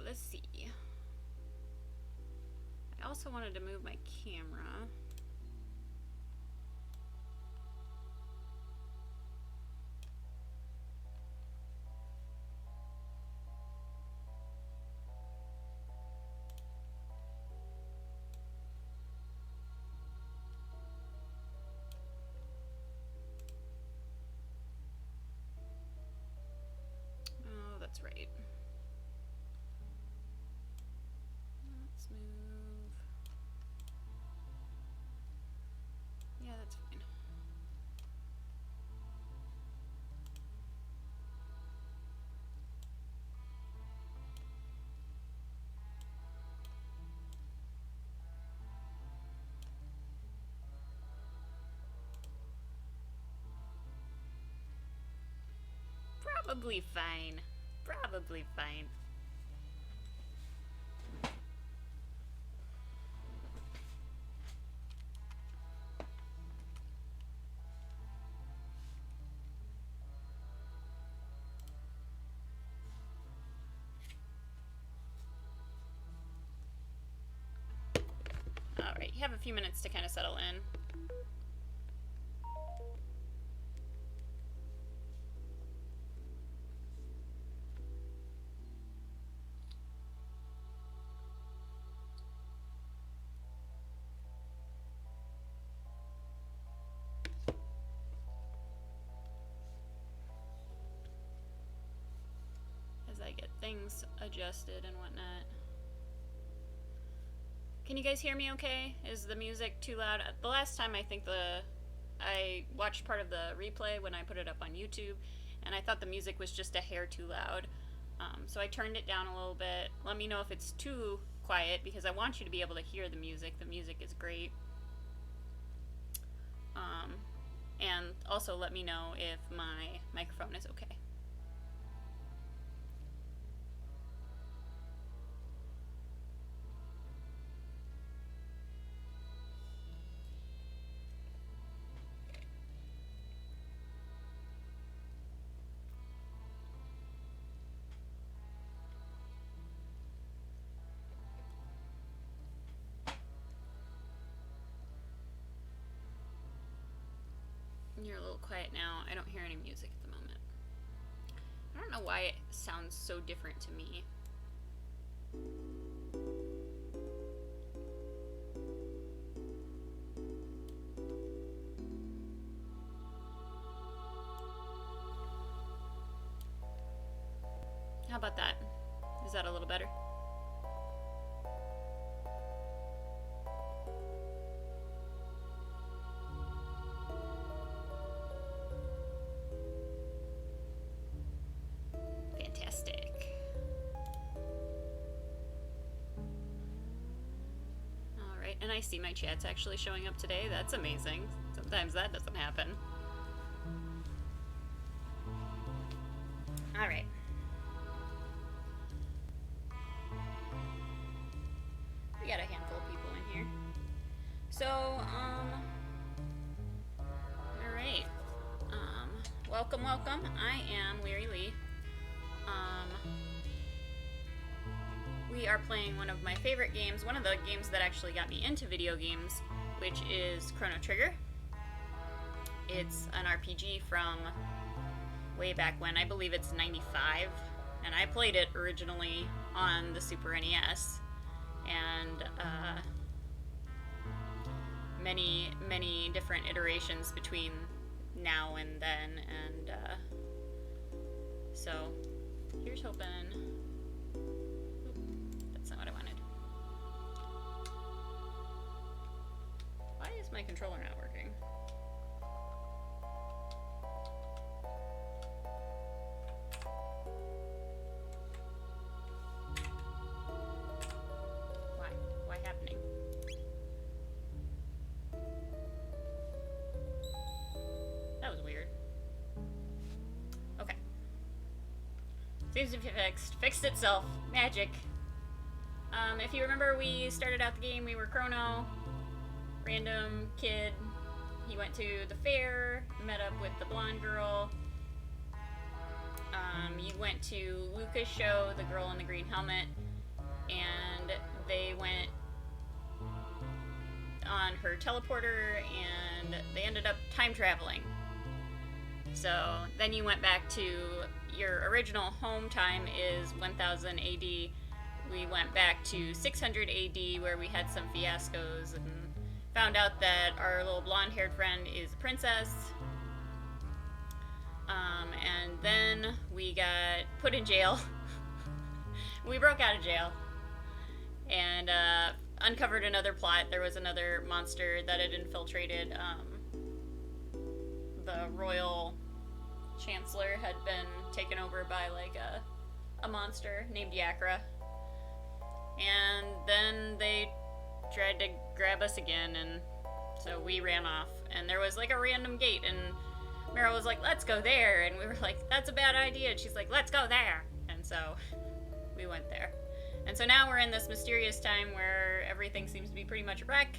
let's see. I also wanted to move my camera. Oh, that's right. Let's move. Yeah, that's fine. Probably fine. Probably fine. Alright, you have a few minutes to kind of settle in. As I get things adjusted and whatnot. Can you guys hear me okay? Is the music too loud? The last time I watched part of the replay when I put it up on YouTube, and I thought the music was just a hair too loud. So I turned it down a little bit. Let me know if it's too quiet, because I want you to be able to hear the music. The music is great. And also let me know if my microphone is okay. You're a little quiet now. I don't hear any music at the moment. I don't know why it sounds so different to me. How about that? Is that a little better? And I see my chat's actually showing up today. That's amazing. Sometimes that doesn't happen. Alright. We got a handful of people in here. So, alright. Welcome. I am LyriLee. We are playing one of my favorite games, one of the games that actually got me into video games, which is Chrono Trigger. It's an RPG from way back when. I believe it's 95, and I played it originally on the Super NES, and many different iterations between now and then, and so here's hoping. That's not what I wanted. Why is my controller not working? Why happening? That was weird. Okay. Seems to be fixed itself. Magic. If you remember, we started out the game, we were Chrono, random kid. He went to the fair, met up with the blonde girl. You went to Luca's show, the girl in the green helmet, and they went on her teleporter, and they ended up time traveling. So then you went back to your original home time is 1000 AD. We went back to 600 AD where we had some fiascos and found out that our little blonde-haired friend is a princess. And then we got put in jail. We broke out of jail and uncovered another plot. There was another monster that had infiltrated. The royal chancellor had been taken over by like a monster named Yakra. And then they tried to grab us again, and so we ran off. And there was like a random gate, and Meryl was like, let's go there. And we were like, that's a bad idea. And she's like, let's go there. And so we went there. And so now we're in this mysterious time where everything seems to be pretty much a wreck.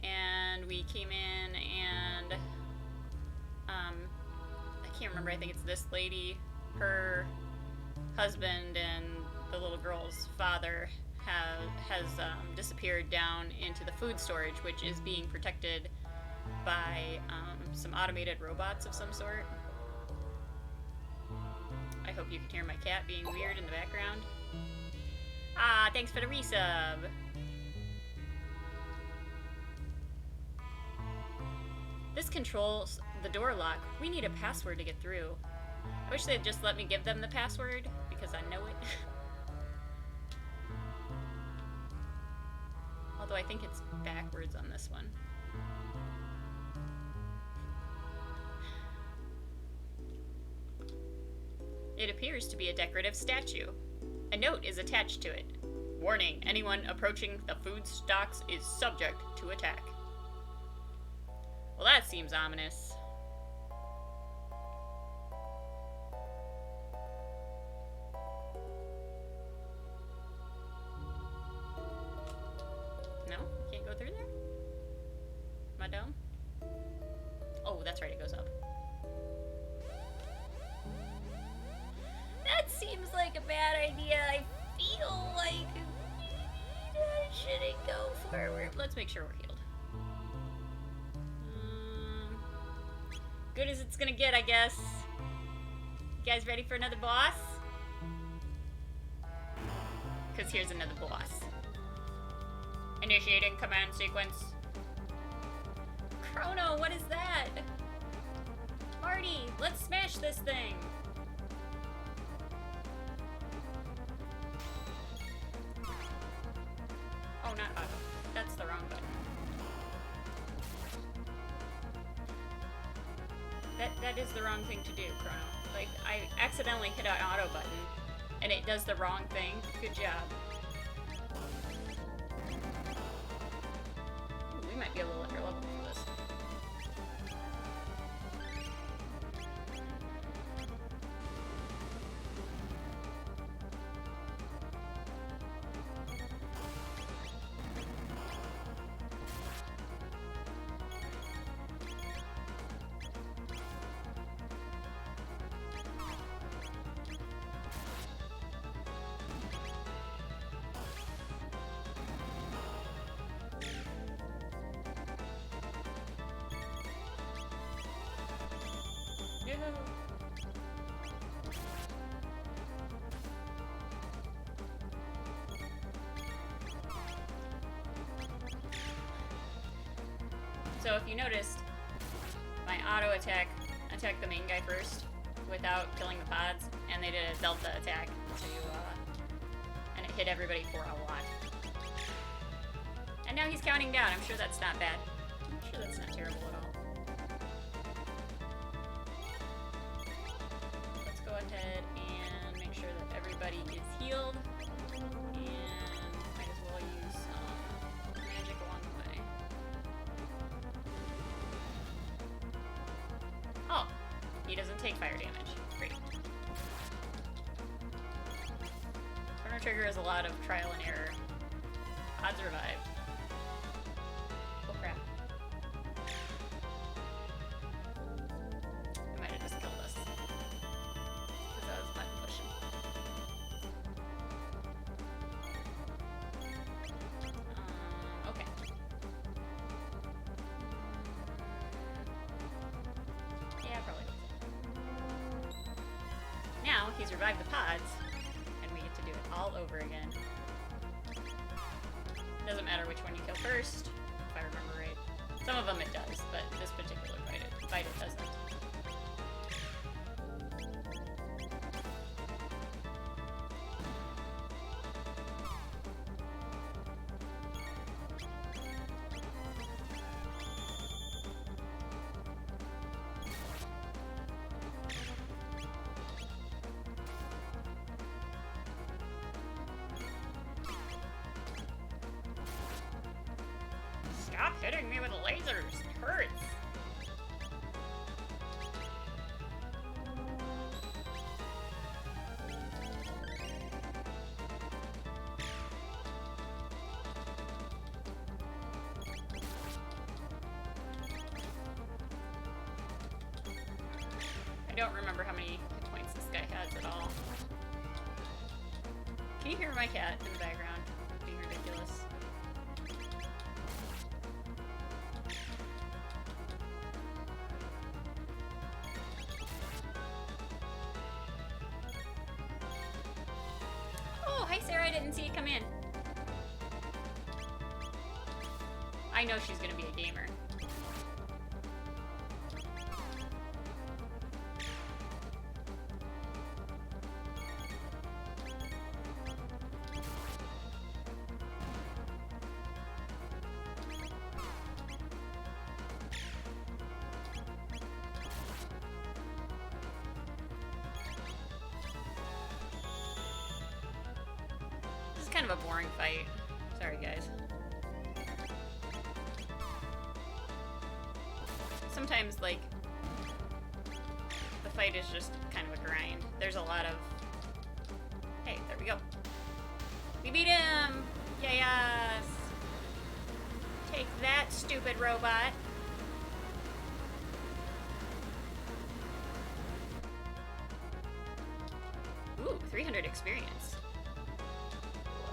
And we came in and I can't remember, I think it's this lady, her husband and the little girl's father has disappeared down into the food storage, which is being protected by some automated robots of some sort. I hope you can hear my cat being weird in the background. Ah, thanks for the resub. This controls the door lock. We need a password to get through. I wish they'd just let me give them the password, because I know it. Although I think it's backwards on this one. It appears to be a decorative statue. A note is attached to it. Warning, anyone approaching the food stocks is subject to attack. Well, that seems ominous. No? Can't go through there? Am I dumb? Oh, that's right, it goes up. That seems like a bad idea. I feel like I shouldn't go forward. Let's make sure we're healed. Good as it's gonna get, I guess. You guys ready for another boss? Because here's another boss. Initiating command sequence. Chrono, what is that? Marty, let's smash this thing. Oh, not auto. That's the wrong button. That is the wrong thing to do, Chrono. Like, I accidentally hit an auto button, and it does the wrong thing. Good job. Ooh, we might be a little under level for this. So if you noticed, my auto attack attacked the main guy first without killing the pods, and they did a delta attack to, and it hit everybody for a lot. And now he's counting down. I'm sure that's not bad. I'm sure that's not terrible at all. Let's go ahead and make sure that everybody is healed. And might as well use some magic along the way. Oh, he doesn't take fire damage. Great. Chrono Trigger is a lot of trial and error. Odds revived. Oh crap. I might have just killed us. Because I was button pushing. He's revived the pods, and we get to do it all over again. Doesn't matter which one you kill first, if I remember right. Some of them it does, but this particular fight it doesn't. Stop hitting me with lasers! It hurts! I don't remember how many hit points this guy has at all. Can you hear my cat in the background being ridiculous? Oh, hi Sarah, I didn't see you come in. I know she's gonna be a gamer. This is kind of a boring fight. Sorry, guys. Sometimes, like, the fight is just kind of a grind. There's a lot of... Hey, there we go. We beat him! Yes! Take that, stupid robot! Ooh, 300 experience.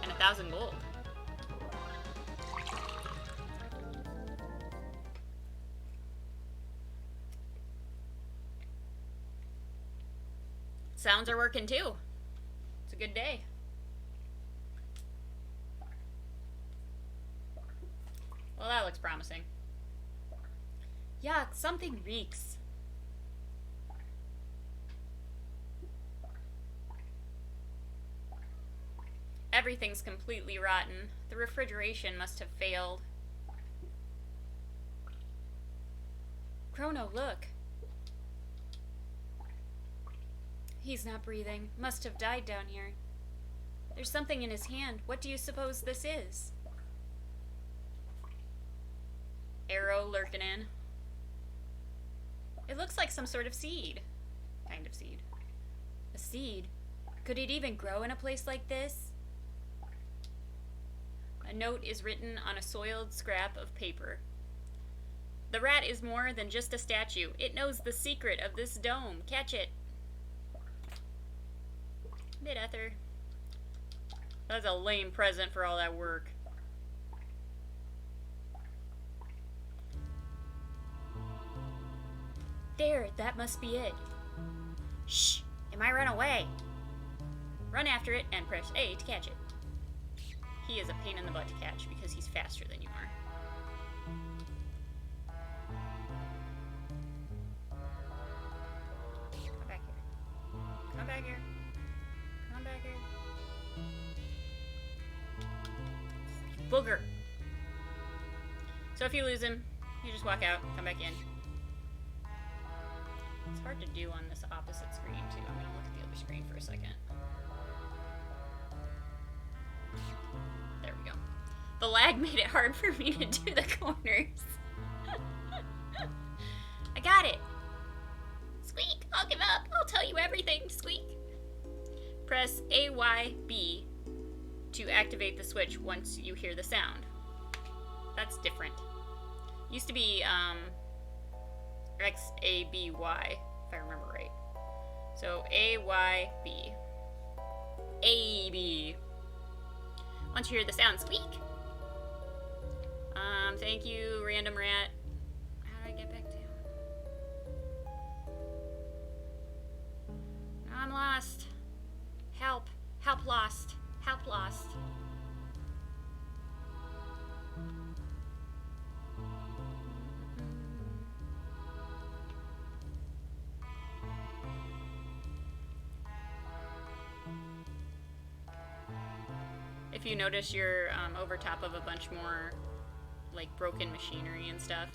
And 1,000 gold. Sounds are working too. It's a good day. Well, that looks promising. Yuck, something reeks. Everything's completely rotten. The refrigeration must have failed. Chrono, look. He's not breathing. Must have died down here. There's something in his hand. What do you suppose this is? Arrow lurking in. It looks like some sort of seed. Kind of seed. A seed? Could it even grow in a place like this? A note is written on a soiled scrap of paper. The rat is more than just a statue. It knows the secret of this dome. Catch it. Mid-ether. That's a lame present for all that work. There, that must be it. Shh! It might run away. Run after it and press A to catch it. He is a pain in the butt to catch because he's faster than you are. Come back here. Come back here. Come back here. Booger. So if you lose him, you just walk out, come back in. It's hard to do on this opposite screen too. I'm gonna look at the other screen for a second. There we go. The lag made it hard for me to do the corners. I got it. Squeak, I'll give up. I'll tell you everything, Squeak. Press AYB to activate the switch once you hear the sound. That's different. Used to be XABY, if I remember right. So AYB. AB. Once you hear the sound, squeak. Thank you, random rat. How do I get back down? Now I'm lost. lost. Help lost. If you notice, you're over top of a bunch more, like, broken machinery and stuff.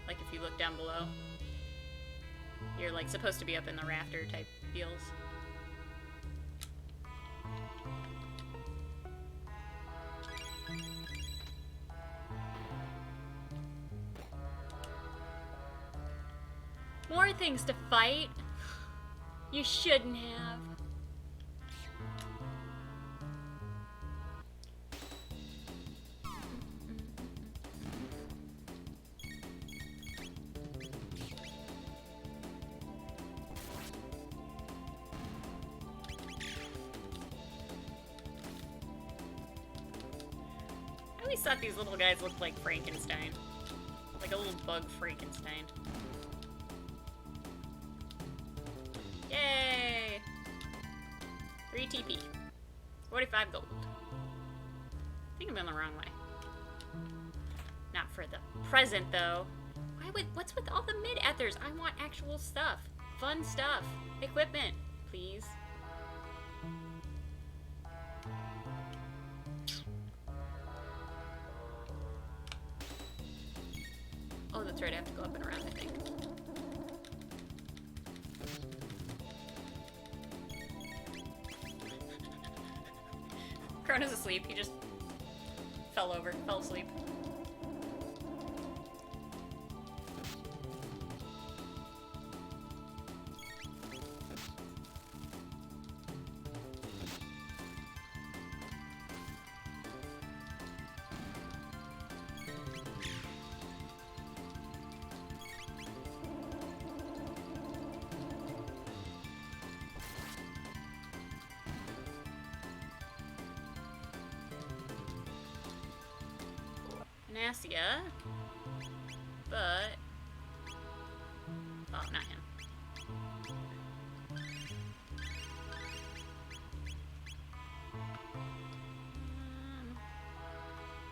Like, if you look down below, you're, like, supposed to be up in the rafter type deals. More things to fight? You shouldn't have. I always thought these little guys looked like Frankenstein. Like a little bug Frankenstein. Yay! 3 TP. 45 gold. I think I'm going the wrong way. Not for the present, though. What's with all the mid-ethers? I want actual stuff. Fun stuff. Equipment, please. Oh, that's right, I have to go up and around, I think. Chrono's asleep, he just fell asleep. Nasia, but oh, not him.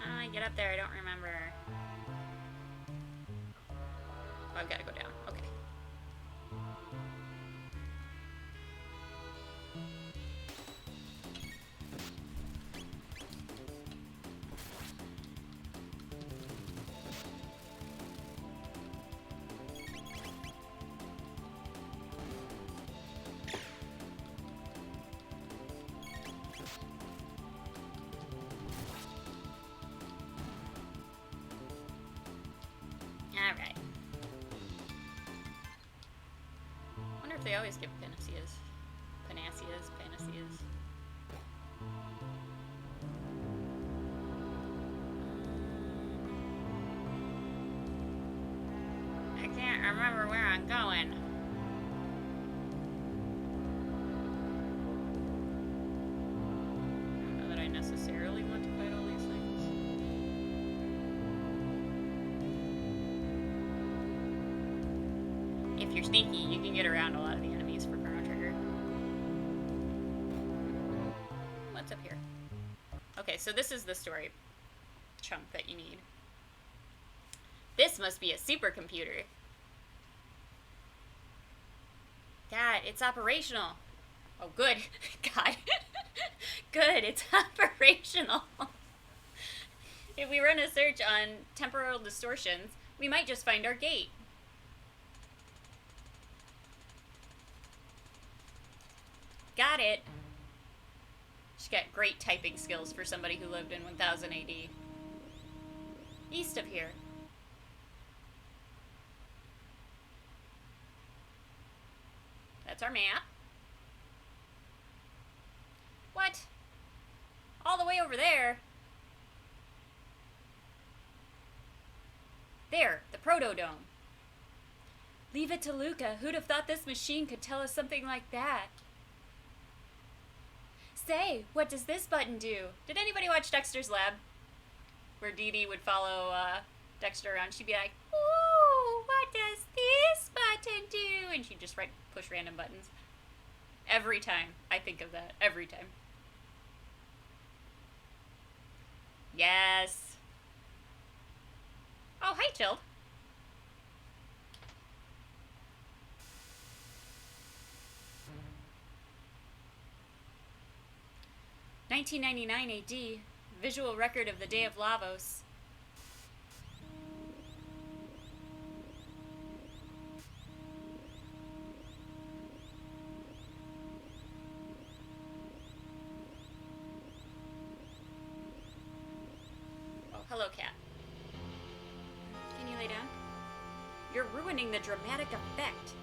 How do I get up there? I don't remember. Oh, I've got to go down. Okay. Alright. Wonder if they always give panaceas. Panaceas. I can't remember where I'm going. I don't know that I necessarily want to fight all these things. If you're sneaky, you can get around a lot of the enemies for Chrono Trigger. What's up here? Okay, so this is the story chunk that you need. This must be a supercomputer. God, it's operational. Oh, good. God. Good, it's operational. If we run a search on temporal distortions, we might just find our gate. Got it. She's got great typing skills for somebody who lived in 1000 AD. East of here. That's our map. What? All the way over there? There, the Protodome. Leave it to Luca. Who'd have thought this machine could tell us something like that? Say, what does this button do? Did anybody watch Dexter's Lab? Where Dee Dee would follow Dexter around. She'd be like, ooh, what does this button do? And she'd just push random buttons. Every time I think of that. Every time. Yes. Oh, hi, Chilled. (1999 AD). Visual record of the Day of Lavos. Oh, hello, cat. Can you lay down? You're ruining the dramatic effect.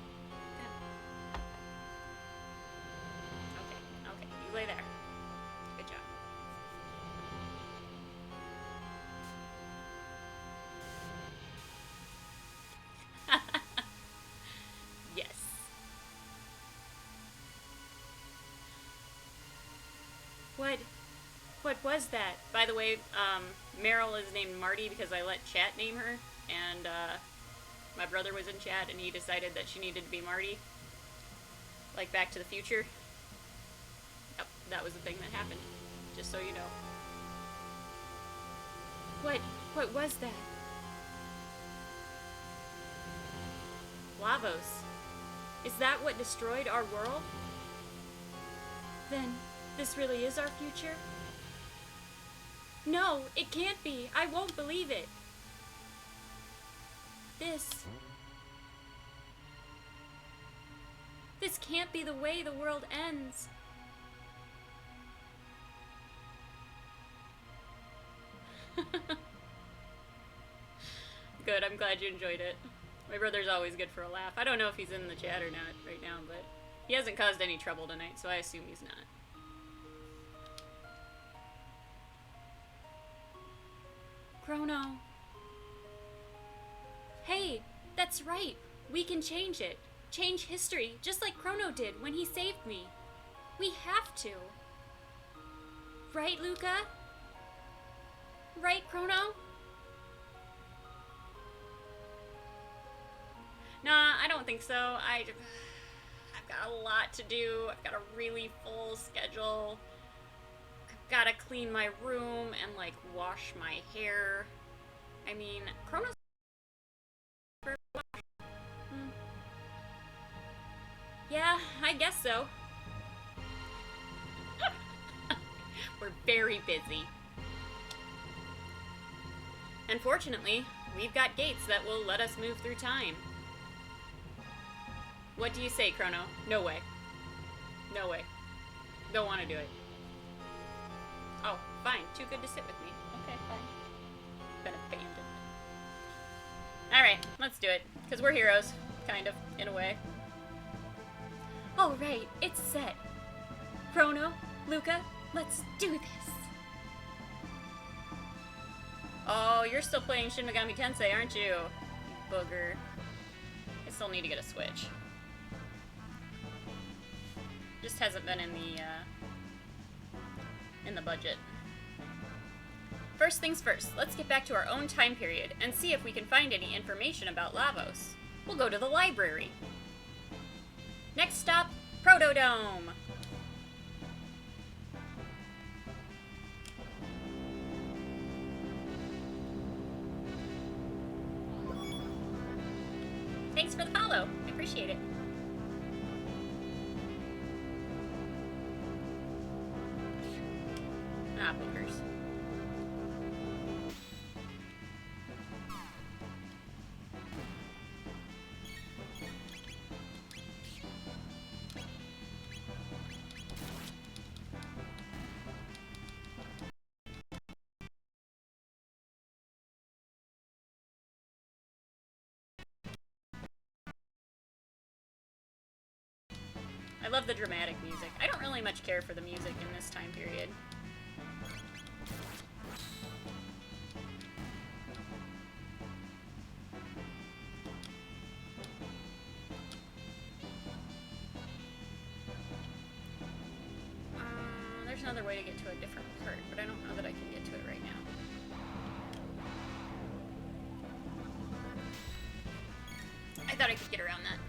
Okay, you lay there. Good job. Yes. What was that? By the way, Meryl is named Marty because I let chat name her, and my brother was in chat and he decided that she needed to be Marty. Like Back to the Future. Yep, that was the thing that happened. Just so you know. What was that? Lavos. Is that what destroyed our world? Then, this really is our future? No, it can't be. I won't believe it. This can't be the way the world ends. Good, I'm glad you enjoyed it. My brother's always good for a laugh. I don't know if he's in the chat or not right now, but he hasn't caused any trouble tonight, so I assume he's not. Chrono. Hey, that's right. We can change it. Change history, just like Chrono did when he saved me. We have to. Right, Luca? Right, Chrono? Nah, I don't think so. I've got a lot to do. I've got a really full schedule. I've got to clean my room and, like, wash my hair. I mean, Chrono's... Yeah, I guess so. We're very busy. Unfortunately, we've got gates that will let us move through time. What do you say, Chrono? No way. No way. Don't want to do it. Oh, fine. Too good to sit with me. Okay, fine. Been abandoned. Alright, let's do it. Because we're heroes. Kind of, in a way. All right, it's set. Chrono, Luca, let's do this. Oh, you're still playing Shin Megami Tensei, aren't you? You booger. I still need to get a Switch. Just hasn't been in the budget. First things first, let's get back to our own time period and see if we can find any information about Lavos. We'll go to the library. Next stop, Protodome. Thanks for the follow. I appreciate it. Ah, bookers. I love the dramatic music. I don't really much care for the music in this time period. There's another way to get to a different part, but I don't know that I can get to it right now. I thought I could get around that.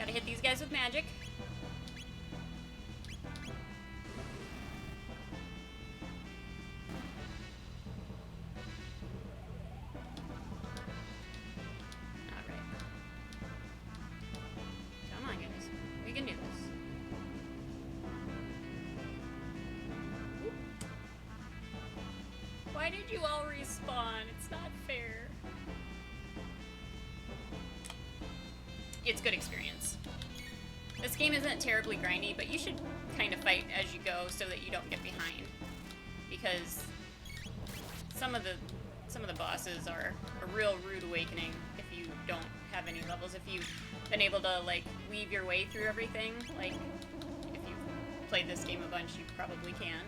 Gotta hit these guys with magic. Alright. Come on, guys. We can do this. Oop. Why did you all respawn? It's not fair. It's good experience. This game isn't terribly grindy, but you should kind of fight as you go so that you don't get behind. Because some of the bosses are a real rude awakening if you don't have any levels. If you've been able to like weave your way through everything, like if you've played this game a bunch, you probably can.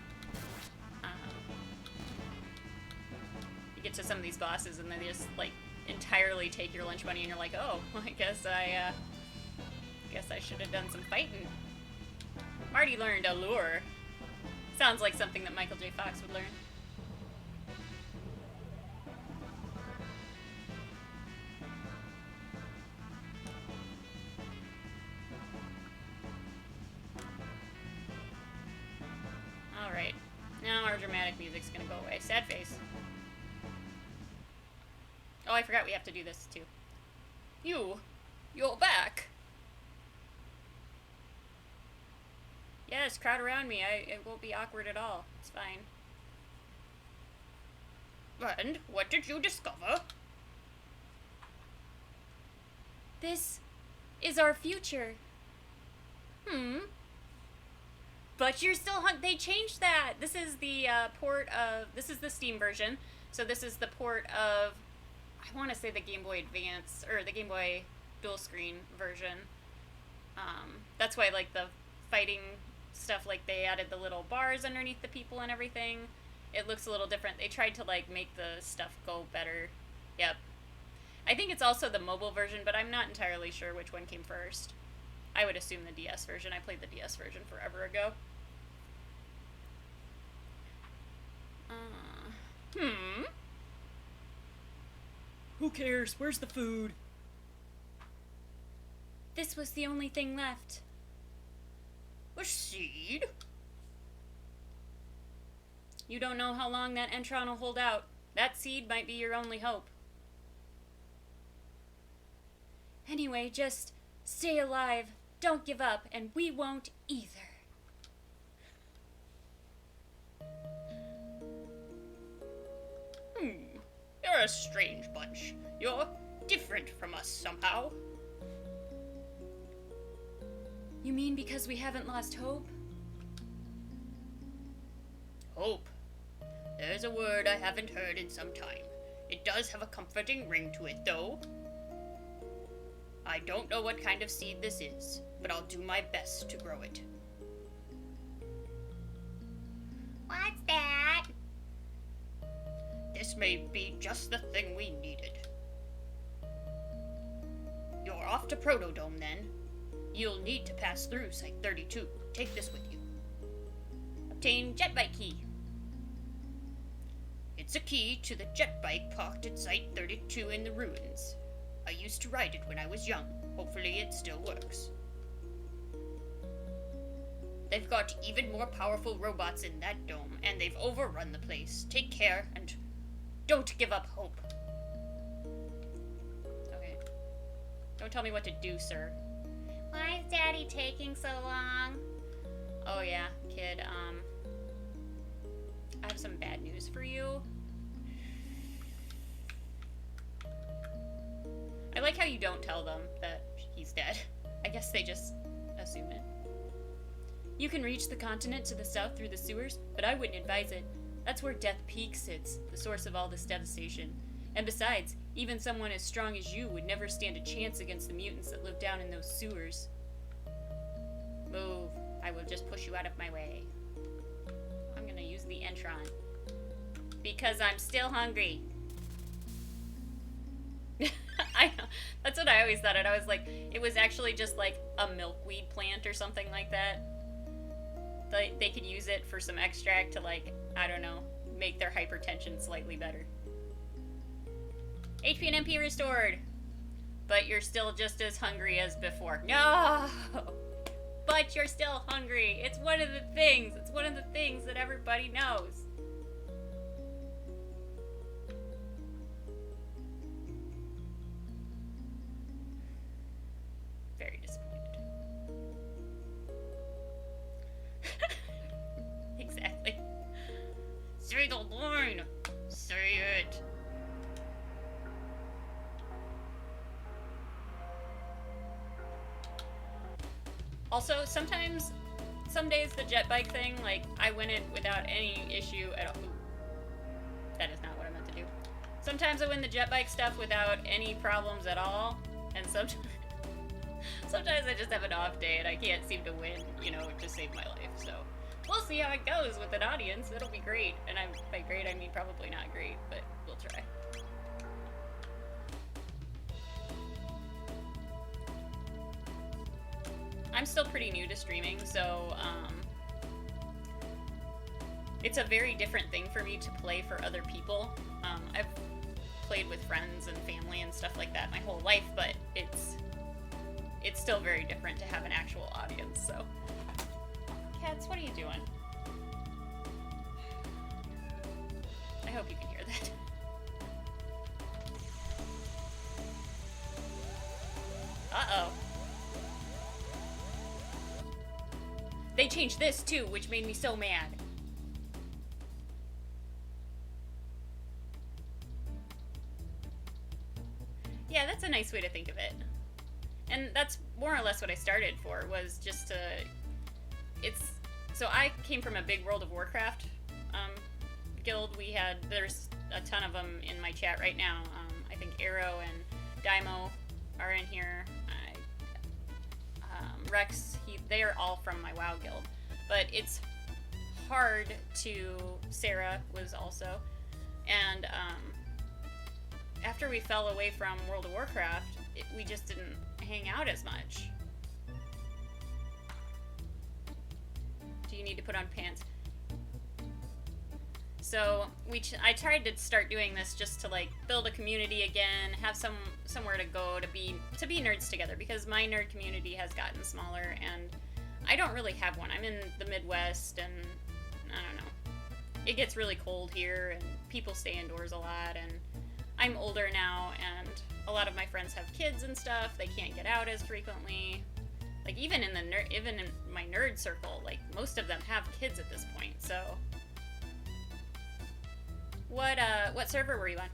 You get to some of these bosses and they just like entirely take your lunch money, and you're like, oh, I guess I should have done some fighting. Marty learned Allure. Sounds like something that Michael J. Fox would learn. Alright. Now our dramatic music's gonna go away. Sad face. Oh, I forgot we have to do this, too. You're back! Yes, crowd around me. It won't be awkward at all. It's fine. And what did you discover? This is our future. But you're still they changed that. This is the port of, this is the Steam version. So this is the port of, I want to say the Game Boy Advance, or the Game Boy dual screen version. That's why, like, the fighting stuff, like, they added the little bars underneath the people and everything. It looks a little different. They tried to, like, make the stuff go better. Yep. I think it's also the mobile version, but I'm not entirely sure which one came first. I would assume the DS version. I played the DS version forever ago. Who cares? Where's the food? This was the only thing left. A seed? You don't know how long that Entron will hold out. That seed might be your only hope. Anyway, just stay alive, don't give up, and we won't either. You're a strange bunch. You're different from us somehow. You mean because we haven't lost hope? Hope? There's a word I haven't heard in some time. It does have a comforting ring to it, though. I don't know what kind of seed this is, but I'll do my best to grow it. What's that? This may be just the thing we needed. You're off to Protodome, then. You'll need to pass through Site 32. Take this with you. Obtain Jetbike Key. It's a key to the jet bike parked at Site 32 in the ruins. I used to ride it when I was young. Hopefully it still works. They've got even more powerful robots in that dome, and they've overrun the place. Take care, and don't give up hope. Okay. Don't tell me what to do, sir. Why is Daddy taking so long? Oh yeah, kid, I have some bad news for you. I like how you don't tell them that he's dead. I guess they just assume it. You can reach the continent to the south through the sewers, but I wouldn't advise it. That's where Death Peak sits, the source of all this devastation. And besides, even someone as strong as you would never stand a chance against the mutants that live down in those sewers. Move. I will just push you out of my way. I'm gonna use the Entron. Because I'm still hungry. I know. That's what I always thought. I was like, it was actually just like a milkweed plant or something like that. They could use it for some extract to, like, I don't know, make their hypertension slightly better. HP and MP restored. but you're still just as hungry as before. No! But you're still hungry. It's one of the things. It's one of the things that everybody knows. Very disappointed. Exactly. Say the line. Say it. Also, sometimes, some days the jet bike thing, like, I win it without any issue at all. Ooh, that is not what I meant to do. Sometimes I win the jet bike stuff without any problems at all, and sometimes I just have an off day and I can't seem to win, you know, to save my life, so. We'll see how it goes with an audience. It'll be great, and by great I mean probably not great, but we'll try. I'm still pretty new to streaming, so it's a very different thing for me to play for other people. I've played with friends and family and stuff like that my whole life, but it's still very different to have an actual audience, so. Cats, what are you doing? I hope you can hear that. Uh-oh. They changed this too, which made me so mad. Yeah, that's a nice way to think of it. And that's more or less what I started for, was just to... So I came from a big World of Warcraft guild. There's a ton of them in my chat right now. I think Arrow and Daimo are in here. Rex, they are all from my WoW guild. But it's hard to... Sarah was also. And after we fell away from World of Warcraft, we just didn't hang out as much. Do you need to put on pants? So I tried to start doing this just to like build a community again, have somewhere to go to be nerds together, because my nerd community has gotten smaller and I don't really have one. I'm in the Midwest and I don't know. It gets really cold here and people stay indoors a lot, and I'm older now and a lot of my friends have kids and stuff. They can't get out as frequently. Like even in my nerd circle, like most of them have kids at this point. So what server were you on?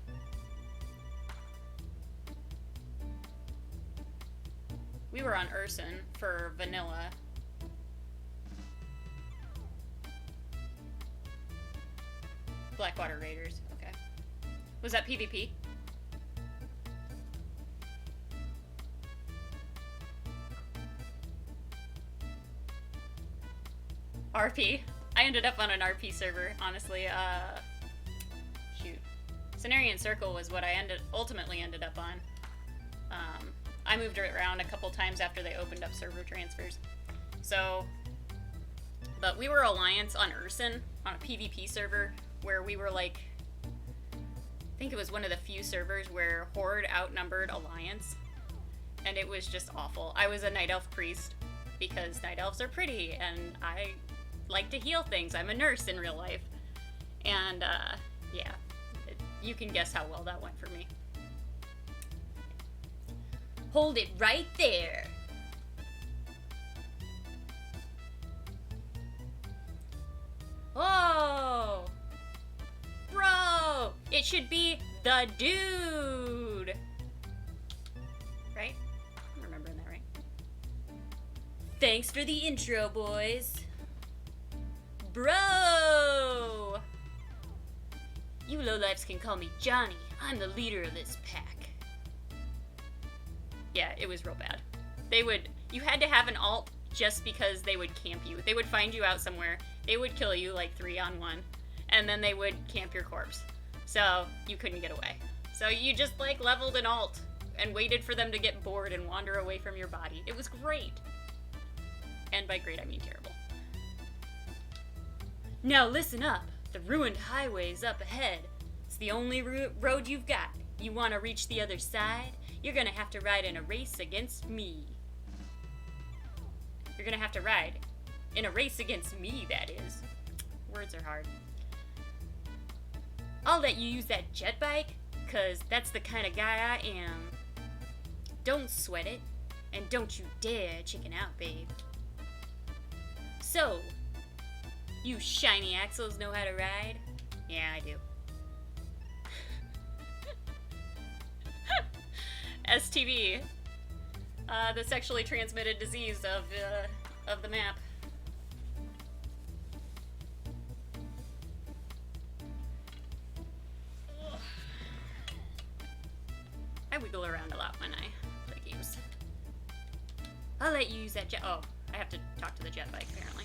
We were on Urson for vanilla. Blackwater Raiders, okay. Was that PvP? RP? I ended up on an RP server, honestly. Shoot. Cenarian Circle was what I ultimately ended up on. I moved around a couple times after they opened up server transfers. So, but we were Alliance on Urson, on a PvP server, where we were like, I think it was one of the few servers where Horde outnumbered Alliance, and it was just awful. I was a Night Elf priest, because Night Elves are pretty, and I like to heal things. I'm a nurse in real life. And, yeah, you can guess how well that went for me. Hold it right there. Oh! Bro! It should be the dude! Right? I'm remembering that right. Thanks for the intro, boys. Bro! You lowlifes can call me Johnny. I'm the leader of this pack. Yeah, it was real bad. You had to have an alt just because they would camp you. They would find you out somewhere, they would kill you like 3-on-1, and then they would camp your corpse. So you couldn't get away. So you just like leveled an alt and waited for them to get bored and wander away from your body. It was great. And by great, I mean terrible. Now listen up. The ruined highway's up ahead. It's the only road you've got. You want to reach the other side? You're gonna have to ride in a race against me. You're gonna have to ride in a race against me, that is. Words are hard. I'll let you use that jet bike, 'cause that's the kind of guy I am. Don't sweat it, and don't you dare chicken out, babe. So, you shiny axles know how to ride? Yeah, I do. STB. The sexually transmitted disease of the map. I wiggle around a lot when I play games. I'll let you use that jet. Oh, I have to talk to the jet bike apparently.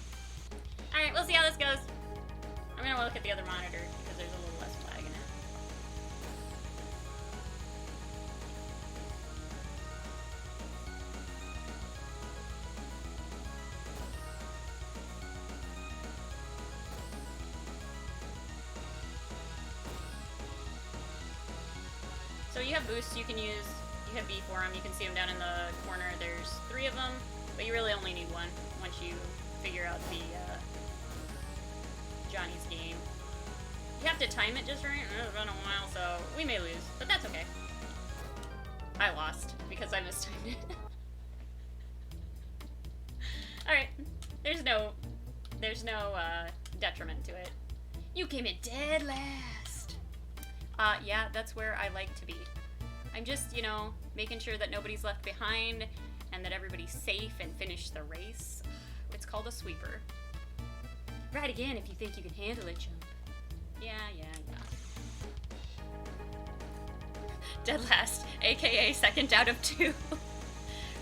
Alright, we'll see how this goes. I'm gonna look at the other monitor because there's a little less lag in it. So you have boosts you can use. You have B for them. You can see them down in the corner. There's 3 of them, but you really only need 1 once you figure out the Johnny's game. You have to time it just right. It's been a while, so we may lose, but that's okay. I lost because I mistimed it. Alright. There's no detriment to it. You came in dead last. Yeah, that's where I like to be. I'm just, you know, making sure that nobody's left behind and that everybody's safe and finish the race. It's called a sweeper. Ride again if you think you can handle it, chump. Yeah. Dead last, aka second out of 2.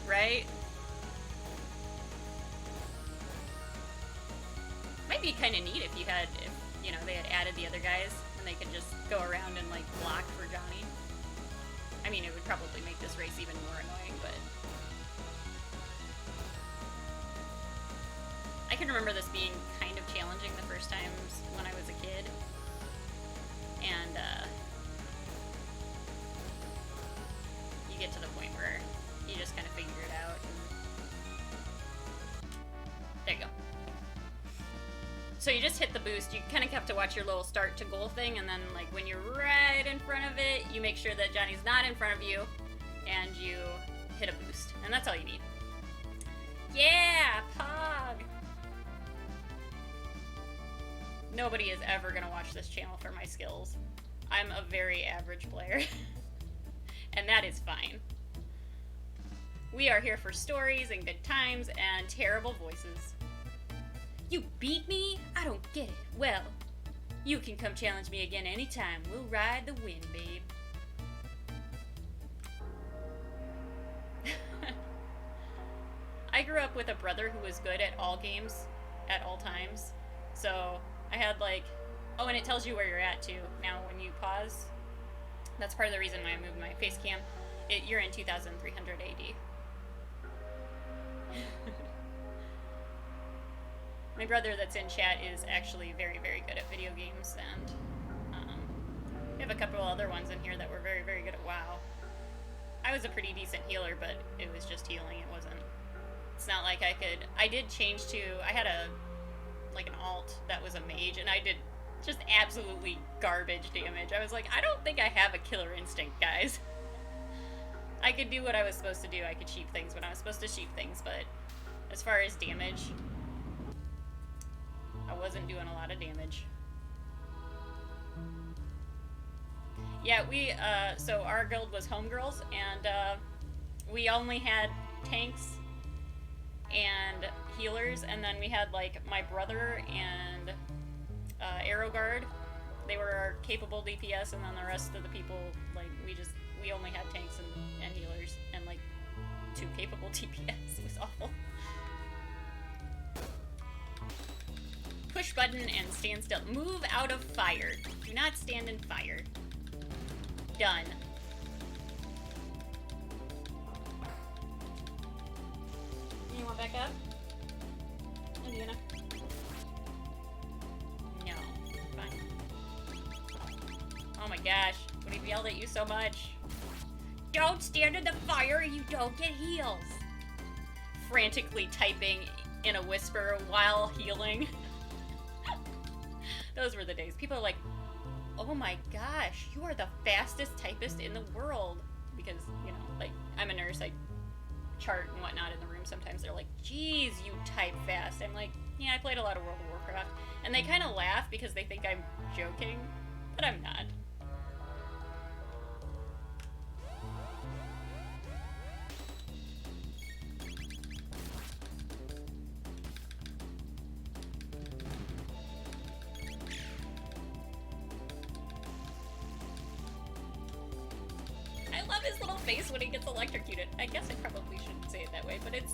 Right? Might be kind of neat if you know, they had added the other guys and they could just go around and like block for Johnny. I mean, it would probably make this race even more annoying, but I can remember this being kind of challenging the first times when I was a kid. And you get to the point where you just kind of figure it out. And there you go. So you just hit the boost. You kind of have to watch your little start to goal thing, and then like when you're right in front of it, you make sure that Johnny's not in front of you, and you hit a boost. And that's all you need. Yeah, Pog! Nobody is ever gonna watch this channel for my skills. I'm a very average player. And that is fine. We are here for stories and good times and terrible voices. You beat me? I don't get it. Well, you can come challenge me again anytime. We'll ride the wind, babe. I grew up with a brother who was good at all games at all times. So I had like, oh, and it tells you where you're at too. Now when you pause, that's part of the reason why I moved my face cam. You're in 2300 AD. My brother that's in chat is actually very, very good at video games, and we have a couple other ones in here that were very, very good at WoW. I was a pretty decent healer, but it was just healing. It's not like I did change to, I had an alt that was a mage, and I did just absolutely garbage damage. I was like, I don't think I have a killer instinct, guys. I could do what I was supposed to do. I could sheep things when I was supposed to sheep things, but as far as damage, I wasn't doing a lot of damage. Yeah, so our guild was homegirls, and we only had tanks and healers, and then we had, like, my brother and Arrow Guard. They were our capable DPS, and then the rest of the people, like, we only had tanks and healers, and, like, 2 capable DPS. It was awful. Push button and stand still. Move out of fire. Do not stand in fire. Done. You want back up? Indiana? No. Fine. Oh my gosh. We've yelled at you so much. Don't stand in the fire, you don't get heals. Frantically typing in a whisper while healing. Those were the days. People are like, oh my gosh, you are the fastest typist in the world. Because, you know, like, I'm a nurse, I chart and whatnot in the room. Sometimes they're like, geez, you type fast. I'm like, yeah, I played a lot of World of Warcraft. And they kind of laugh because they think I'm joking, but I'm not. I love his little face when he gets electrocuted. I guess I probably shouldn't say it that way, but it's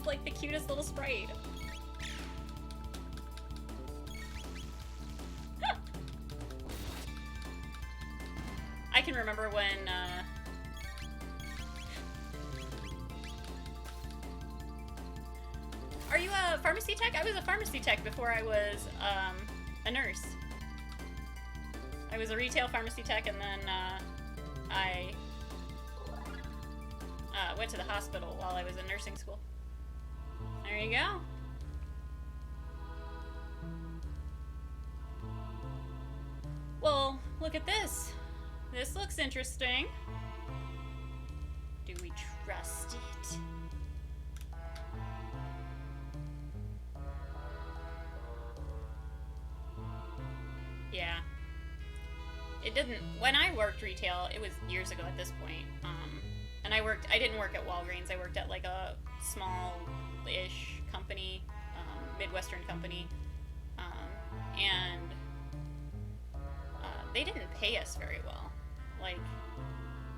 like the cutest little sprite. I can remember when, Are you a pharmacy tech? I was a pharmacy tech before I was, a nurse. I was a retail pharmacy tech, and then, I went to the hospital while I was in nursing school. There you go. Well, look at this. This looks interesting. Do we trust it? Yeah. It didn't, when I worked retail, it was years ago at this point, and I didn't work at Walgreens, I worked at like a small-ish company, Midwestern company, and they didn't pay us very well. Like,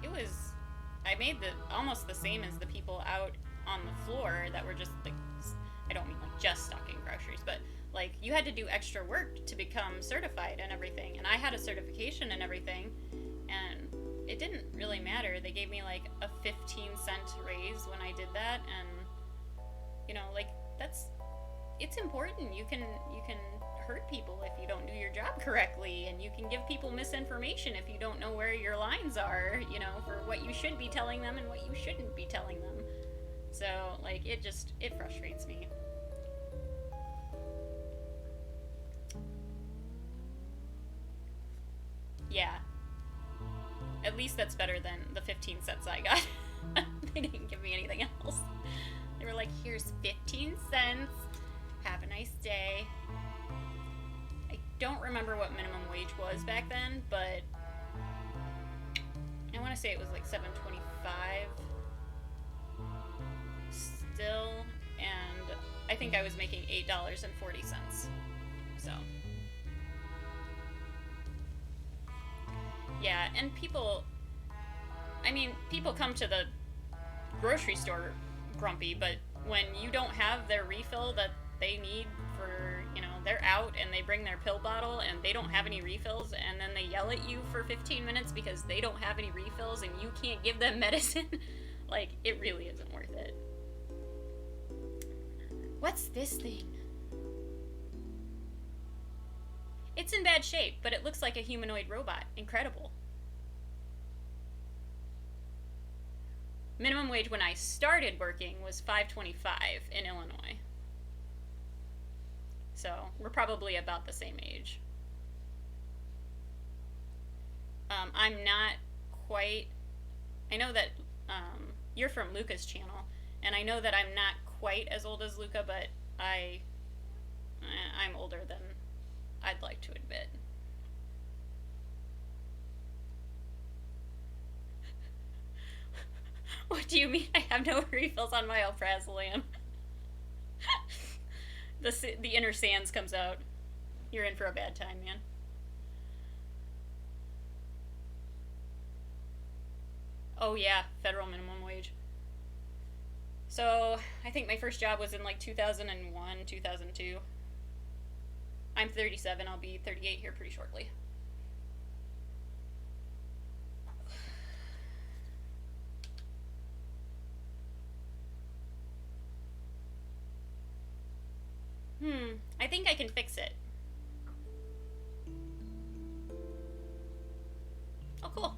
it was, I made almost the same as the people out on the floor that were just like, I don't mean like just stocking groceries, but like, you had to do extra work to become certified and everything, and I had a certification and everything, and it didn't really matter. They gave me like a 15-cent raise when I did that, and you know, like, it's important. You can hurt people if you don't do your job correctly, and you can give people misinformation if you don't know where your lines are, you know, for what you should be telling them and what you shouldn't be telling them. So, like, it frustrates me. Yeah. At least that's better than the 15 cents I got. They didn't give me anything else. They were like, here's 15 cents. Have a nice day. I don't remember what minimum wage was back then, but I want to say it was like $7.25 still, and I think I was making $8.40. So yeah, and people come to the grocery store grumpy, but when you don't have their refill that they need for, you know, they're out and they bring their pill bottle and they don't have any refills, and then they yell at you for 15 minutes because they don't have any refills and you can't give them medicine, like, it really isn't worth it. What's this thing? It's in bad shape, but it looks like a humanoid robot. Incredible. Minimum wage when I started working was $5.25 in Illinois. So, we're probably about the same age. I'm not quite... I know that you're from Luca's channel, and I know that I'm not quite as old as Luca, but I'm older than I'd like to admit. What do you mean I have no refills on my alprazolam? The inner Sans comes out. You're in for a bad time, man. Oh yeah, federal minimum wage. So, I think my first job was in like 2001, 2002. I'm 37, I'll be 38 here pretty shortly. I think I can fix it. Oh, cool.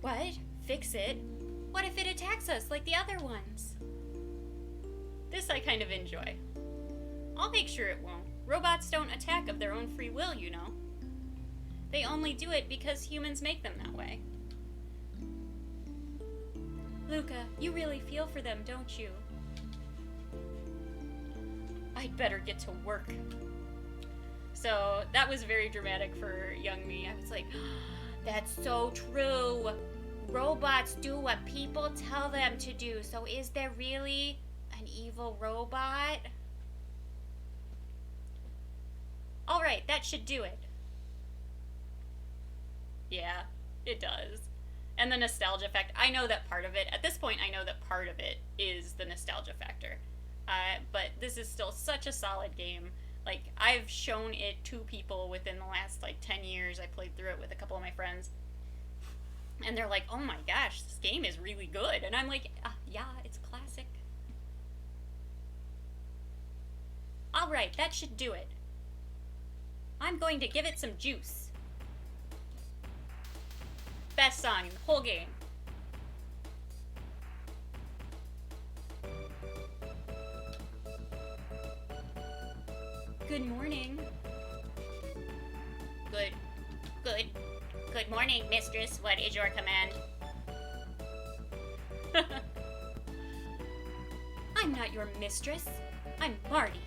Wow, fix it. What if it attacks us like the other ones? This I kind of enjoy. I'll make sure it won't. Robots don't attack of their own free will, you know. They only do it because humans make them that way. Luca, you really feel for them, don't you? I'd better get to work. So that was very dramatic for young me. I was like, that's so true. Robots do what people tell them to do. So is there really an evil robot? Alright, that should do it. Yeah, it does. And the nostalgia factor. I know that part of it, at this point, I know that part of it is the nostalgia factor. But this is still such a solid game. Like, I've shown it to people within the last, 10 years. I played through it with a couple of my friends. And they're like, oh my gosh, this game is really good. And I'm like, yeah, it's classic. Alright, that should do it. I'm going to give it some juice. Best song in the whole game. Good morning. Good morning, mistress. What is your command? I'm not your mistress. I'm Marty.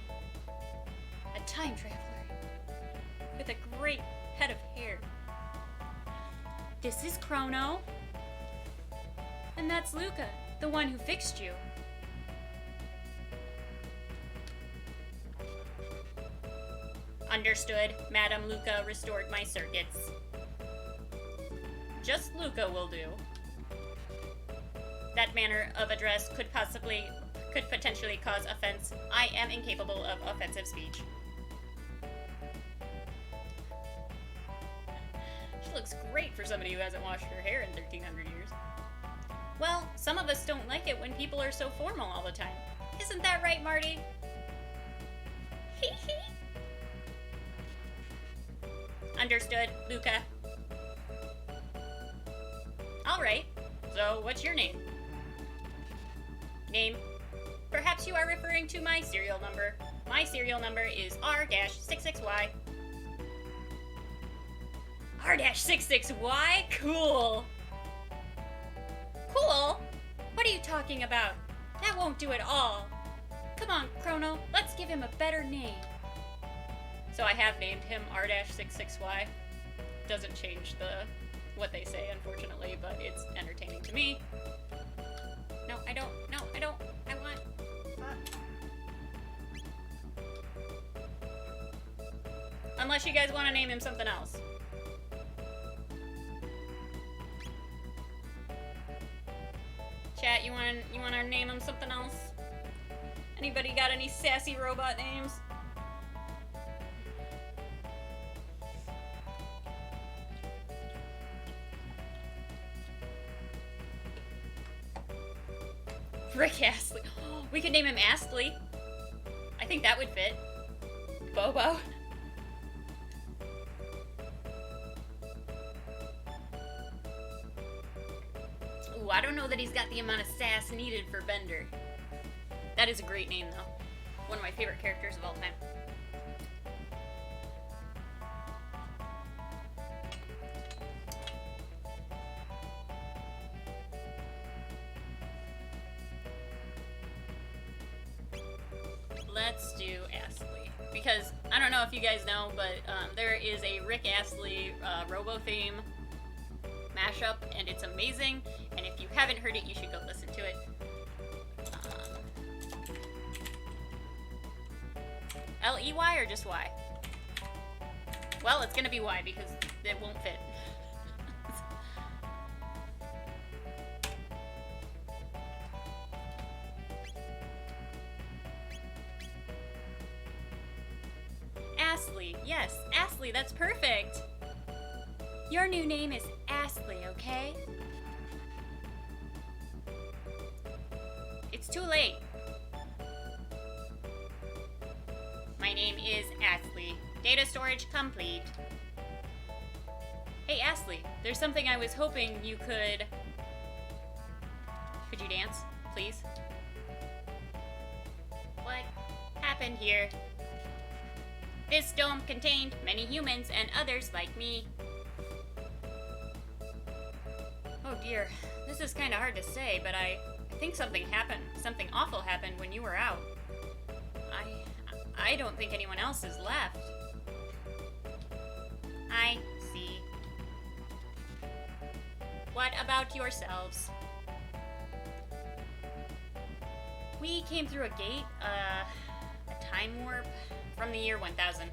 A time traveler. With a great head of hair. This is Chrono. And that's Luca, the one who fixed you. Understood. Madam Luca restored my circuits. Just Luca will do. That manner of address could potentially cause offense. I am incapable of offensive speech. She looks great for somebody who hasn't washed her hair in 1,300 years. Well, some of us don't like it when people are so formal all the time. Isn't that right, Marty? Hee hee. Understood, Luca. Alright, so what's your name? Name? Perhaps you are referring to my serial number. My serial number is R-66Y. R-66Y? Cool! Cool? What are you talking about? That won't do at all. Come on, Chrono, let's give him a better name. So I have named him R-66Y. Doesn't change what they say, unfortunately, but it's entertaining to me. No, I don't. I want... Unless you guys want to name him something else. Chat, you want to name him something else? Anybody got any sassy robot names? Rick Astley. Oh, we could name him Astley. I think that would fit. Bobo. Ooh, I don't know that he's got the amount of sass needed for Bender. That is a great name, though. One of my favorite characters of all time. Let's do Astley. Because, I don't know if you guys know, but there is a Rick Astley Robo theme mashup, and it's amazing. And if you haven't heard it, you should go listen to it. L-E-Y or just Y? Well, it's gonna be Y because it won't fit. Astley, yes, Astley, that's perfect. Your new name is Astley, okay? It's too late. My name is Astley. Data storage complete. Hey, Astley, there's something I was hoping you could Could you dance, please? What happened here? This dome contained many humans and others like me. Oh dear, this is kind of hard to say, but I think something happened. Something awful happened when you were out. I don't think anyone else is left. I see. What about yourselves? We came through a gate, a time warp from the year 1000.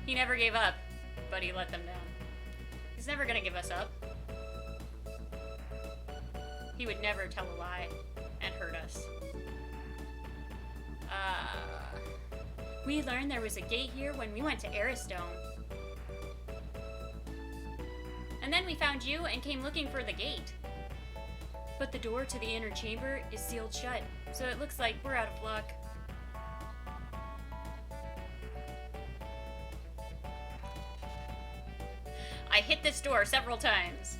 He never gave up, but he let them down. He's never gonna give us up. He would never tell a lie and hurt us. We learned there was a gate here when we went to Aristone. And then we found you and came looking for the gate. But the door to the inner chamber is sealed shut, so it looks like we're out of luck. I hit this door several times.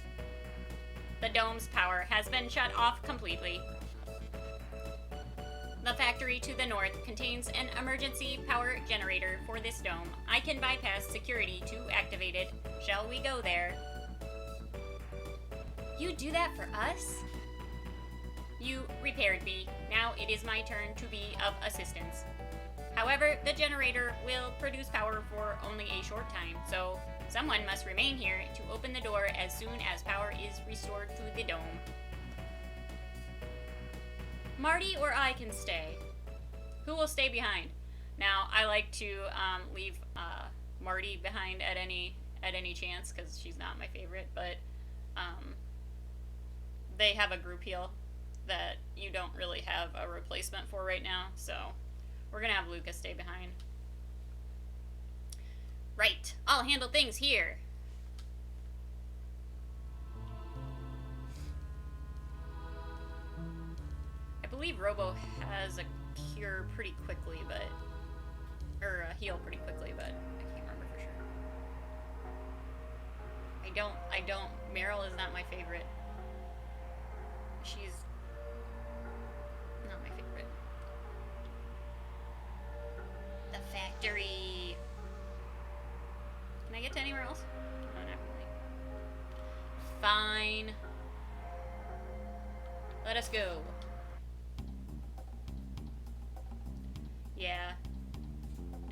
The dome's power has been shut off completely. The factory to the north contains an emergency power generator for this dome. I can bypass security to activate it. Shall we go there? You do that for us? You repaired me. Now it is my turn to be of assistance. However, the generator will produce power for only a short time, so someone must remain here to open the door as soon as power is restored to the dome. Marty or I can stay. Who will stay behind? Now, I like to leave Marty behind at any chance, because she's not my favorite, but they have a group heal that you don't really have a replacement for right now, so we're gonna have Lucas stay behind. Right, I'll handle things here. I believe Robo has a cure pretty quickly, but or a heal pretty quickly, but I can't remember for sure. I don't. Meryl is not my favorite. She's not my favorite. The factory. Can I get to anywhere else? No, not really. Fine. Let us go. Yeah.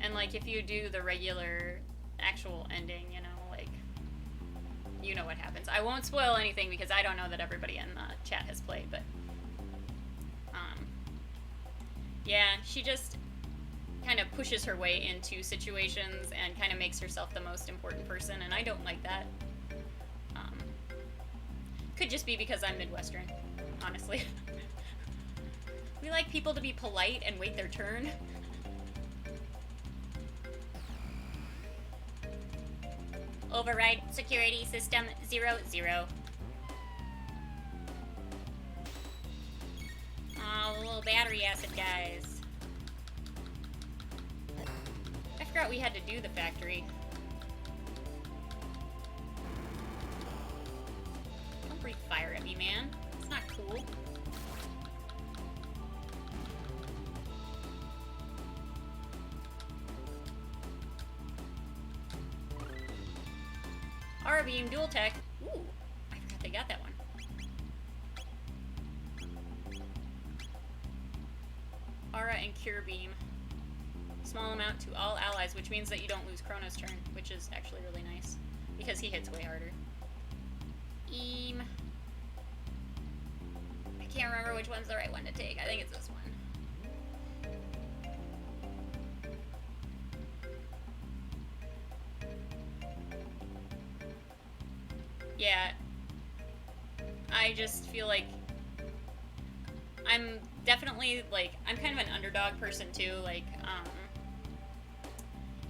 And like if you do the regular actual ending, you know, like you know what happens. I won't spoil anything because I don't know that everybody in the chat has played, but yeah, she just kind of pushes her way into situations and kind of makes herself the most important person, and I don't like that. Could just be because I'm Midwestern, honestly. We like people to be polite and wait their turn. Override security system 00. Oh, the little battery acid guys. I forgot we had to do the factory. Don't breathe fire at me, man. It's not cool. Aura Beam, Dual Tech. Ooh, I forgot they got that one. Aura and Cure Beam. Small amount to all allies, which means that you don't lose Chrono's turn, which is actually really nice, because he hits way harder. I can't remember which one's the right one to take. I think it's this one. Yeah, I just feel like I'm definitely, like, I'm kind of an underdog person too, like,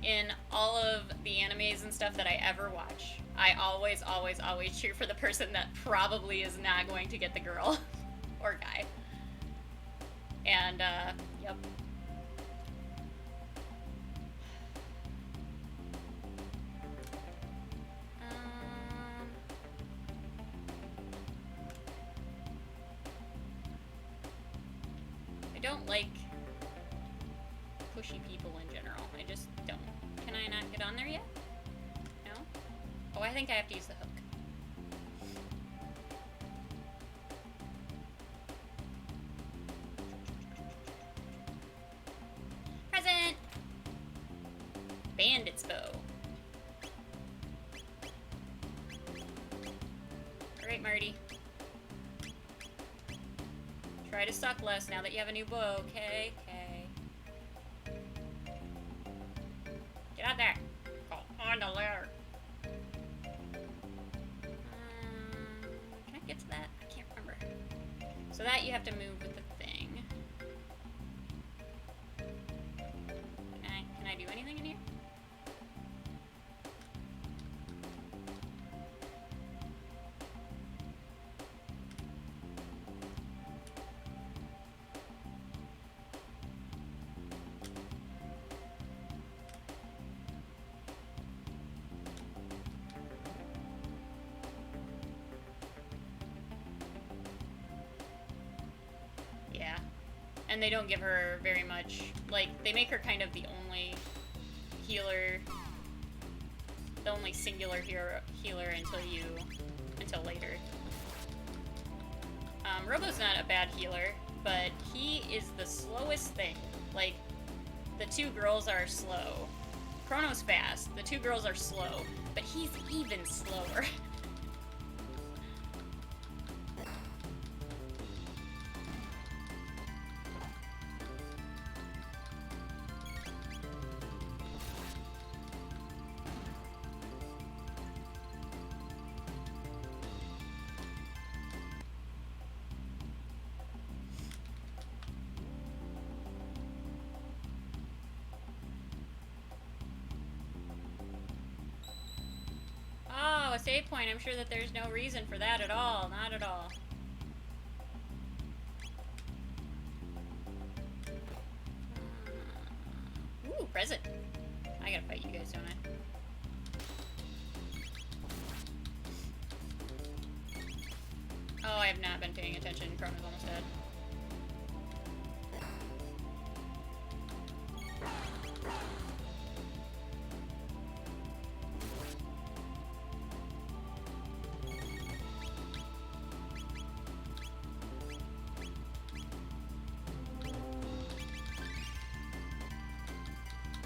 in all of the animes and stuff that I ever watch, I always cheer for the person that probably is not going to get the girl or guy. And, yep. don't like pushy people in general. I just don't. Can I not get on there yet? No? Oh, I think I have to use the hook. Present! Bandit's bow. Alright, Marty. Try to suck less now that you have a new bow, okay? Okay. Get out there! Go on the ladder! Can I get to that? I can't remember. So that you have to move with the thing. Can I do anything in here? Yeah. And they don't give her very much, like, they make her kind of the only healer, the only singular healer until later. Robo's not a bad healer, but he is the slowest thing. Like, the two girls are slow. Chrono's fast, the two girls are slow, but he's even slower. Oh, a save point. I'm sure that there's no reason for that at all. Not at all. Ooh, present. I gotta fight you guys, don't I? Oh, I have not been paying attention. Chrono's almost dead.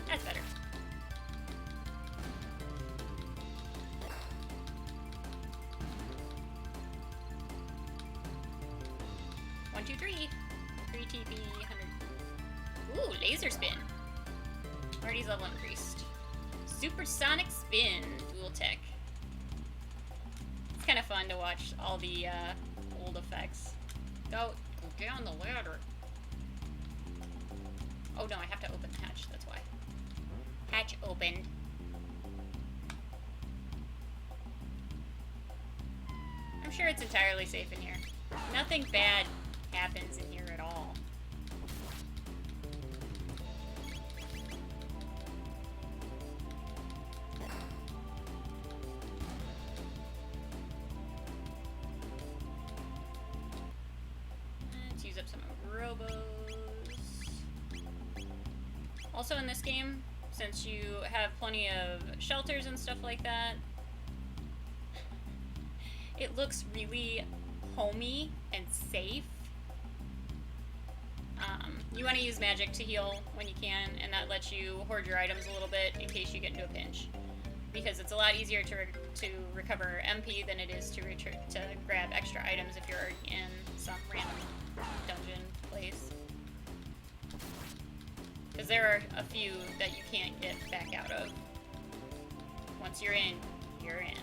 That's better. One, two, three. 3 TP, 100. Ooh, laser spin. Marty's level increased. Supersonic spin. Dual tech. It's kind of fun to watch all the old effects. Go down the ladder. Oh no, I have to open the hatch, that's why. Hatch opened. I'm sure it's entirely safe in here. Nothing bad happens in here at all. Let's use up some robos. Also in this game, since you have plenty of shelters and stuff like that, it looks really homey and safe. You want to use magic to heal when you can, and that lets you hoard your items a little bit in case you get into a pinch. Because it's a lot easier to recover MP than it is to grab extra items if you're already in some random dungeon place. Because there are a few that you can't get back out of. Once you're in, you're in.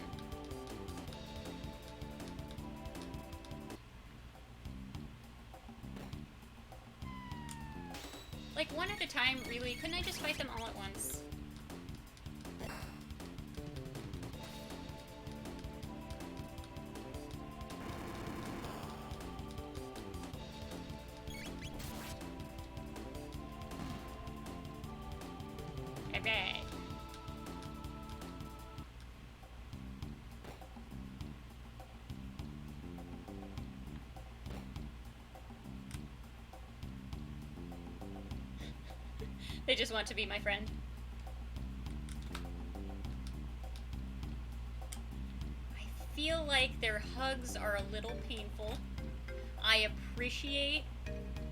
Like, one at a time, really? Couldn't I just fight them all at once? Alright. They just want to be my friend. I feel like their hugs are a little painful. I appreciate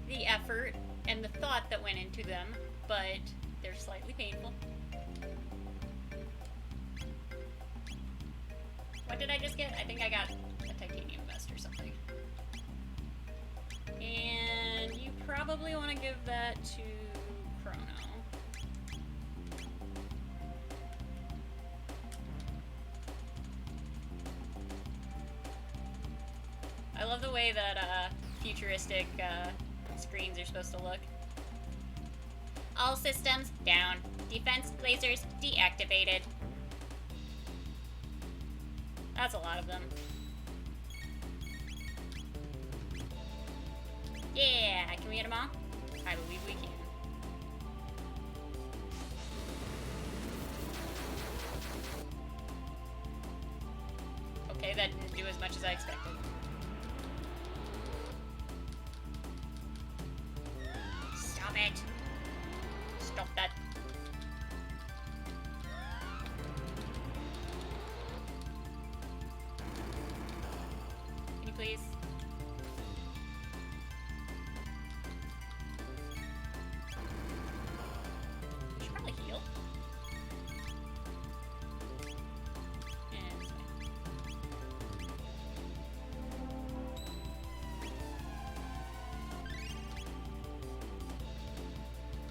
the effort and the thought that went into them, but they're slightly painful. What did I just get? I think I got a titanium vest or something. And you probably want to give that to Chrono. I love the way that futuristic screens are supposed to look. All systems down. Defense lasers deactivated. That's a lot of them. Yeah, can we hit them all? I believe we can. Okay, that didn't do as much as I expected. Stop it. Stop that. Can you please? You should probably heal. And this way.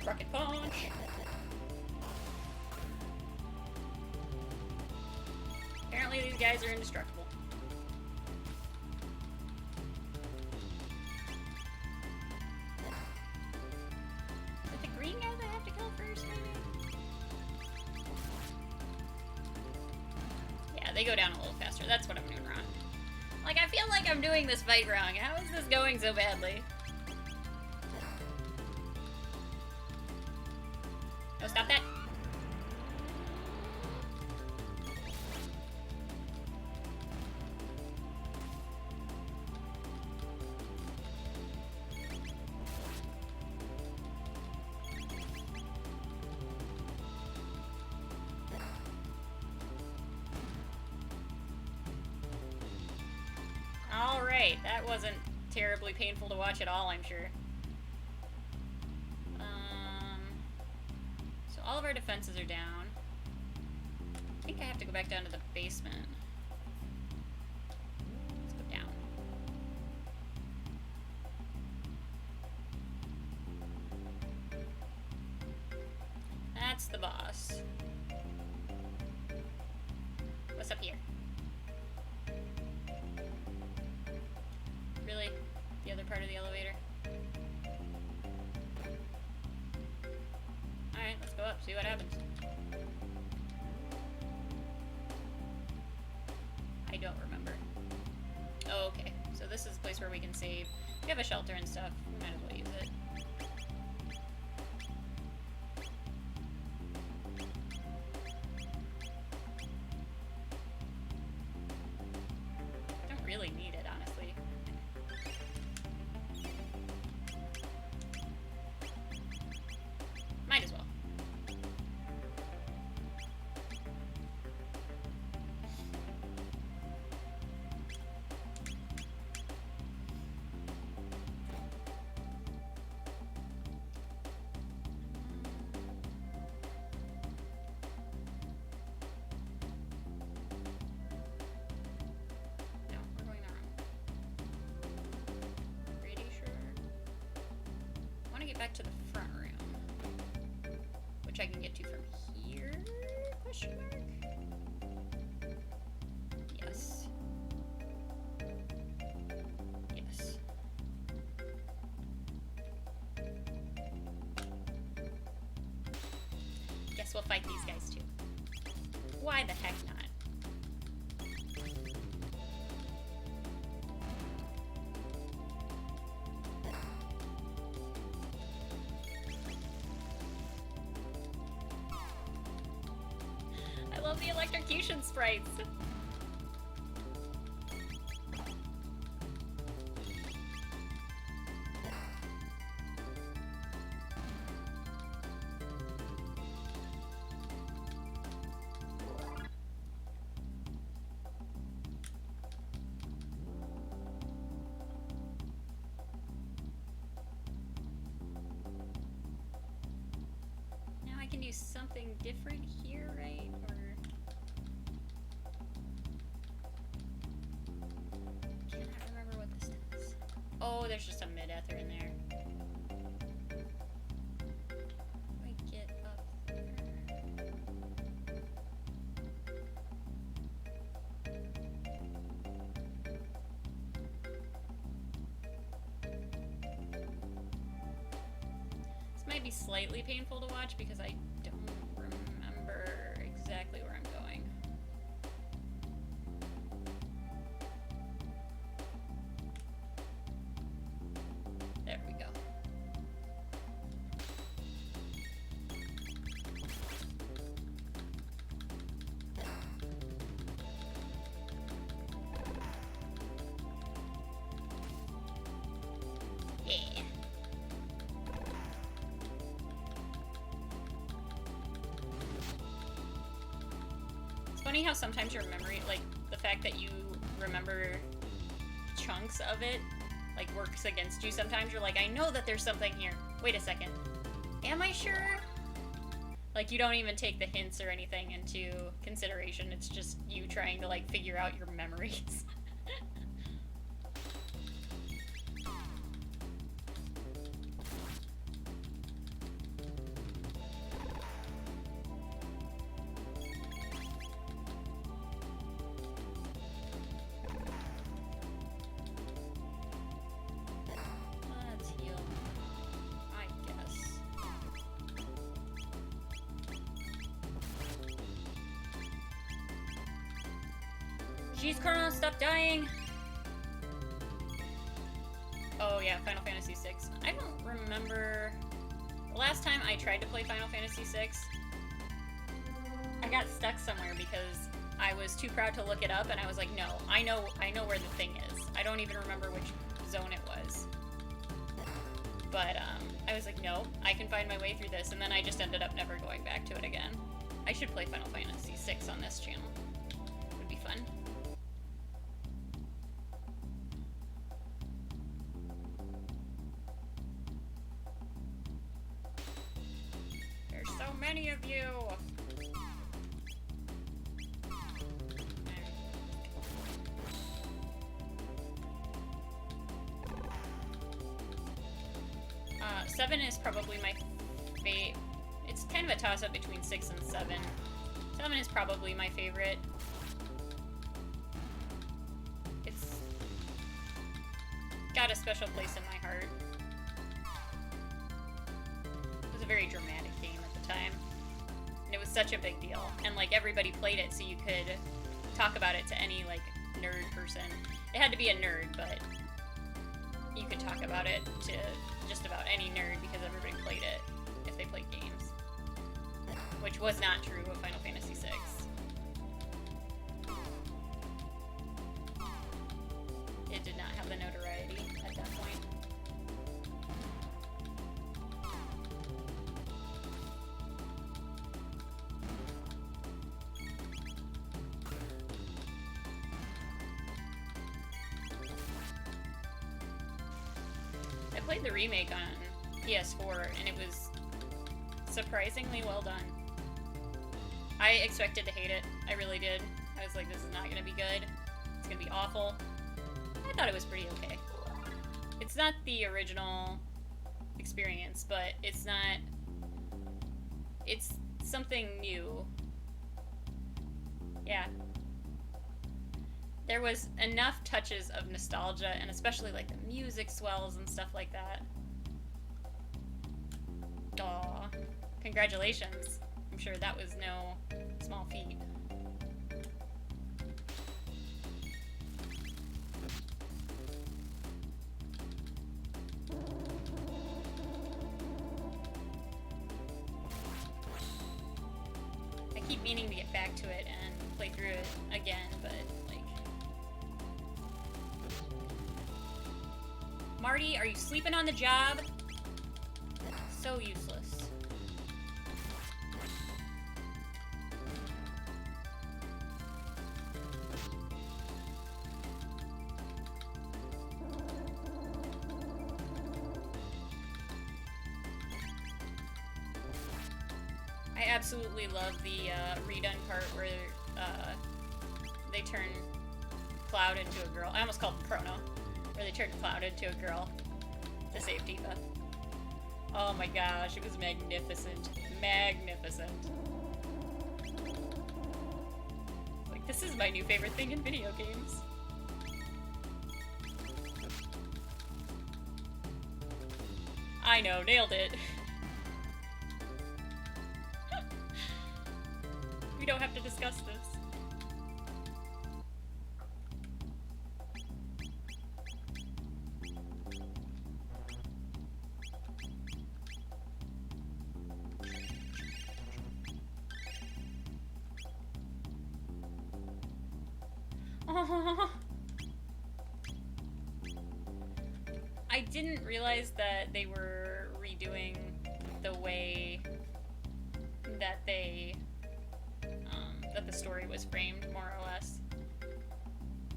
Rocket punch! Apparently these guys are indestructible. Is it the green guys I have to kill first, maybe? Yeah, they go down a little faster. That's what I'm doing wrong. Like, I feel like I'm doing this fight wrong. How is this going so badly? No, stop that. Alright, that wasn't terribly painful to watch at all, I'm sure. So all of our defenses are down. I think I have to go back down to the basement. Let's go down. That's the boss. What's up here? Really? The other part of the elevator? Alright, let's go up, see what happens. I don't remember. Oh, okay. So this is the place where we can save. We have a shelter and stuff. We might as well use it. Don't really need it, honestly. Might as well. No, we're going the wrong way. Pretty sure. I want to get back to the front room, which I can get to from here? Question mark? Yes. Yes. Guess we'll fight these guys too. Why the heck not? I love the electrocution sprites. I can do something different here, right? Or cannot remember what this does. Oh, there's just a mid-ether in there. How do I get up there? This might be slightly painful to watch because I don't remember exactly where I'm going. There we go. Yeah. It's funny how sometimes your memory, like the fact that you remember chunks of it, like works against you. Sometimes you're like, I know that there's something here. Wait a second. Am I sure? Like you don't even take the hints or anything into consideration. It's just you trying to like figure out your memories. Let's heal, I guess. Jeez, Chrono, stop dying! Oh yeah, Final Fantasy VI. I don't remember... The last time I tried to play Final Fantasy VI, I got stuck somewhere because I was too proud to look it up, and I was like, no, I know where the thing is. I don't even remember which zone it was. But, I was like, no, I can find my way through this, and then I just ended up never going back to it again. I should play Final Fantasy VI on this channel. It would be fun. There's so many of you! Seven is probably my favorite. It's kind of a toss-up between 6 and 7. 7 is probably my favorite. It's got a special place in my heart. It was a very dramatic game at the time. And it was such a big deal. And like everybody played it so you could talk about it to any like nerd person. It had to be a nerd, but you could talk about it to just about any nerd because everybody played it if they played games. Which was not true of Final Fantasy VI. It did not have the notoriety at that point. I played the remake on PS4 and it was surprisingly well done. I expected to hate it. I really did. I was like, this is not going to be good. It's going to be awful. I thought it was pretty okay. It's not the original experience, but it's not... It's something new. Yeah. There was enough touches of nostalgia, and especially like the music swells and stuff like that. Aw. Congratulations. I'm sure that was no small feat. I keep meaning to get back to it and play through it again, but like... Marty, are you sleeping on the job? So useless. absolutely love the redone part where they turn Cloud into a girl. I almost called him Chrono. Where they turned Cloud into a girl to save Tifa. Oh my gosh, it was magnificent. Magnificent. Like, this is my new favorite thing in video games. I know, nailed it. We don't have to discuss this. I didn't realize that they were redoing the way that that the story was framed, more or less.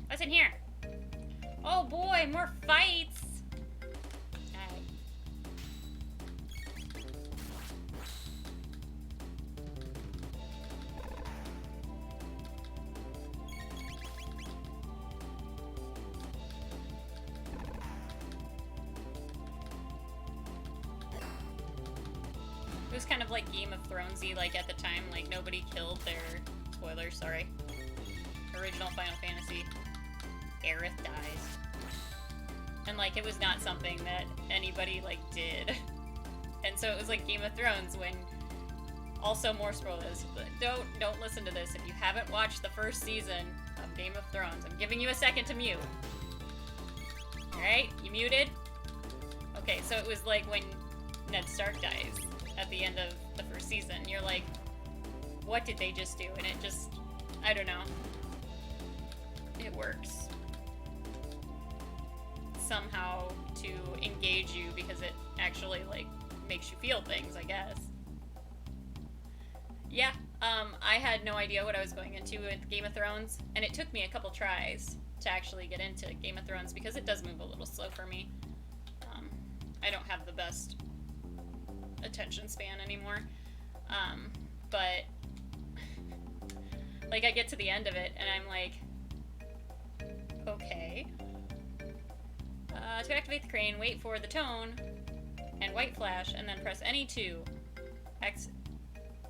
What's in here? Oh boy, more fights! Alright. It was kind of like Game of Thronesy, like at the time, like nobody killed their, spoilers, sorry, original Final Fantasy. Aerith dies. And like it was not something that anybody like did. And so it was like Game of Thrones when, also more spoilers, but don't listen to this if you haven't watched the first season of Game of Thrones. I'm giving you a second to mute. Alright, you muted? Okay, so it was like when Ned Stark dies at the end of the first season. You're like, what did they just do? And it just, I don't know. It works somehow to engage you because it actually like makes you feel things, I guess. Yeah, I had no idea what I was going into with Game of Thrones, and it took me a couple tries to actually get into Game of Thrones because it does move a little slow for me. I don't have the best attention span anymore. But like I get to the end of it and I'm like, okay. To activate the crane, wait for the tone and white flash and then press any two. X,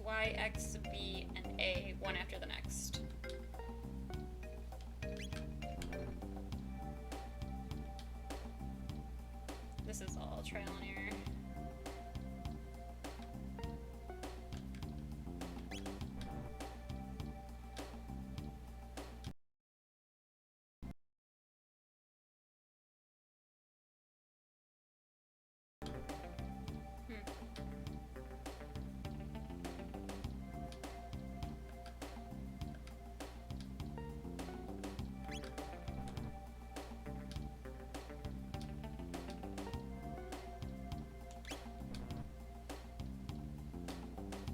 Y, X, B, and A, one after the next. This is all trial and error.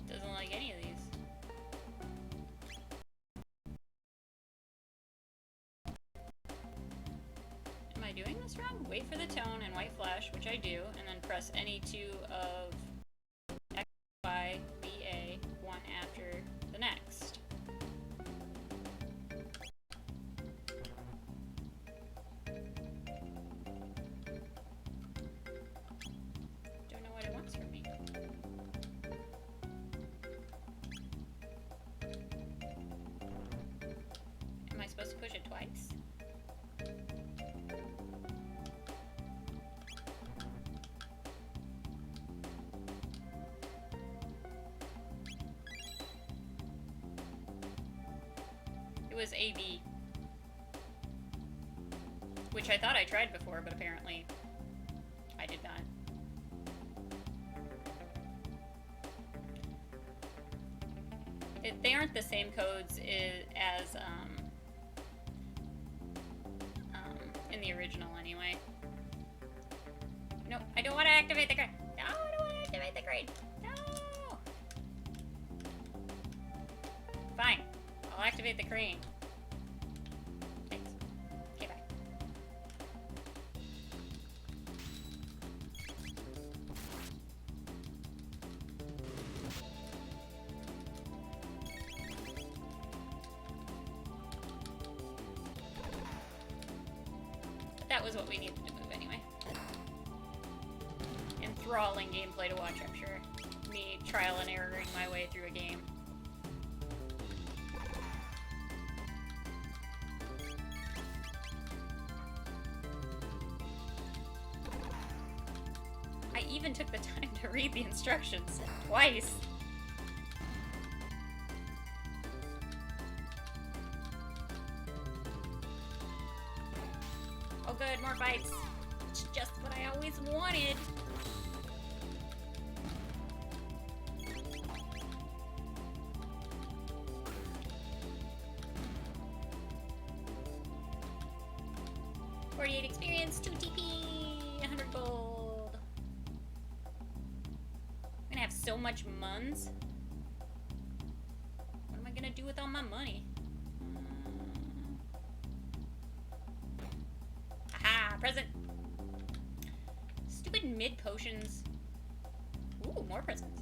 Doesn't like any of these. Am I doing this wrong? Wait for the tone and white flash, which I do, and then press any two of X, Y, B, A, one after the next. Don't know what it wants from me. Am I supposed to push it twice? It was AB. Which I thought I tried before, but apparently I did not. They aren't the same codes as in the original anyway. No, I don't want to activate the crane. No, I don't want to activate the crane. No. Fine, I'll activate the crane. Thanks. Okay, bye. was what we needed to move anyway. Enthralling gameplay to watch, I'm sure. Me trial and erroring my way through a game. I even took the time to read the instructions twice. Oh good, more fights. It's just what I always wanted. Experience, 2 TP, 100 gold. I'm gonna have so much muns. What am I gonna do with all my money? Aha, present. Stupid mid potions. Ooh, more presents.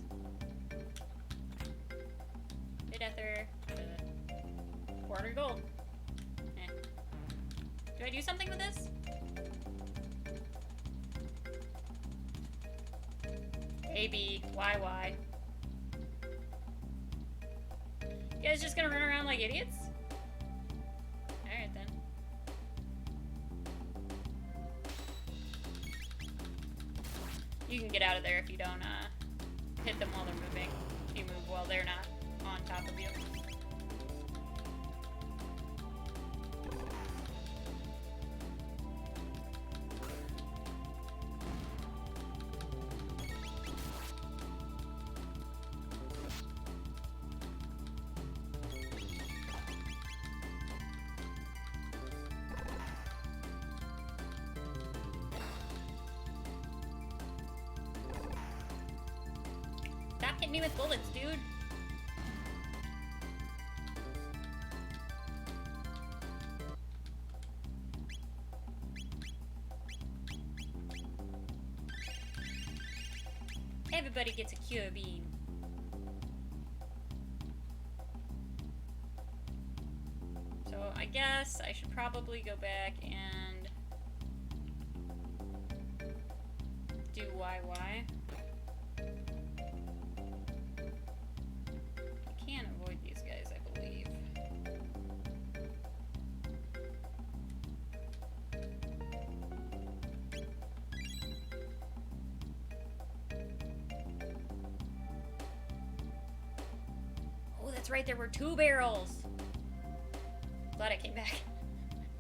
Mid ether. 400 gold. Eh. Do I do something with this? AB, YY. You guys just gonna run around like idiots? Alright then. You can get out of there if you don't hit them while they're moving. If you move while they're not on top of you. Stop hitting me with bullets, dude. Everybody gets a cure beam. So I guess I should probably go back and do YY. That's right, there were 2 barrels. Glad I came back.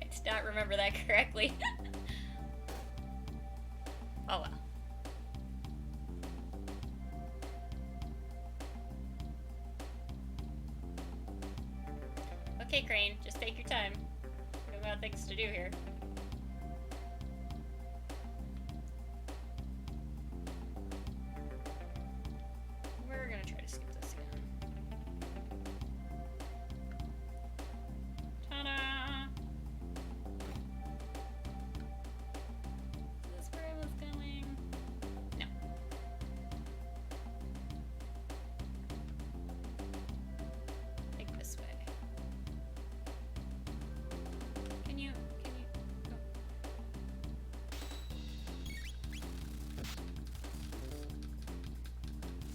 I did not remember that correctly. Oh well. Okay, Crane, just take your time. We've got things to do here. We're gonna try to skip this again.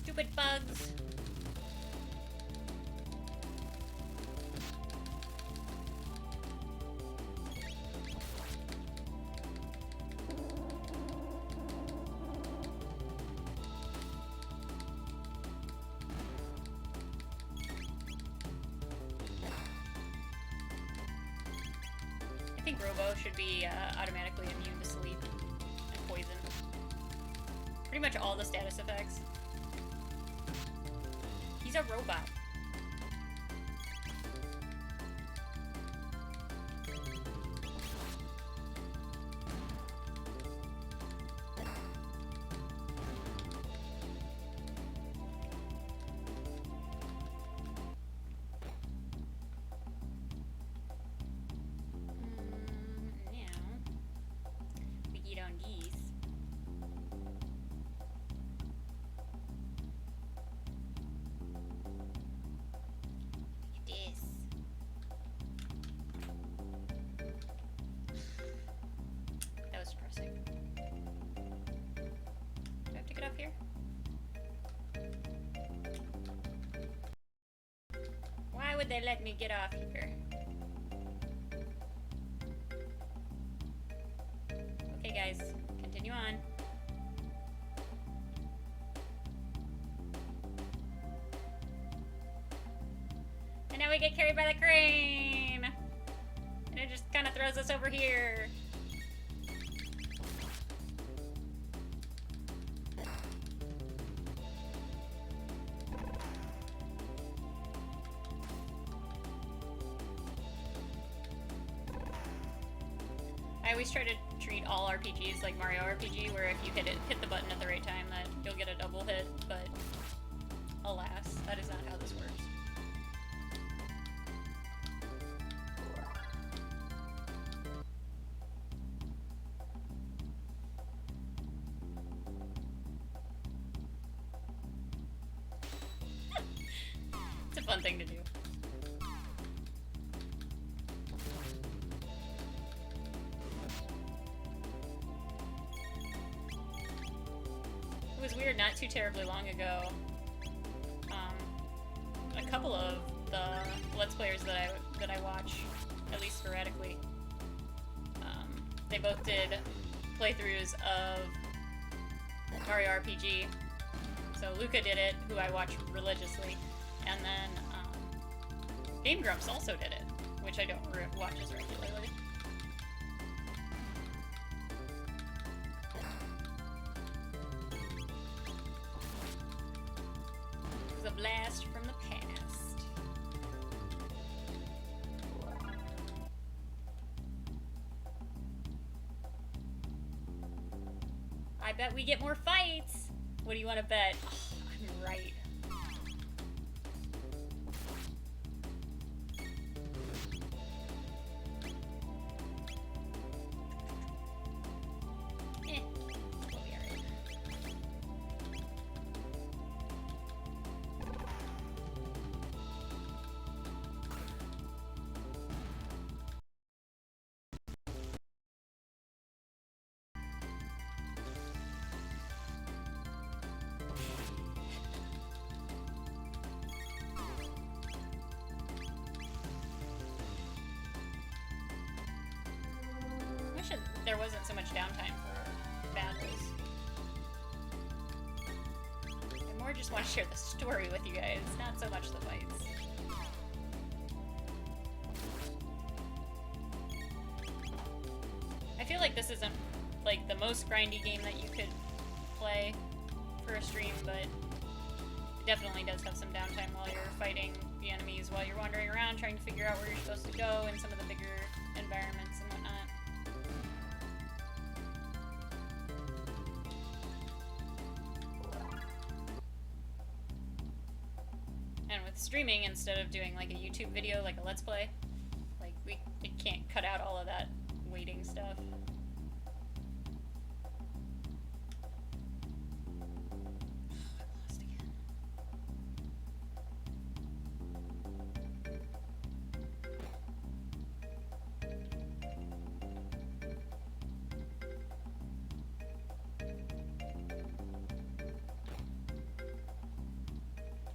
Stupid bugs. I think Robo should be automatically immune to sleep and poison. Pretty much all the status effects. He's a robot. would they let me get off here? Okay, guys, continue on. And now we get carried by the crane! And it just kind of throws us over here. I always try to treat all RPGs like Mario RPG, where if you hit the button at the right time, that you'll get a double hit, but alas, that is not how this works. It's a fun thing to do. It was weird, not too terribly long ago. A couple of the Let's Players that I watch, at least sporadically, they both did playthroughs of Mario RPG. So Luca did it, who I watch religiously, and then Game Grumps also did it, which I don't watch as regularly. It was a blast from the past. I bet we get more fights! What do you want to bet? Oh, I'm right. We'll be alright. Wish there wasn't so much downtime for battles. I more just want to share the story with you guys, not so much the fights. I feel like this isn't like the most grindy game that you could play for a stream, but it definitely does have some downtime while you're fighting the enemies, while you're wandering around trying to figure out where you're supposed to go in some of the bigger environments and whatnot. And with streaming, instead of doing like a YouTube video, like a Let's Play, like it can't cut out all of that waiting stuff. I'm lost again.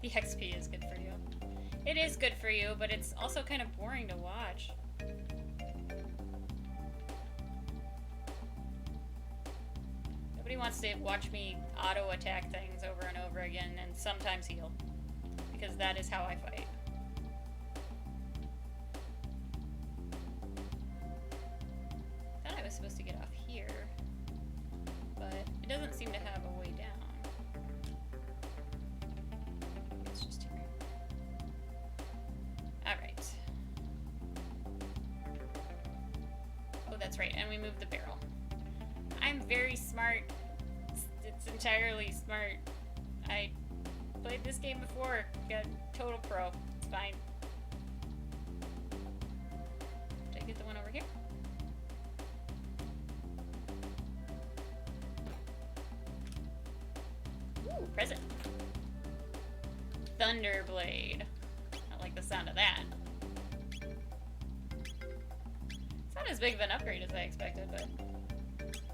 The XP is good for you. It is good for you, but it's also kind of boring to watch. Nobody wants to watch me auto-attack things over and over again and sometimes heal. Because that is how I fight. I thought I was supposed to get off here, but it doesn't seem to have a way down. It's just here. Alright. Oh, that's right, and we moved the barrel. I'm very smart. It's entirely smart. I played this game before. Got total pro. It's fine. Did I get the one over here? Ooh, present. Thunderblade. I like the sound of that. It's not as big of an upgrade as I expected, but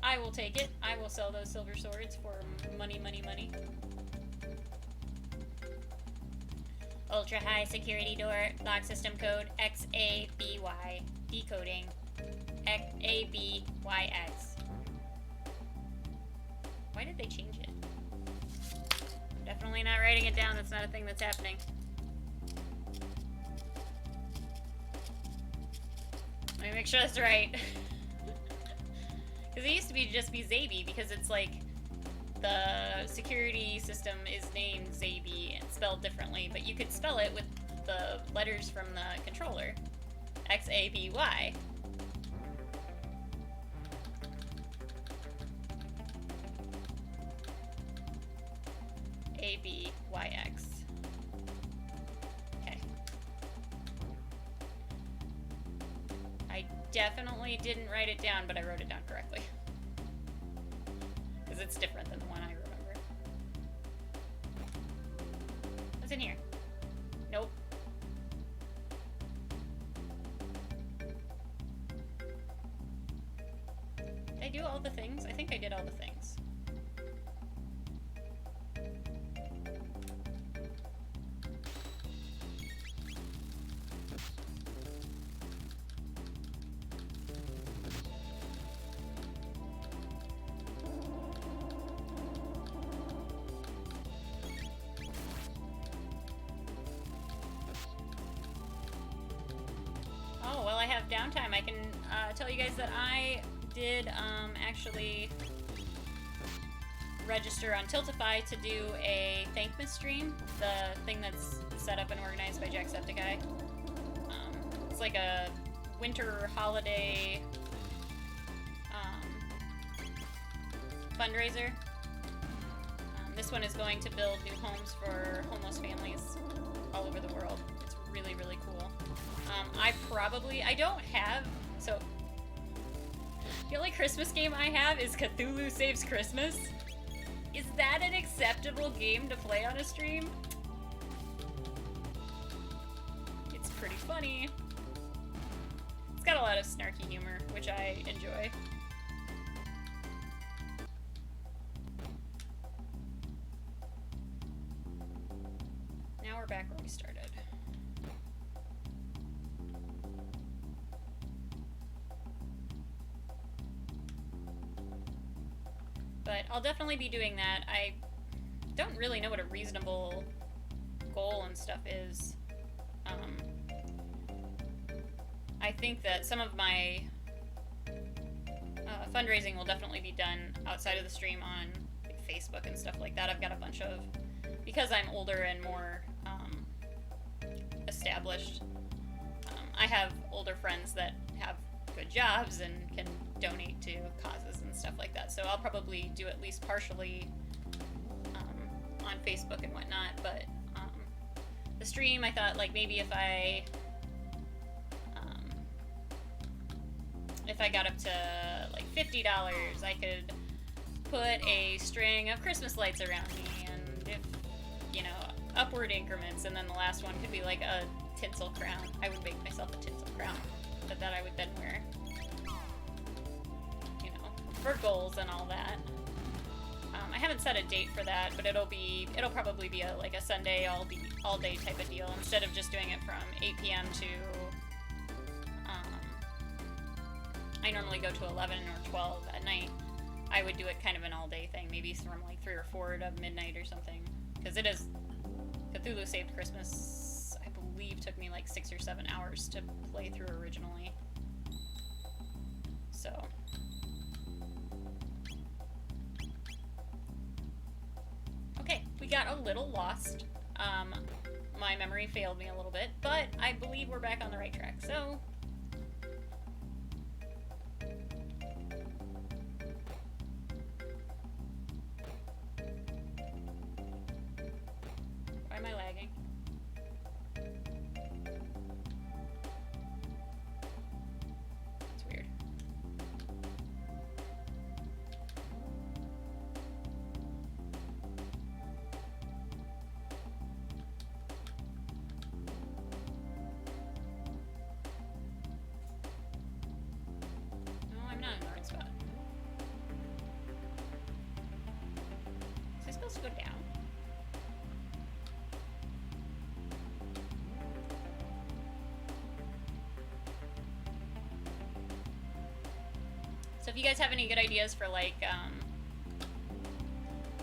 I will take it. I will sell those silver swords for money, money, money. Ultra high security door. Lock system code XABY. Decoding. ABYX. Why did they change it? I'm definitely not writing it down. That's not a thing that's happening. Let me make sure that's right. Because it used to just be Zaby, because it's like the security system is named Zaby and spelled differently, but you could spell it with the letters from the controller. XABY. ABYX. Okay. I definitely didn't write it down, but I wrote it down correctly. Because it's different than the one I remember. What's in here? Nope. Did I do all the things? I think I did all the things. Oh, well, I have downtime. I can tell you guys that I did actually register on Tiltify to do a Thankmas stream, the thing that's set up and organized by Jacksepticeye. It's like a winter holiday fundraiser. This one is going to build new homes for homeless families all over the world. It's really, really cool. I don't have, so the only Christmas game I have is Cthulhu Saves Christmas. Is that an acceptable game to play on a stream? It's pretty funny. It's got a lot of snarky humor, which I enjoy. Now we're back where we started. But I'll definitely be doing that. I don't really know what a reasonable goal and stuff is. I think that some of my fundraising will definitely be done outside of the stream on like, Facebook and stuff like that. I've got a bunch of, because I'm older and more established, I have older friends that have good jobs and can donate to causes and stuff like that. So I'll probably do at least partially on Facebook and whatnot. But the stream, I thought like maybe if I got up to like $50, I could put a string of Christmas lights around me, and if you know, upward increments, and then the last one could be like a tinsel crown. I would make myself a tinsel crown, but that I would then wear, you know, for goals and all that. I haven't set a date for that, but it'll probably be like a Sunday all day type of deal, instead of just doing it from 8 p.m. to I normally go to 11 or 12 at night. I would do it kind of an all day thing, maybe from like 3 or 4 to midnight or something, because it is Cthulhu Saved Christmas. I believe took me like 6 or 7 hours to play through originally. So okay, we got a little lost. My memory failed me a little bit, but I believe we're back on the right track. So why am I lagging? That's weird. No, I'm not in the right spot. Was I supposed to go down? So if you guys have any good ideas for, like,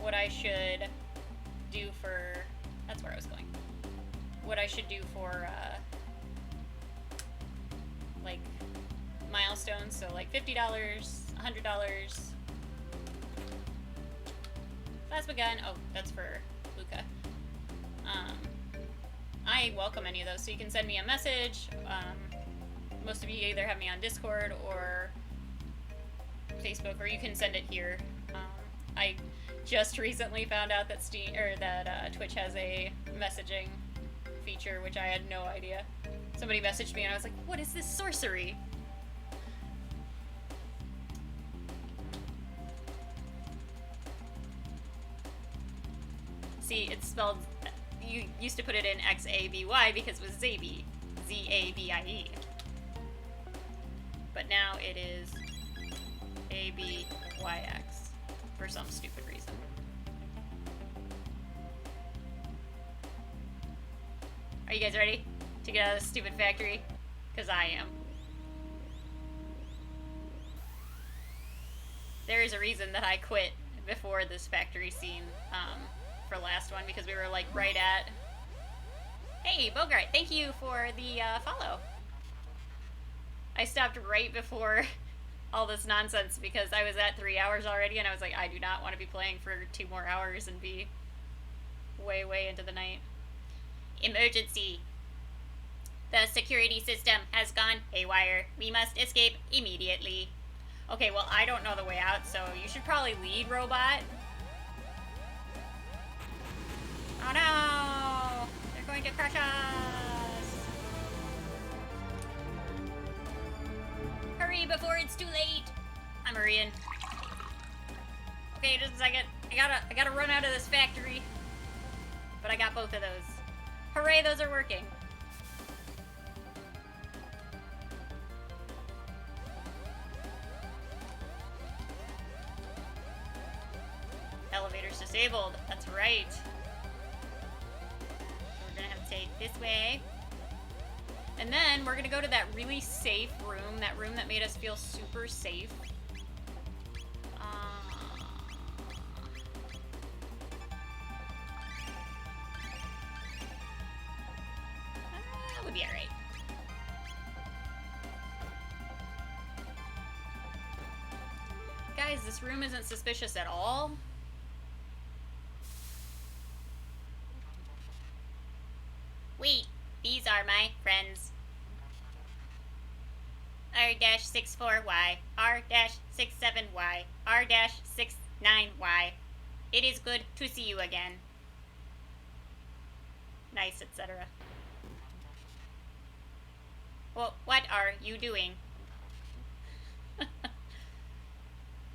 what I should do for... That's where I was going. What I should do for, like, milestones. So, like, $50, $100. Plasma gun. Oh, that's for Luca. I welcome any of those, so you can send me a message. Most of you either have me on Discord or Facebook, or you can send it here. I just recently found out that Twitch has a messaging feature, which I had no idea. Somebody messaged me and I was like, what is this sorcery? See, it's spelled, you used to put it in X-A-B-Y because it was Zaby, Z-A-B-I-E. But now it is A-B-Y-X for some stupid reason. Are you guys ready to get out of this stupid factory? Because I am. There is a reason that I quit before this factory scene, for last one, because we were like right at... Hey, Bogart, thank you for the follow. I stopped right before all this nonsense because I was at 3 hours already and I was like, I do not want to be playing for 2 more hours and be way, way into the night. Emergency. The security system has gone haywire. We must escape immediately. Okay, well, I don't know the way out, so you should probably lead, robot. Oh no! They're going to crush us! Hurry before it's too late! I'm hurrying. Okay, just a second. I gotta run out of this factory. But I got both of those. Hooray, those are working. Elevator's disabled. That's right. We're gonna have to take this way. And then we're gonna go to that really safe room. That room that made us feel super safe. That would be alright. Guys, this room isn't suspicious at all. Wait, these are my friends. R-64Y, R-67Y, R-69Y. It is good to see you again. Nice, etc. Well, what are you doing?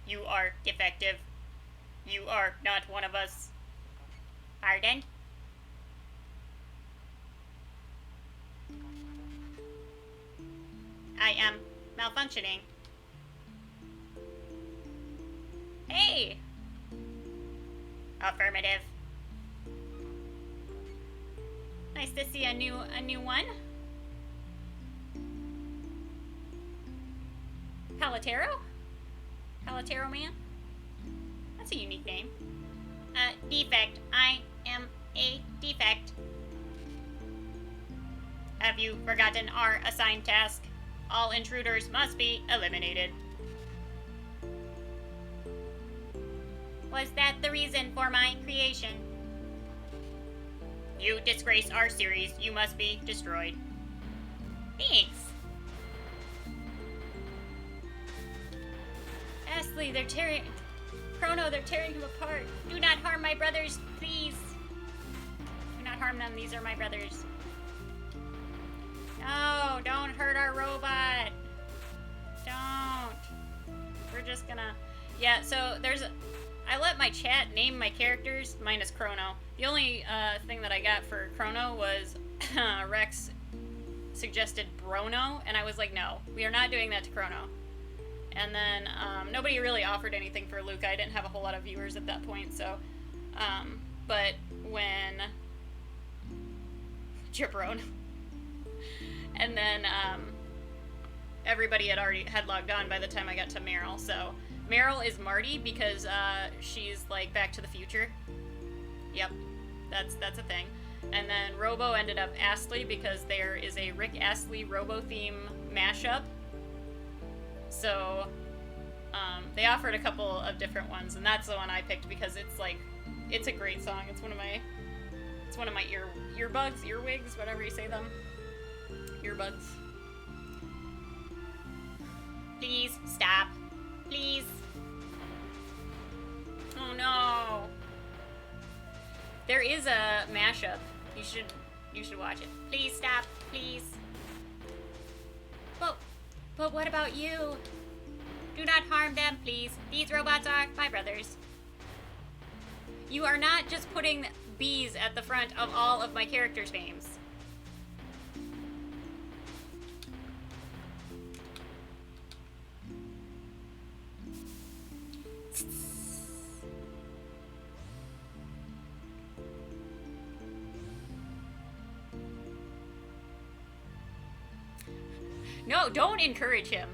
You are defective. You are not one of us. Pardon? I am malfunctioning. Hey! Affirmative. Nice to see a new one. Palatero? Palatero man? That's a unique name. Defect. I am a defect. Have you forgotten our assigned task? All intruders must be eliminated. Was that the reason for my creation? You disgrace our series. You must be destroyed. Thanks. Astley, they're tearing... Chrono, they're tearing him apart. Do not harm my brothers, please. Do not harm them. These are my brothers. No, don't hurt our robot. Don't. We're just gonna... Yeah, so there's... I let my chat name my characters, minus Chrono. The only thing that I got for Chrono was Rex suggested Brono, and I was like, no, we are not doing that to Chrono. And then nobody really offered anything for Luke. I didn't have a whole lot of viewers at that point, so... but when... Jabron. And then, everybody had logged on by the time I got to Meryl. So Meryl is Marty because she's like Back to the Future. Yep, that's a thing. And then Robo ended up Astley because there is a Rick Astley Robo theme mashup. So they offered a couple of different ones, and that's the one I picked because it's a great song. It's one of my earbuds, earwigs, whatever you say them. Earbuds. Please stop. Please. Oh no. There is a mashup. You should watch it. Please stop. Please. But what about you? Do not harm them, please. These robots are my brothers. You are not just putting B's at the front of all of my characters' names. No, don't encourage him.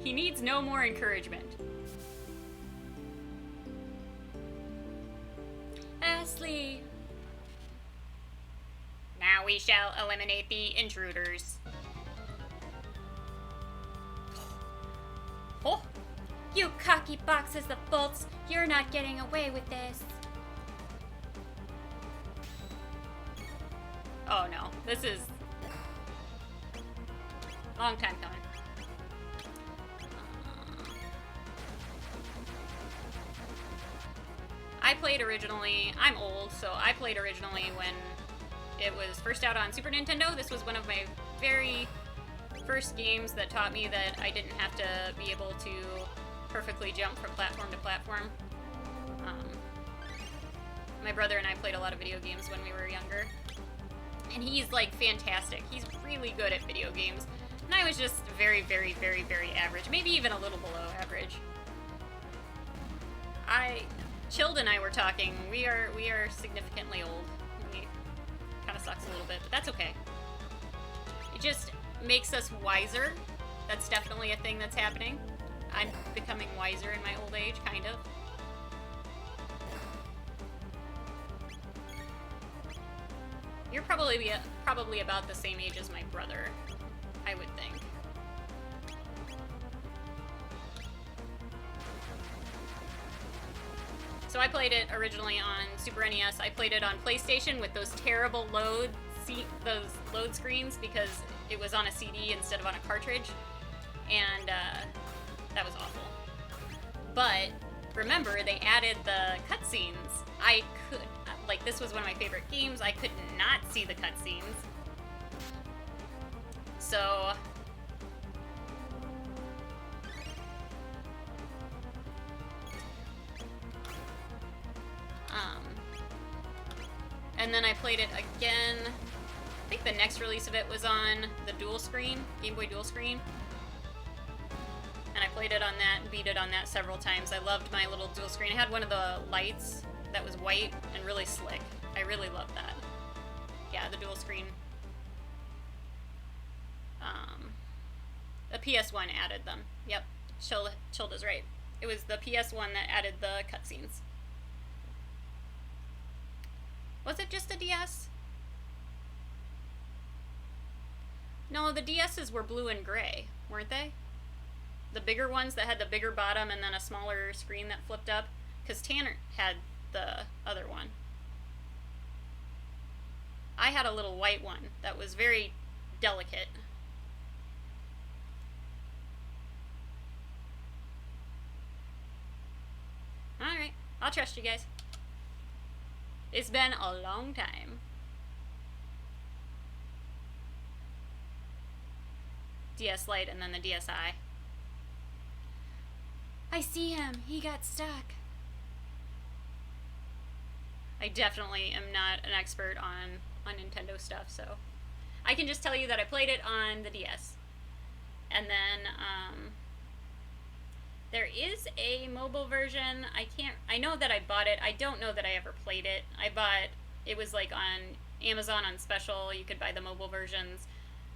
He needs no more encouragement. Astley. Now we shall eliminate the intruders. Oh, you cocky boxes of bolts. You're not getting away with this. Oh no, this is a long time coming. I played originally, I'm old, so I played originally when it was first out on Super Nintendo. This was one of my very first games that taught me that I didn't have to be able to perfectly jump from platform to platform. My brother and I played a lot of video games when we were younger. And he's like fantastic. He's really good at video games. And I was just very, very, very, very average. Maybe even a little below average. Chilled and I were talking. We are significantly old. It kind of sucks a little bit, but that's okay. It just makes us wiser. That's definitely a thing that's happening. I'm becoming wiser in my old age, kind of. You're probably about the same age as my brother, I would think. So I played it originally on Super NES. I played it on PlayStation with those terrible load screens because it was on a CD instead of on a cartridge, and that was awful. But remember, they added the cutscenes. This was one of my favorite games. I could not see the cutscenes. So and then I played it again. I think the next release of it was on the dual screen, Game Boy dual screen. And I played it on that and beat it on that several times. I loved my little dual screen. It had one of the lights that was white and really slick. I really loved that. Yeah, the dual screen. The PS1 added them. Yep, Chilled is right. It was the PS1 that added the cutscenes. Was it just a DS? No, the DS's were blue and gray, weren't they? The bigger ones that had the bigger bottom and then a smaller screen that flipped up? Because Tanner had the other one. I had a little white one that was very delicate. Alright, I'll trust you guys. It's been a long time. DS Lite and then the DSi. I see him. He got stuck. I definitely am not an expert on Nintendo stuff, so I can just tell you that I played it on the DS. And then there is a mobile version. I know that I bought it. I don't know that I ever played it. It was like on Amazon on special. You could buy the mobile versions.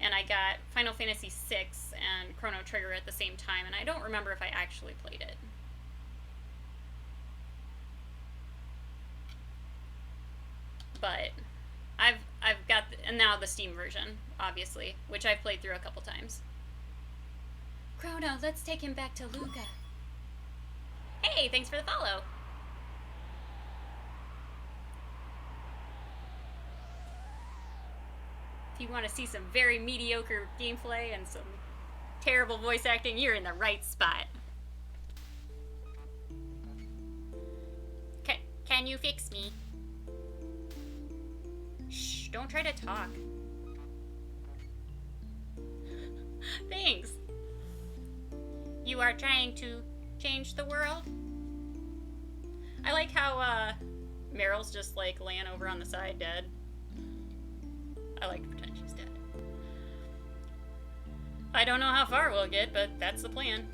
and I got Final Fantasy VI and Chrono Trigger at the same time, and I don't remember if I actually played it. But I've got and now the Steam version, obviously, which I've played through a couple times. Chrono, let's take him back to Luca. Hey, thanks for the follow. If you want to see some very mediocre gameplay and some terrible voice acting, you're in the right spot. Can you fix me? Shh, don't try to talk. Thanks. You are trying to change the world? I like how Meryl's just like laying over on the side dead. I like to pretend she's dead. I don't know how far we'll get, but that's the plan.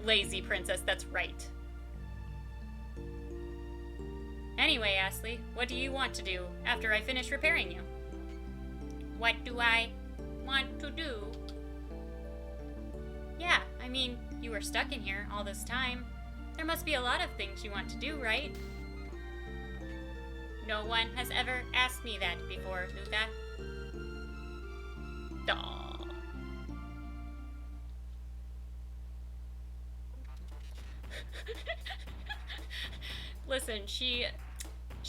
Lazy princess, that's right. Anyway, Astley, what do you want to do after I finish repairing you? What do I want to do? Yeah, I mean, you were stuck in here all this time. There must be a lot of things you want to do, right? No one has ever asked me that before, Luca. Aww. Listen, she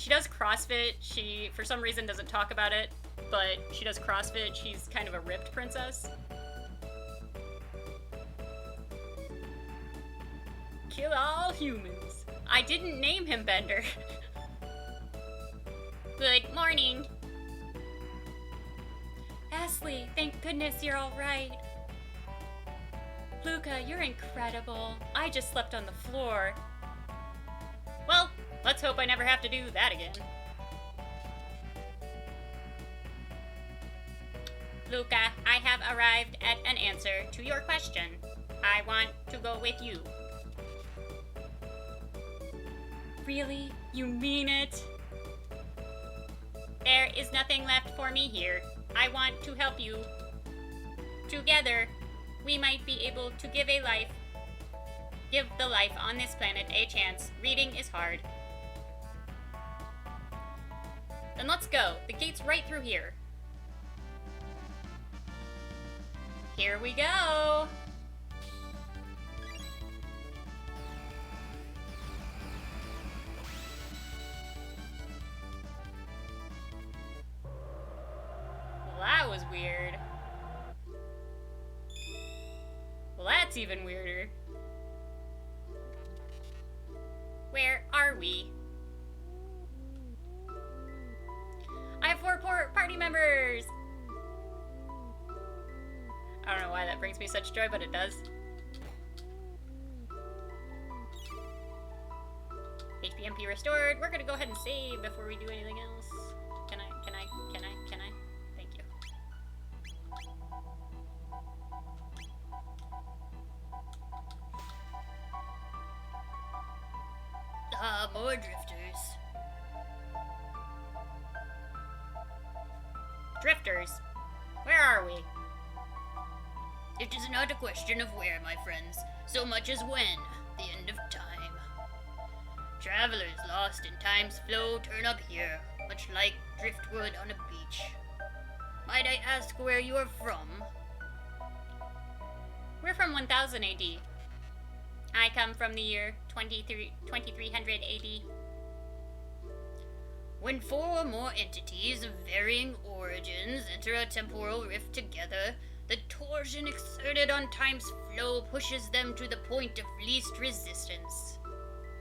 does CrossFit. She, for some reason, doesn't talk about it, but she does CrossFit. She's kind of a ripped princess. Kill all humans. I didn't name him Bender. Good morning. Astley, thank goodness you're all right. Luca, you're incredible. I just slept on the floor. Well, let's hope I never have to do that again. Luca, I have arrived at an answer to your question. I want to go with you. Really? You mean it? There is nothing left for me here. I want to help you. Together, we might be able to give the life on this planet a chance. Reading is hard. Then let's go. The gate's right through here. Here we go. Well, that was weird. Well, that's even weirder. Where are we? I have 4 party members! I don't know why that brings me such joy, but it does. HPMP restored. We're gonna go ahead and save before we do anything else. Can I? Thank you. More drifters. Drifters? Where are we? It is not a question of where, my friends, so much as when, the end of time. Travelers lost in time's flow turn up here, much like driftwood on a beach. Might I ask where you are from? We're from 1000 AD. I come from the year 2300 AD. When 4 or more entities of varying origins enter a temporal rift together, the torsion exerted on time's flow pushes them to the point of least resistance.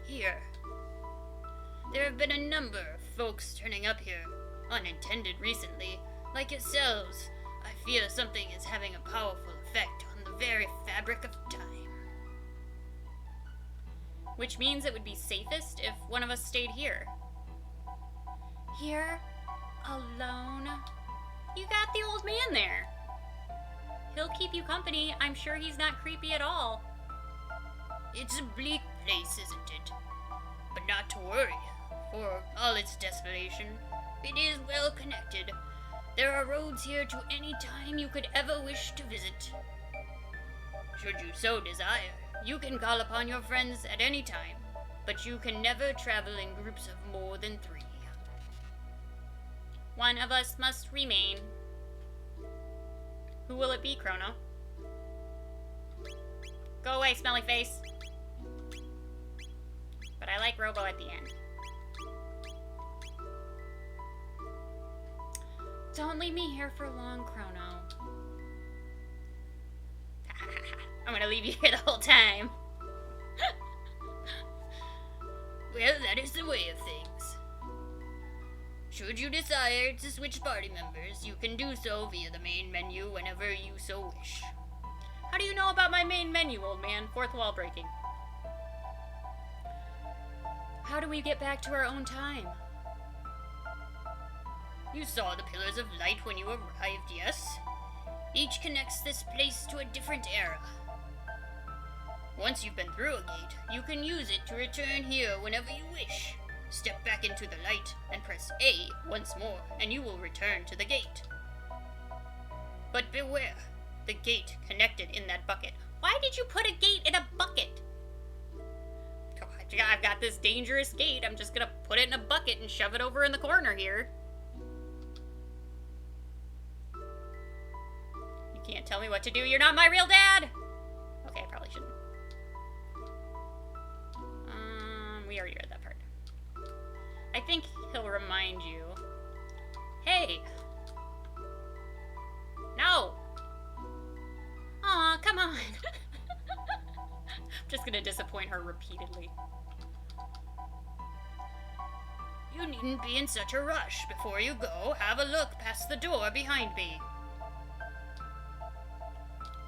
Here. There have been a number of folks turning up here, unintended recently. Like yourselves, I fear something is having a powerful effect on the very fabric of time. Which means it would be safest if one of us stayed here. Here? Alone? You got the old man there. He'll keep you company. I'm sure he's not creepy at all. It's a bleak place, isn't it? But not to worry. For all its desolation, it is well connected. There are roads here to any time you could ever wish to visit. Should you so desire, you can call upon your friends at any time, but you can never travel in groups of more than 3. One of us must remain. Who will it be, Chrono? Go away, smelly face. But I like Robo at the end. Don't leave me here for long, Chrono. I'm gonna leave you here the whole time. Well, that is the way of things. Should you desire to switch party members, you can do so via the main menu whenever you so wish. How do you know about my main menu, old man? Fourth wall breaking. How do we get back to our own time? You saw the pillars of light when you arrived, yes? Each connects this place to a different era. Once you've been through a gate, you can use it to return here whenever you wish. Step back into the light and press A once more, and you will return to the gate. But beware, the gate connected in that bucket. Why did you put a gate in a bucket? I've got this dangerous gate. I'm just gonna put it in a bucket and shove it over in the corner here. You can't tell me what to do. You're not my real dad! Okay, I probably shouldn't. We already read that part. I think he'll remind you. Hey! No! Aw, come on! I'm just gonna disappoint her repeatedly. You needn't be in such a rush. Before you go, have a look past the door behind me.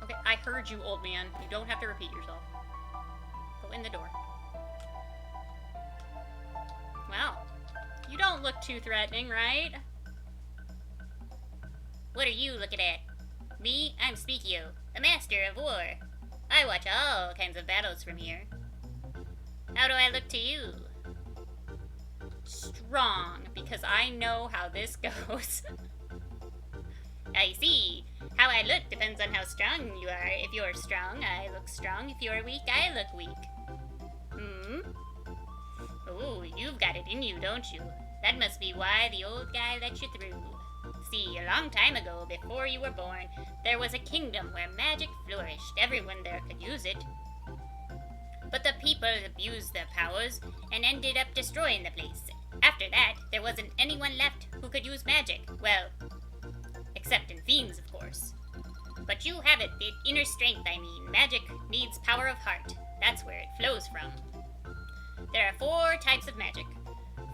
Okay, I heard you, old man. You don't have to repeat yourself. Go in the door. Well, you don't look too threatening, right? What are you looking at? Me? I'm Speakio, the master of war. I watch all kinds of battles from here. How do I look to you? Strong, because I know how this goes. I see. How I look depends on how strong you are. If you're strong, I look strong. If you're weak, I look weak. Ooh, you've got it in you, don't you? That must be why the old guy let you through. See, a long time ago, before you were born, there was a kingdom where magic flourished. Everyone there could use it. But the people abused their powers and ended up destroying the place. After that, there wasn't anyone left who could use magic. Well, except in fiends, of course. But you have it, the inner strength, I mean. Magic needs power of heart. That's where it flows from. There are 4 types of magic.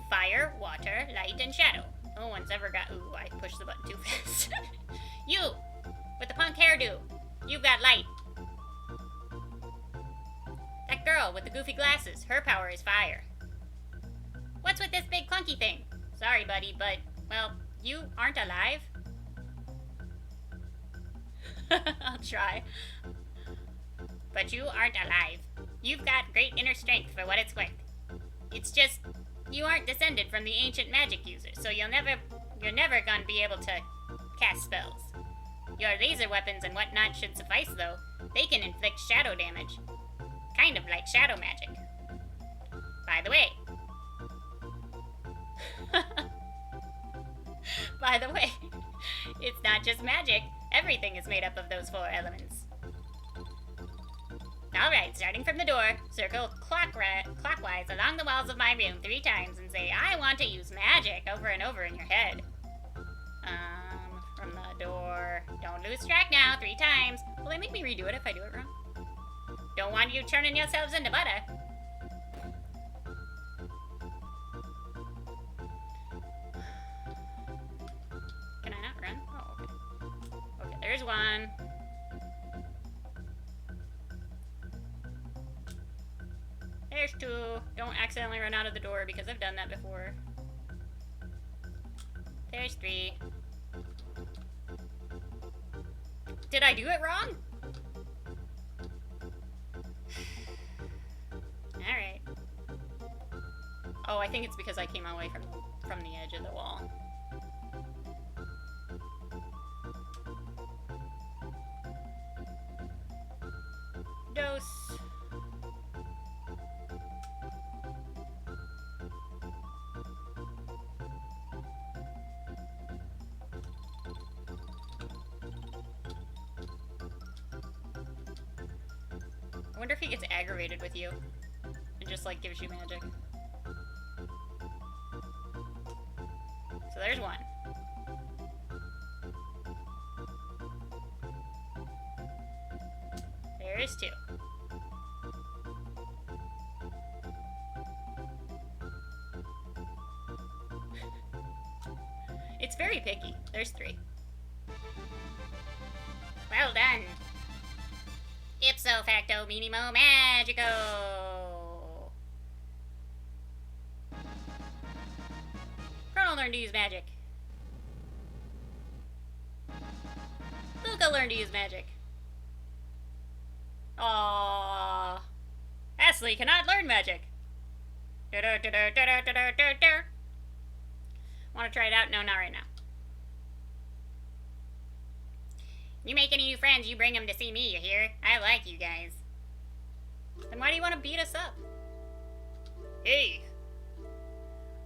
Fire, water, light, and shadow. No one's ever got... Ooh, I pushed the button too fast. You! With the punk hairdo. You've got light. That girl with the goofy glasses. Her power is fire. What's with this big clunky thing? Sorry, buddy, but... Well, you aren't alive. I'll try. But you aren't alive. You've got great inner strength for what it's worth. It's just, you aren't descended from the ancient magic users, so you're never gonna be able to cast spells. Your laser weapons and whatnot should suffice, though. They can inflict shadow damage. Kind of like shadow magic. By the way. By the way, it's not just magic. Everything is made up of those 4 elements. Alright, starting from the door, circle clockwise along the walls of my room 3 times and say, I want to use magic over and over in your head. From the door. Don't lose track now, 3 times. Will they make me redo it if I do it wrong? Don't want you turning yourselves into butter. Can I not run? Oh, okay. Okay, there's 1. There's 2. Don't accidentally run out of the door because I've done that before. There's 3. Did I do it wrong? Alright. Oh, I think it's because I came away from the edge of the wall. I wonder if he gets aggravated with you and just, like, gives you magic. So there's one. There's two. It's very picky. There's three. Well done. Ipso facto minimo magico. Chrono learned to use magic. Luca learned to use magic. Aww. Ashley cannot learn magic. Want to try it out? No, not right now. You make any new friends, you bring them to see me, you hear? I like you guys. Then why do you want to beat us up? Hey.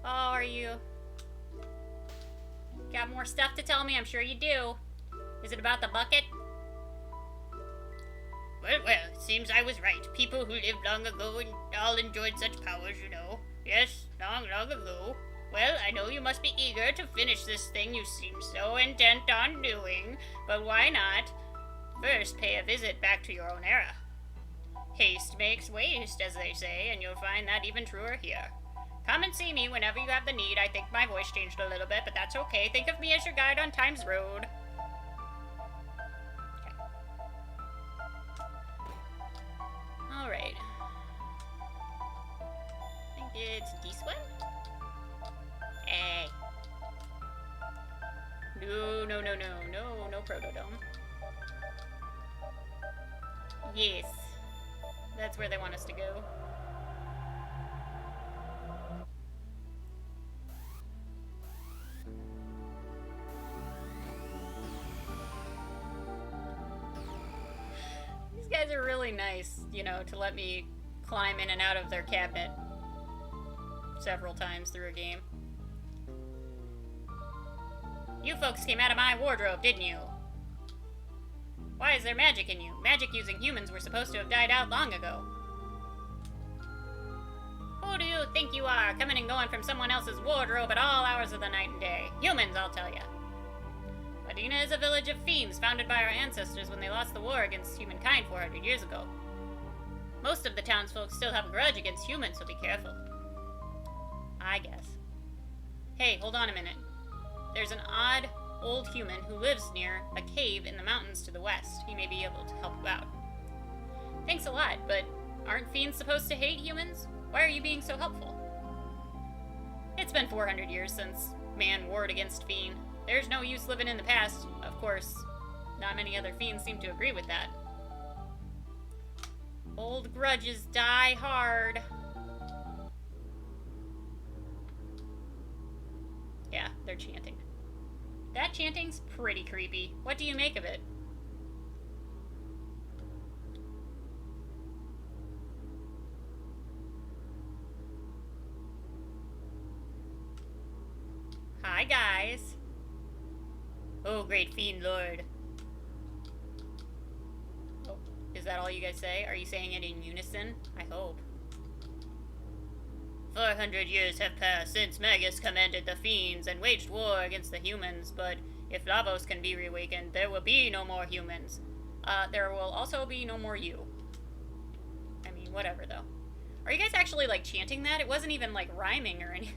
Oh, are you... Got more stuff to tell me? I'm sure you do. Is it about the bucket? Well, it seems I was right. People who lived long ago and all enjoyed such powers, you know. Yes, long, long ago. Well, I know you must be eager to finish this thing you seem so intent on doing, but why not first pay a visit back to your own era? Haste makes waste, as they say, and you'll find that even truer here. Come and see me whenever you have the need. I think my voice changed a little bit, but that's okay. Think of me as your guide on Time's Road. Okay. Alright. I think it's this one? Hey. No Protodome. Yes. That's where they want us to go. These guys are really nice, you know, to let me climb in and out of their cabinet several times through a game. You folks came out of my wardrobe, didn't you? Why is there magic in you? Magic using humans were supposed to have died out long ago. Who do you think you are, coming and going from someone else's wardrobe at all hours of the night and day? Humans, I'll tell ya. Medina is a village of fiends founded by our ancestors when they lost the war against humankind 400 years ago. Most of the townsfolk still have a grudge against humans, so be careful. I guess. Hey, hold on a minute. There's an odd old human who lives near a cave in the mountains to the west. He may be able to help you out. Thanks a lot, but aren't fiends supposed to hate humans? Why are you being so helpful? It's been 400 years since man warred against fiend. There's no use living in the past. Of course, not many other fiends seem to agree with that. Old grudges die hard. Yeah, they're chanting. That chanting's pretty creepy. What do you make of it? Hi, guys. Oh, great fiend lord. Oh, is that all you guys say? Are you saying it in unison? I hope. 400 years have passed since Magus commanded the fiends and waged war against the humans, but if Lavos can be reawakened, there will be no more humans. There will also be no more you. I mean, whatever, though. Are you guys actually, like, chanting that? It wasn't even, like, rhyming or anything.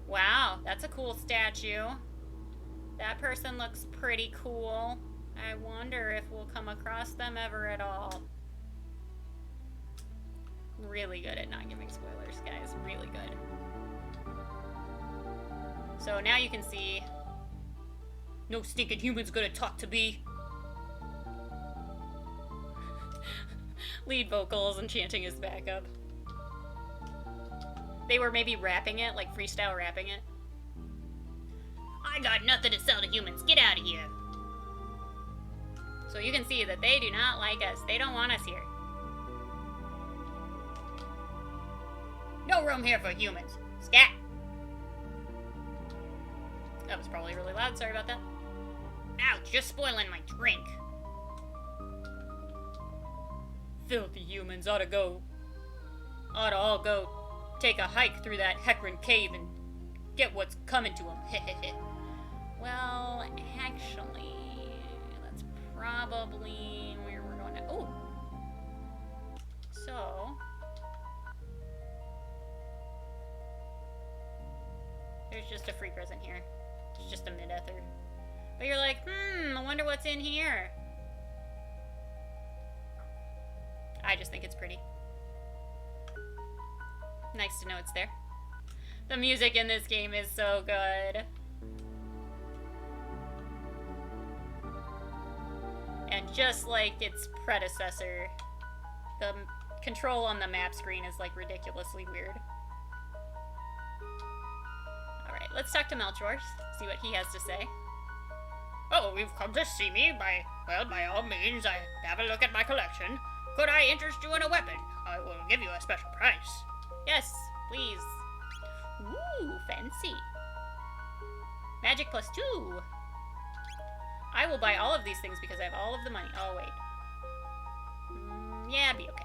Wow, that's a cool statue. That person looks pretty cool. I wonder if we'll come across them ever at all. Really good at not giving spoilers, guys. Really good. So now you can see... No stinking human's gonna talk to me. Lead vocals and chanting is backup. They were maybe rapping it, like freestyle rapping it. I got nothing to sell to humans. Get out of here. So you can see that they do not like us. They don't want us here. No room here for humans. Scat! That was probably really loud. Sorry about that. Ouch, just spoiling my drink. filthy humans ought to all go take a hike through that Hecarim cave and get what's coming to them. Well, actually, that's probably where we're going to... Oh! So... there's just a free present here. It's just a mid-ether. But you're like, I wonder what's in here. I just think it's pretty. Nice to know it's there. The music in this game is so good. And just like its predecessor, the control on the map screen is like ridiculously weird. Alright, let's talk to Melchor, see what he has to say. Oh, you've come to see me? Well, by all means, I have a look at my collection. Could I interest you in a weapon? I will give you a special price. Yes, please. Ooh, fancy. Magic +2. I will buy all of these things because I have all of the money. Oh, wait. Yeah, be okay.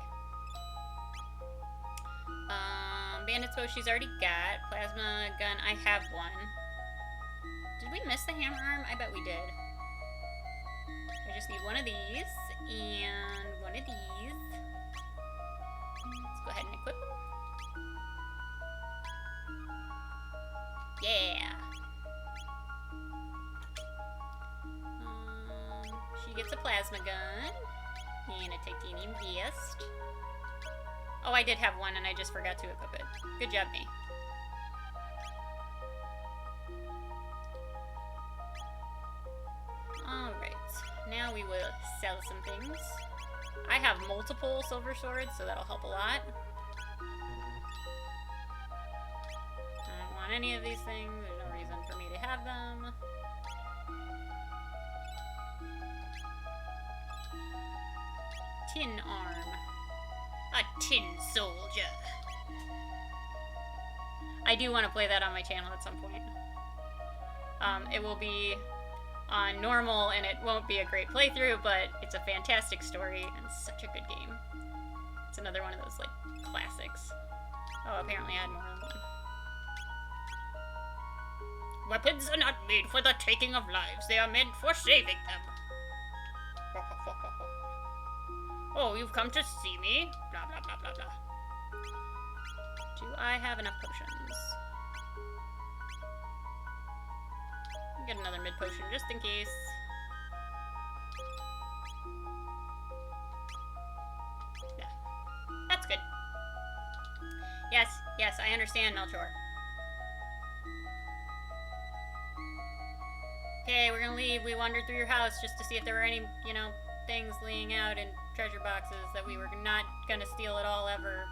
Bandit's bow she's already got. Plasma gun, I have one. Did we miss the hammer arm? I bet we did. I just need one of these and one of these. Let's go ahead and equip them. Yeah. She gets a plasma gun and a titanium vest. Oh, I did have one and I just forgot to equip it. Good job, me. Alright, now we will sell some things. I have multiple silver swords, so that'll help a lot. I don't want any of these things. There's no reason for me to have them. Tin arm. A tin soldier. I do want to play that on my channel at some point. It will be on normal, and it won't be a great playthrough, but it's a fantastic story and such a good game. It's another one of those, like, classics. Oh, apparently I had more than one. Weapons are not made for the taking of lives. They are meant for saving them. Oh, you've come to see me? Blah, blah, blah, blah, blah. Do I have enough potions? Get another mid potion just in case. Yeah. That's good. Yes, yes, I understand, Melchor. Okay, we're gonna leave. We wandered through your house just to see if there were any, you know, things laying out in treasure boxes that we were not gonna steal at all ever.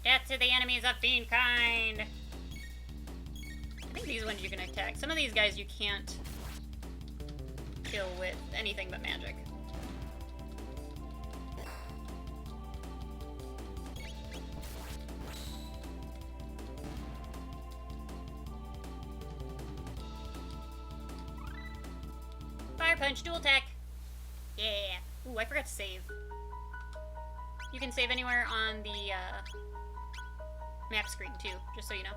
Death to the enemies of fiendkind! I think these ones you can attack. Some of these guys you can't kill with anything but magic. Fire punch, dual attack! Yeah! Ooh, I forgot to save. You can save anywhere on the map screen too, just so you know.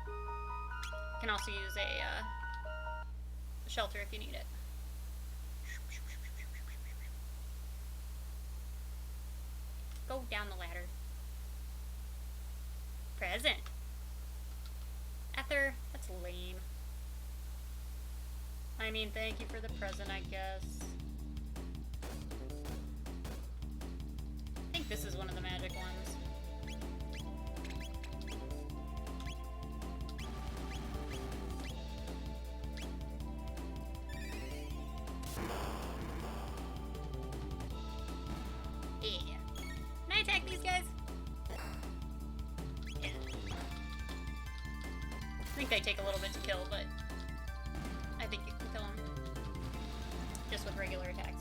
You can also use a shelter if you need it. Go down the ladder. Present. Ether, that's lame. I mean, thank you for the present, I guess. I think this is one of the magic ones. Yeah. Can I attack these guys? Yeah. I think they take a little bit to kill, but I think you can kill them just with regular attacks.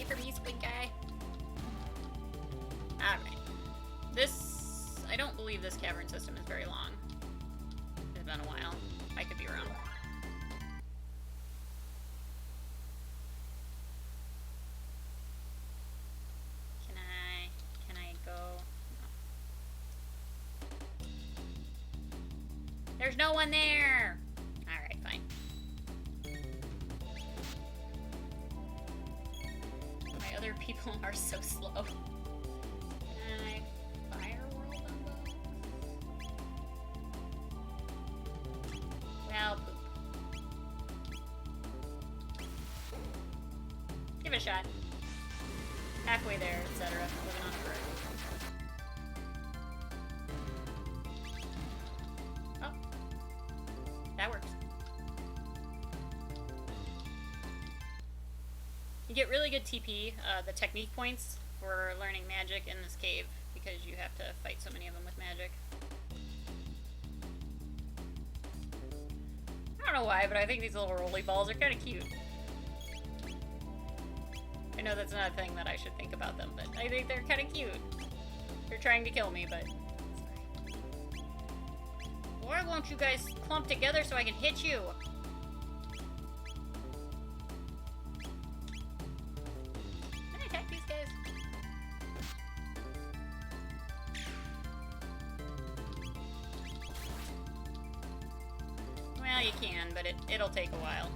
for me, squid guy. Alright. This... I don't believe this cavern system is very long. It's been a while. I could be wrong. Can I go? No. There's no one there! Alright, fine. My other people are so slow. Can I fire world on those? Well, poop. Give it a shot. Halfway there, etc. Living on a bird. Oh. That works. You get really good TP, the technique points, for learning magic in this cave, because you have to fight so many of them with magic. I don't know why, but I think these little rolly balls are kind of cute. I know that's not a thing that I should think about them, but I think they're kind of cute. They're trying to kill me, but... Why won't you guys clump together so I can hit you? Can I attack these guys? Well, you can, but it'll take a while.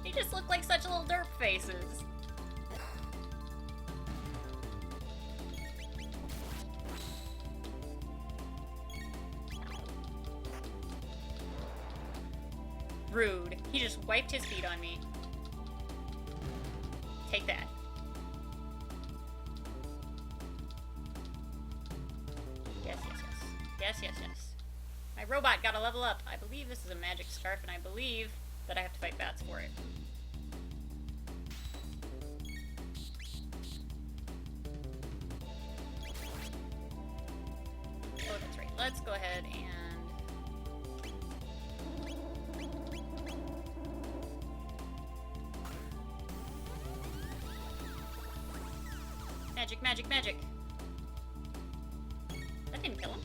They just look like such little derp faces. Rude. He just wiped his feet on me. Take that. Yes, yes, yes. Yes, yes, yes. My robot got a level up. I believe this is a magic scarf, and I believe that I have to fight bats for it. Oh, that's right. Let's go ahead and... Magic, magic, magic. That didn't kill him.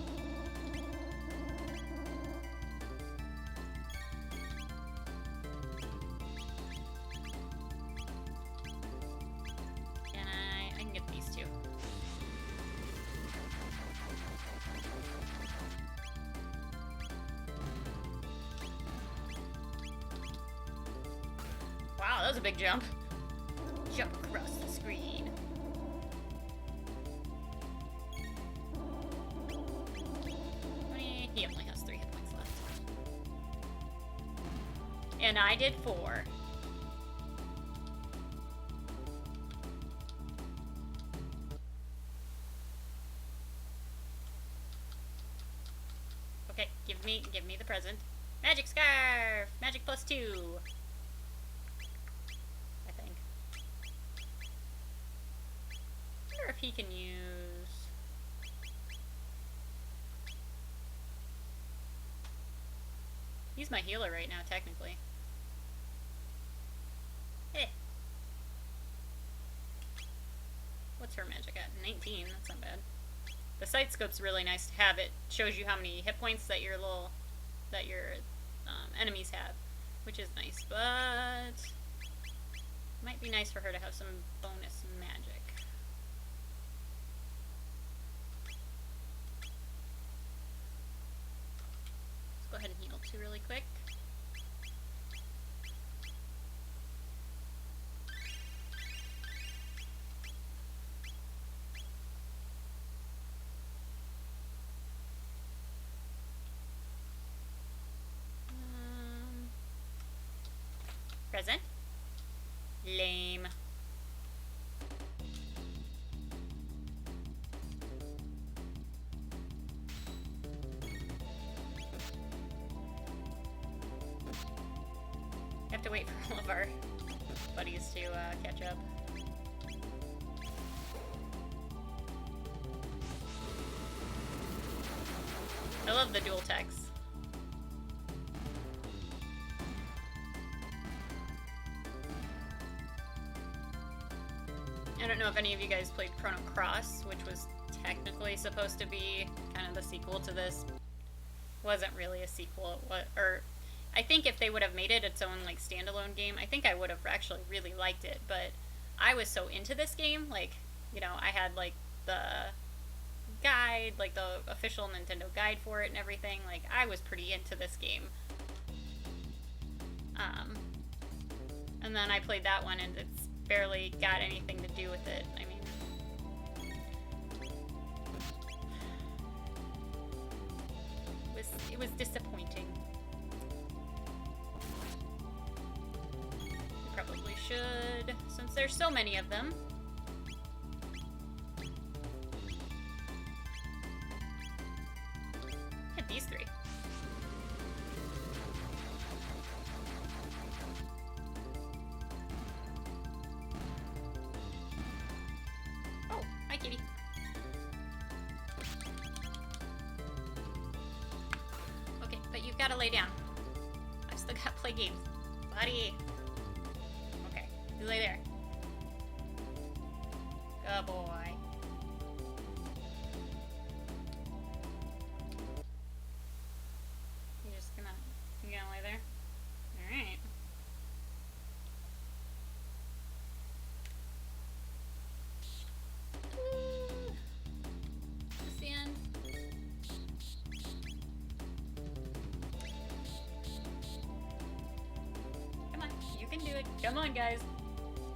I can get these two. Wow, that was a big jump. Jump across the screen. He only has 3 hit points left. And I did 4. Okay, give me the present. Magic scarf! Magic plus 2. I think. I wonder if he can use... He's my healer right now, technically. Hey. What's her magic at? 19. That's not bad. The sight scope's really nice to have. It shows you how many hit points that your enemies have, which is nice. But might be nice for her to have some bonus magic. Let's go ahead and heal 2 really quick. Present. Lame. Have to wait for all of our buddies to catch up. I love the dual techs. if any of you guys played Chrono Cross, which was technically supposed to be kind of the sequel to this. Wasn't really a sequel, or I think if they would have made it its own like standalone game, I think I would have actually really liked it. But I was so into this game, like, you know, I had like the guide, like the official Nintendo guide for it and everything. Like, I was pretty into this game. And then I played that one, and it's barely got anything to do with it. I mean, it was disappointing. You probably should, since there's so many of them. Hit these three. Oh, hi, kitty. Okay, but you've got to lay down. I've still got to play games. Buddy. Okay, you lay there. Good boy. You gonna lay there? Alright. This the end. Come on, you can do it. Come on, guys.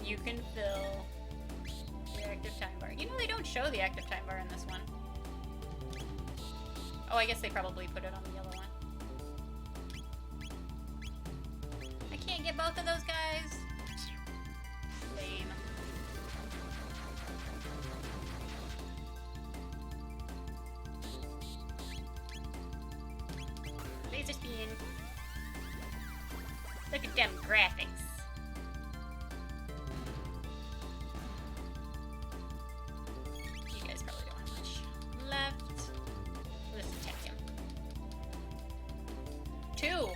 You can fill the active time bar. You know they don't show the active time bar in this one. Oh, I guess they probably put it on the yellow one. I can't get both of those guys. Lame. Laser spin. Look at them graphics. You guys probably don't have much left. Let's attack him. 2.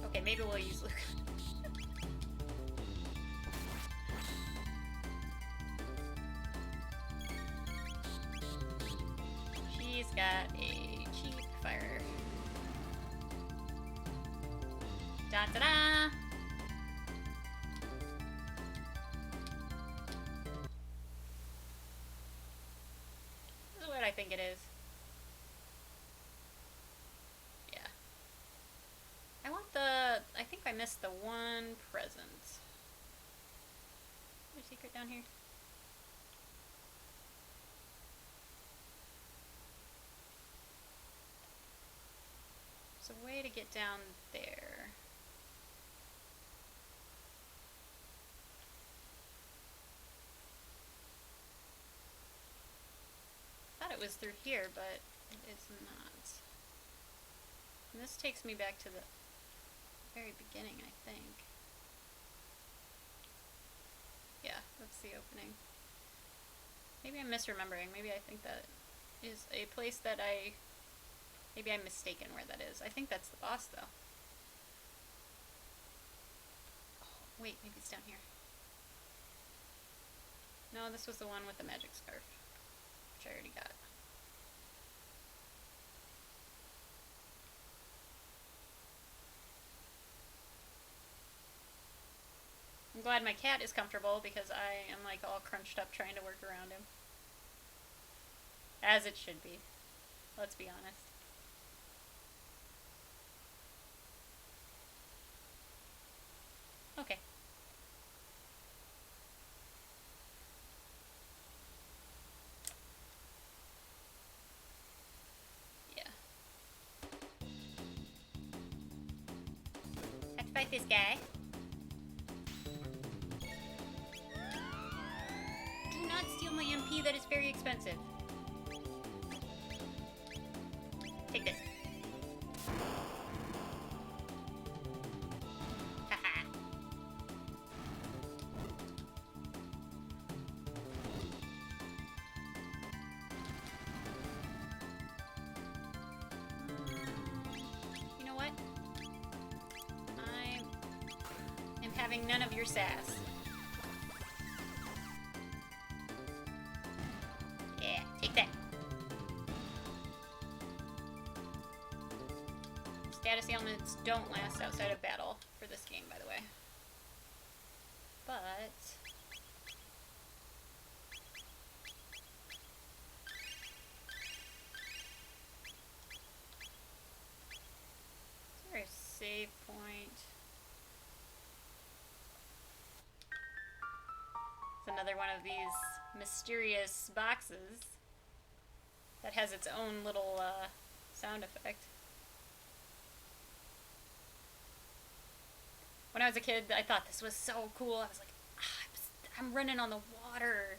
Okay, maybe we'll use Luke. She's got a cheap fire. Da-da-da! This is what I think it is. Yeah. I think I missed the one present. Is there a secret down here? There's a way to get down there. I thought it was through here, but it is not. And this takes me back to the very beginning, I think. Yeah, that's the opening. Maybe I'm misremembering. Maybe I think that is a place that maybe I'm mistaken where that is. I think that's the boss, though. Oh, wait, maybe it's down here. No, this was the one with the magic scarf, which I already got. I'm glad my cat is comfortable because I am like all crunched up trying to work around him. As it should be. Let's be honest. Okay. Yeah. Have to fight this guy. Do not steal my MP, that is very expensive. Take this. Haha. having none of your sass. Yeah, take that. Status ailments don't last outside of battle for this game, by the way. But... is there a save point? It's another one of these mysterious boxes that has its own little sound effect. When I was a kid, I thought this was so cool. I was like, I'm running on the water.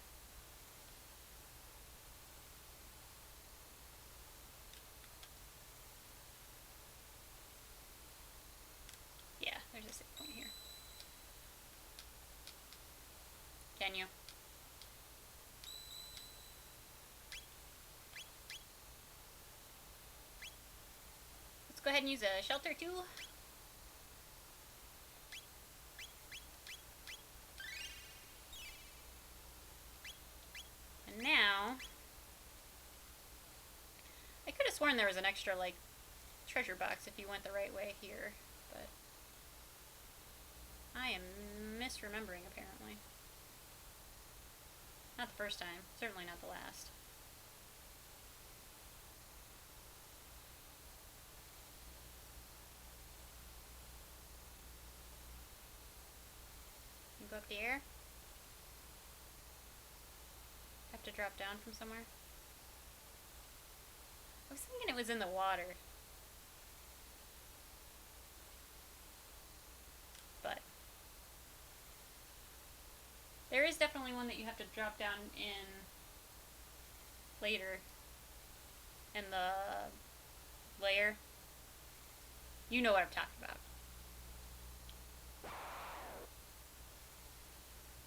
Yeah, there's a save point here. Can you? Let's go ahead and use a shelter too. And now, I could have sworn there was an extra, like, treasure box if you went the right way here, but I am misremembering apparently. Not the first time, certainly not the last. You go up the air? Have to drop down from somewhere? I was thinking it was in the water. But there is definitely one that you have to drop down in later in the layer. You know what I'm talking about.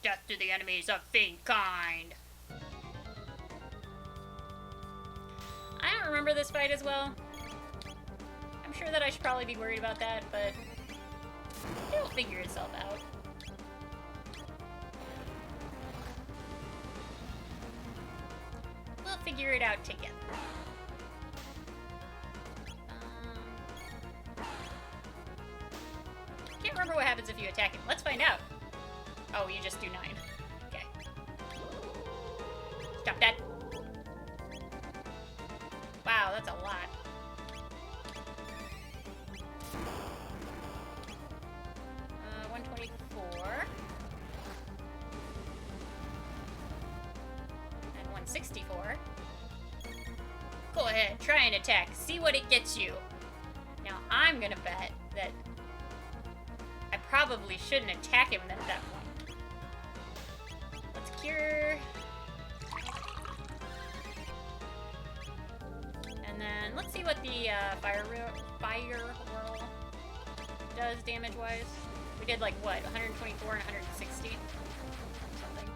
Death to the enemies of faint kind. I don't remember this fight as well. I'm sure that I should probably be worried about that, but it'll figure itself out. We'll figure it out together. Can't remember what happens if you attack him. Let's find out. Oh, you just do 9. Okay. Stop that. Wow, that's a lot. Uh, 124. And 164. Go ahead, try and attack. See what it gets you. Now, I'm gonna bet that I probably shouldn't attack him at that point. Let's cure. And then let's see what the fire whirl does damage-wise. We did like what, 124 and 160? Something.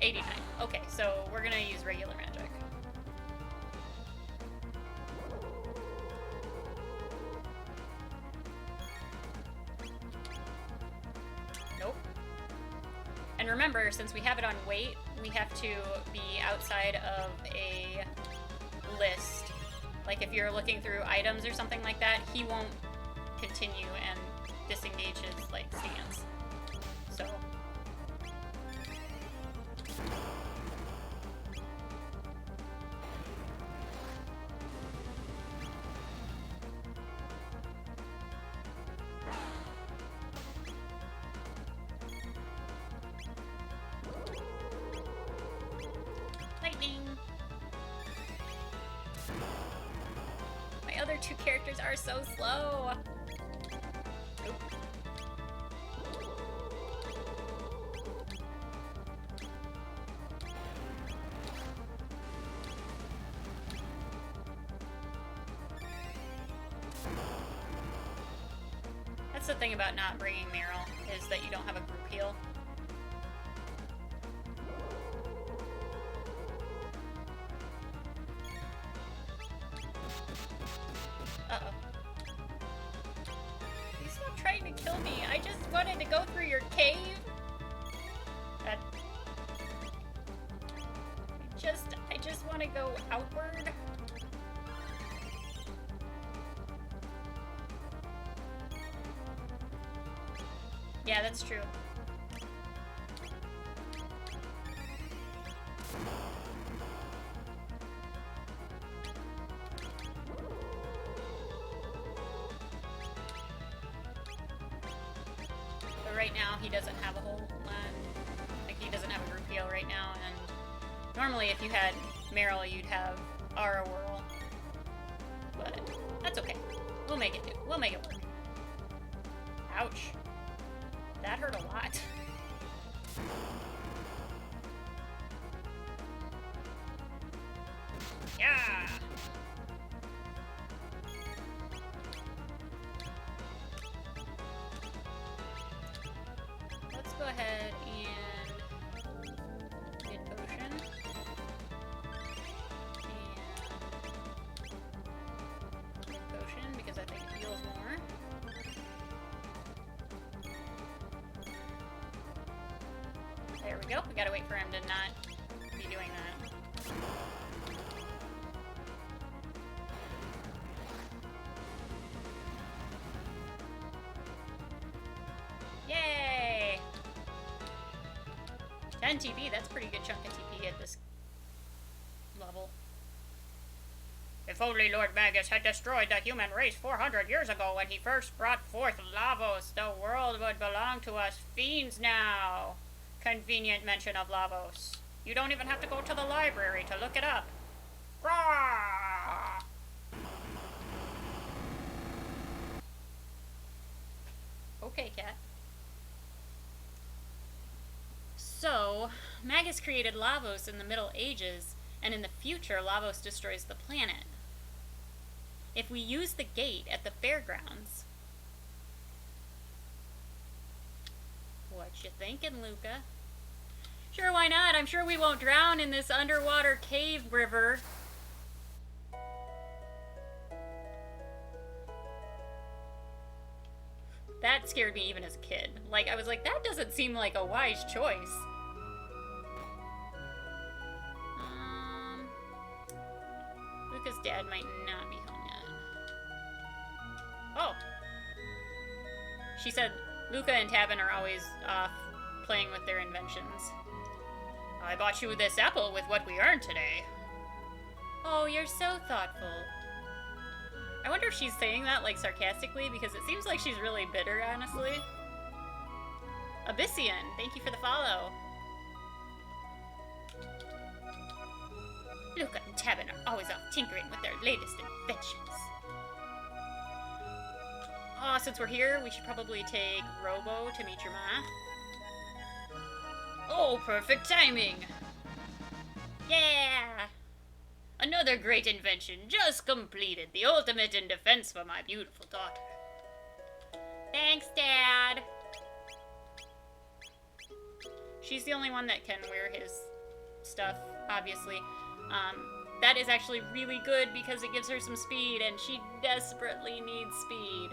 89. Okay, so we're gonna use regular magic. Nope. And remember, since we have it on weight, we have to be outside of a list. Like if you're looking through items or something like that, he won't continue and disengage his like stance. So other two characters are so slow. Oop. That's the thing about not bringing Meryl, is that you don't have a group heal. Uh-oh. Please stop trying to kill me. I just wanted to go through your cave? That... I just want to go outward. Yeah, that's true. But right now, he doesn't have a whole lot. Like, he doesn't have a group heal right now, and normally if you had Meryl, you'd have Aura Whirl. But that's okay. We'll make it do. We'll make it work. Ouch. That hurt a lot. Yeah! Let's go ahead and get potion. And get potion because I think it heals more. There we go. We gotta wait for him to not be doing that. Yay! 10 TP, that's a pretty good chunk of TP at this level. If only Lord Magus had destroyed the human race 400 years ago when he first brought forth Lavos, the world would belong to us fiends now. Convenient mention of Lavos. You don't even have to go to the library to look it up. Rawr! Okay, cat. So, Magus created Lavos in the Middle Ages, and in the future, Lavos destroys the planet. If we use the gate at the fairgrounds... What you thinking, Luca? Sure, why not? I'm sure we won't drown in this underwater cave river. That scared me even as a kid. Like, I was like, that doesn't seem like a wise choice. Luca's dad might not be home yet. Oh! She said Luca and Tabin are always off playing with their inventions. I bought you this apple with what we earned today. Oh, you're so thoughtful. I wonder if she's saying that, like, sarcastically, because it seems like she's really bitter, honestly. Abyssian, thank you for the follow. Luca and Tabin are always off tinkering with their latest inventions. Oh, since we're here, we should probably take Robo to meet your ma. Oh, perfect timing! Yeah! Another great invention just completed. The ultimate in defense for my beautiful daughter. Thanks, Dad! She's the only one that can wear his stuff, obviously. That is actually really good because it gives her some speed, and she desperately needs speed.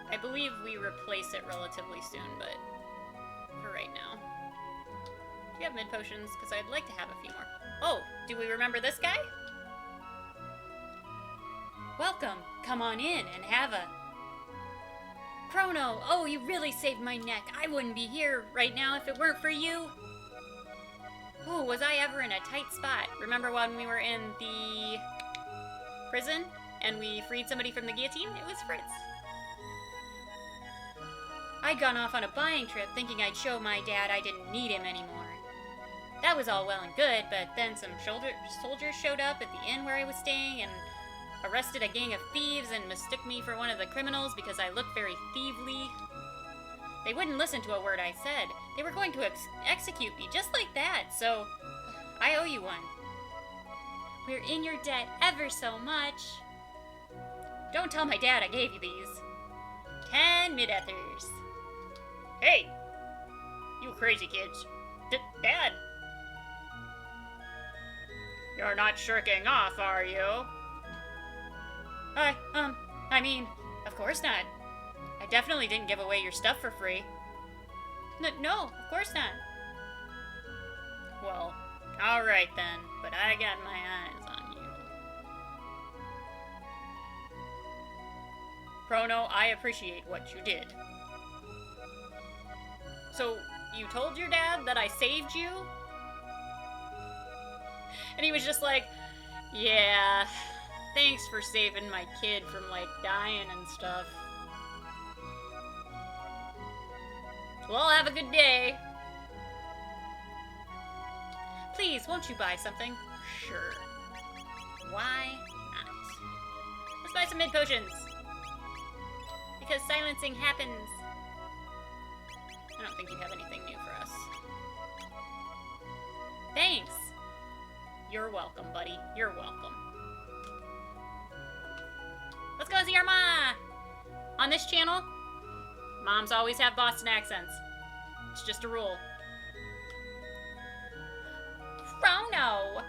I believe we replace it relatively soon, but for right now. Do you have mid potions? Because I'd like to have a few more. Oh, do we remember this guy? Welcome. Come on in and have a... Chrono, oh, you really saved my neck. I wouldn't be here right now if it weren't for you. Oh, was I ever in a tight spot? Remember when we were in the prison and we freed somebody from the guillotine? It was Fritz. I'd gone off on a buying trip thinking I'd show my dad I didn't need him anymore. That was all well and good, but then some soldiers showed up at the inn where I was staying and arrested a gang of thieves and mistook me for one of the criminals because I looked very thievely. They wouldn't listen to a word I said. They were going to execute me just like that, so I owe you one. We're in your debt ever so much. Don't tell my dad I gave you these. 10 mid-ethers. Hey! You crazy kids. Dad! You're not shirking off, are you? I mean, of course not. I definitely didn't give away your stuff for free. No, of course not. Well, alright then, but I got my eyes on you. Chrono, I appreciate what you did. So, you told your dad that I saved you? And he was just like, yeah, thanks for saving my kid from, like, dying and stuff. Well, have a good day. Please, won't you buy something? Sure. Why not? Let's buy some mid-potions. Because silencing happens. I don't think you have anything new for us. Thanks. You're welcome, buddy. You're welcome. Let's go see our ma! On this channel, moms always have Boston accents. It's just a rule. Chrono!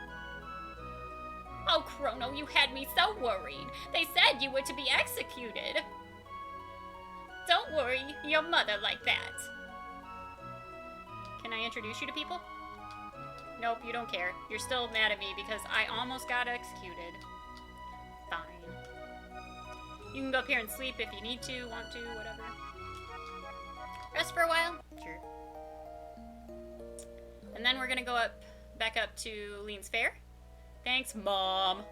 Oh, Chrono, you had me so worried. They said you were to be executed. Don't worry your mother like that. Can I introduce you to people? Nope, you don't care. You're still mad at me because I almost got executed. Fine. You can go up here and sleep if you need to, want to, whatever. Rest for a while? Sure. And then we're gonna go back up to Lean's Fair. Thanks, Mom.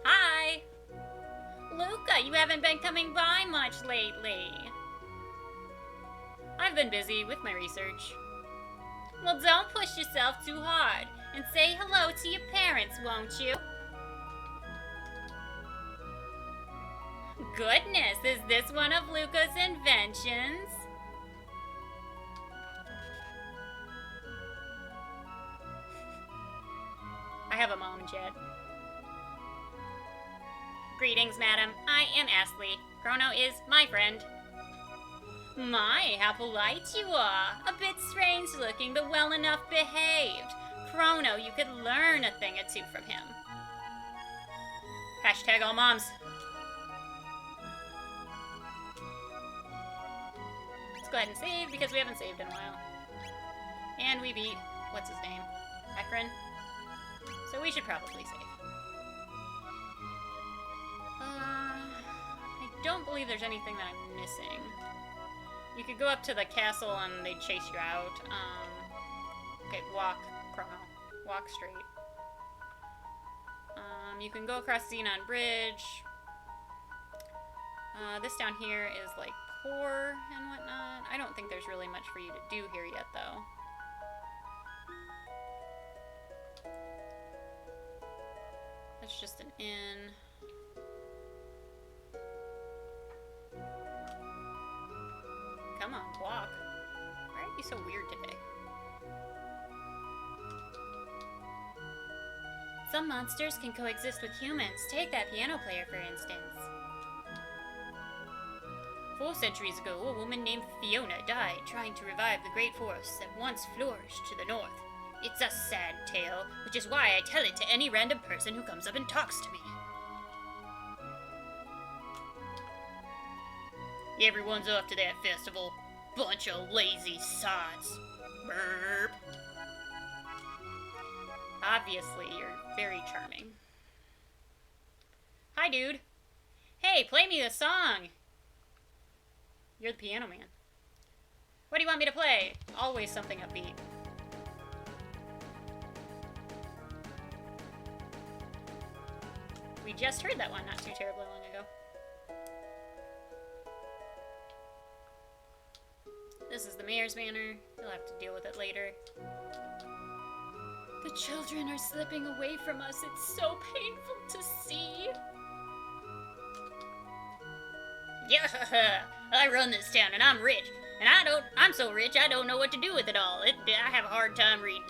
Hi! Luca, you haven't been coming by much lately. I've been busy with my research. Well, don't push yourself too hard, and say hello to your parents, won't you? Goodness, is this one of Luca's inventions? I have a mom in chat. Greetings, madam. I am Astley. Chrono is my friend. My, how polite you are. A bit strange looking, but well enough behaved. Chrono, you could learn a thing or two from him. Hashtag all moms. Let's go ahead and save, because we haven't saved in a while. And we beat, what's his name? Ekron. So we should probably save. I don't believe there's anything that I'm missing. You could go up to the castle and they'd chase you out. Okay, walk, Chrono. Walk straight. You can go across Xenon Bridge. This down here is like poor and whatnot. I don't think there's really much for you to do here yet, though. That's just an inn. Come on, walk. Why are you so weird today? Some monsters can coexist with humans. Take that piano player, for instance. 4 centuries ago, a woman named Fiona died trying to revive the great forest that once flourished to the north. It's a sad tale, which is why I tell it to any random person who comes up and talks to me. Everyone's off to that festival. Bunch of lazy sods. Burp. Obviously, you're very charming. Hi, dude. Hey, play me the song. You're the piano man. What do you want me to play? Always something upbeat. We just heard that one not too terribly long ago. This is the mayor's manor. You'll have to deal with it later. The children are slipping away from us. It's so painful to see. Yeah, I run this town and I'm rich. And I'm so rich I don't know what to do with it all. I have a hard time reading.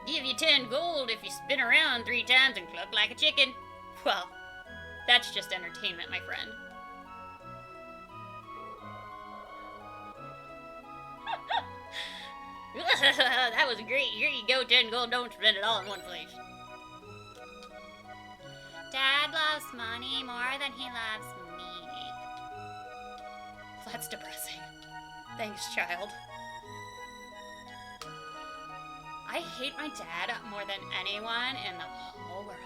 Give you 10 gold if you spin around 3 times and cluck like a chicken. Well, that's just entertainment, my friend. That was great. Here you go, 10 gold. Don't spend it all in one place. Dad loves money more than he loves me. That's depressing. Thanks, child. I hate my dad more than anyone in the whole world.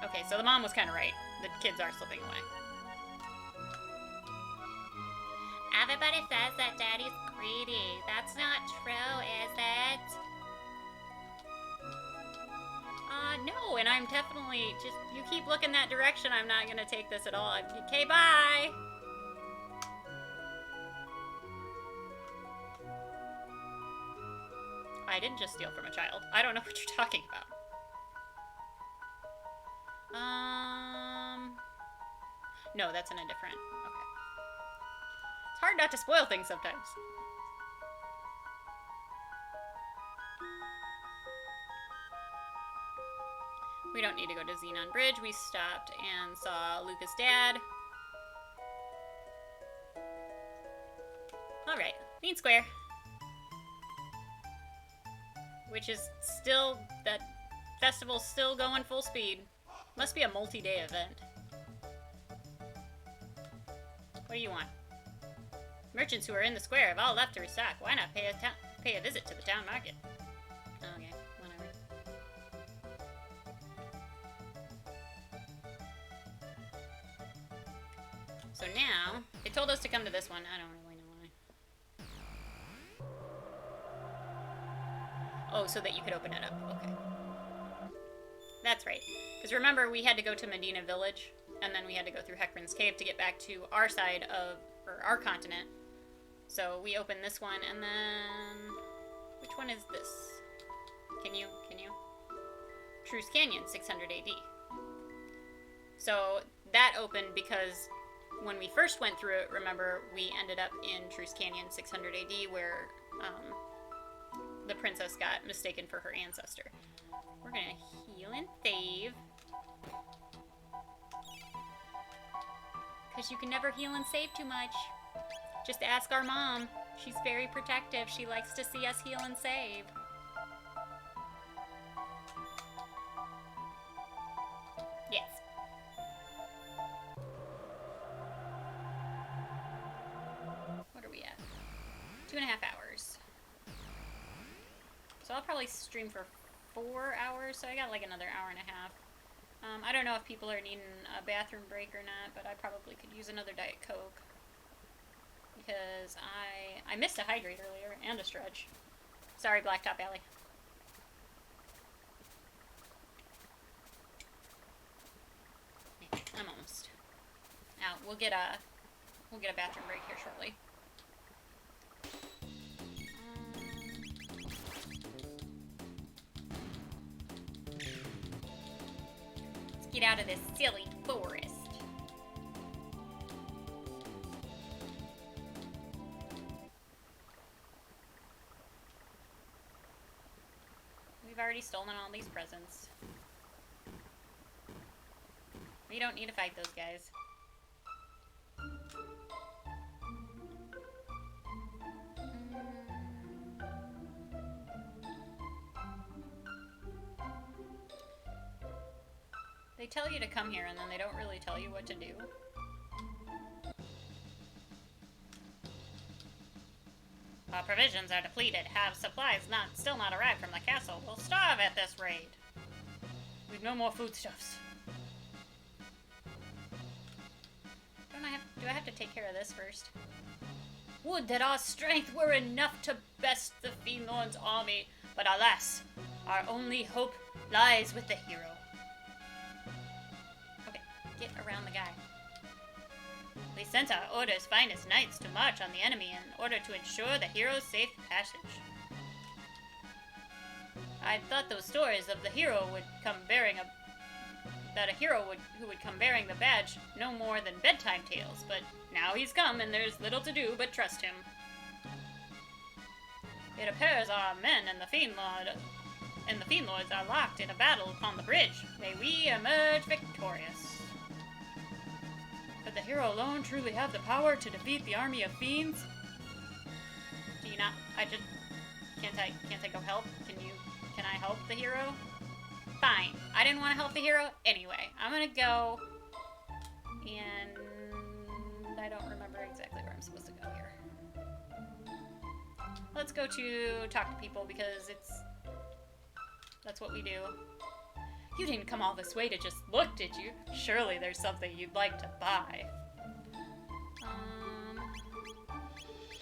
Okay, so the mom was kind of right. The kids are slipping away. Everybody says that Daddy's greedy. That's not true, is it? No, and I'm definitely just, you keep looking that direction, I'm not gonna take this at all. Okay, bye! I didn't just steal from a child. I don't know what you're talking about. No, that's in a different, okay. It's hard not to spoil things sometimes. We don't need to go to Xenon Bridge. We stopped and saw Luca's dad. Alright, Main Square. Which is still, that festival's still going full speed. Must be a multi-day event. What do you want? Merchants who are in the square have all left to restock. Why not pay a visit to the town market? Okay, whatever. So now, it told us to come to this one. I don't really know why. Oh, so that you could open it up. Okay. That's right. Because remember, we had to go to Medina Village, and then we had to go through Heckman's Cave to get back to our side of, or our continent. So we opened this one, and then... Which one is this? Can you? Truce Canyon, 600 AD. So that opened because when we first went through it, remember, we ended up in Truce Canyon, 600 AD, where the princess got mistaken for her ancestor. We're gonna heal and save. Because you can never heal and save too much. Just ask our mom. She's very protective. She likes to see us heal and save. Yes. What are we at? 2.5 hours. So I'll probably stream for 4 hours, so I got like another hour and a half. I don't know if people are needing a bathroom break or not, but I probably could use another Diet Coke. Because I missed a hydrate earlier, and a stretch. Sorry, Blacktop Alley. I'm almost out. We'll get a bathroom break here shortly. Let's get out of this silly forest. We've already stolen all these presents. We don't need to fight those guys. They tell you to come here and then they don't really tell you what to do. Our provisions are depleted. Have supplies still not arrived from the castle. We'll starve at this rate. We've no more foodstuffs. Do I have to take care of this first? Would that our strength were enough to best the Fiend Lord's army, but alas, our only hope lies with the hero. Okay, get around the guy. We sent our order's finest knights to march on the enemy in order to ensure the hero's safe passage. I thought those stories of the hero would come bearing who would come bearing the badge no more than bedtime tales, but now he's come and there's little to do but trust him. It appears our men and the Fiend Lords are locked in a battle upon the bridge. May we emerge victorious. Could the hero alone truly have the power to defeat the army of fiends? you not? Can't I go help? Can I help the hero? Fine. I didn't want to help the hero anyway. I'm gonna go, and I don't remember exactly where I'm supposed to go here. Let's go to talk to people because that's what we do. You didn't come all this way to just look, did you? Surely there's something you'd like to buy.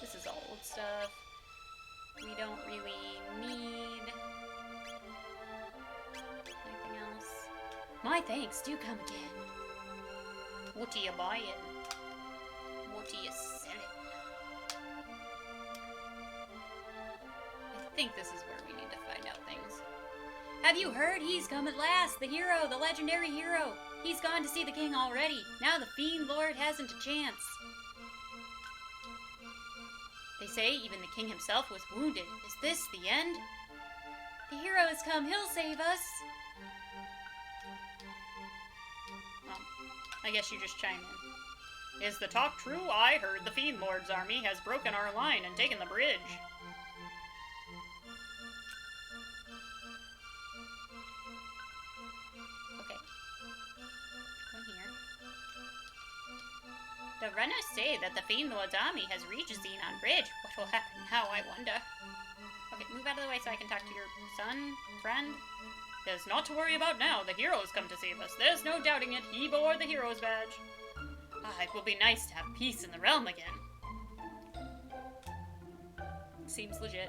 This is all old stuff. We don't really need anything else. My thanks, do come again. What are you buying? What are you selling? I think this is where we need to find out things. Have you heard? He's come at last! The hero! The legendary hero! He's gone to see the king already! Now the Fiend Lord hasn't a chance! They say even the king himself was wounded. Is this the end? The hero has come! He'll save us! Well, I guess you just chime in. Is the talk true? I heard the Fiend Lord's army has broken our line and taken the bridge. The runners say that the Fiend Lord's army has reached Xenon Bridge. What will happen now, I wonder? Okay, move out of the way so I can talk to your son, friend. There's not to worry about now. The hero's come to save us. There's no doubting it. He bore the hero's badge. Ah, it will be nice to have peace in the realm again. Seems legit.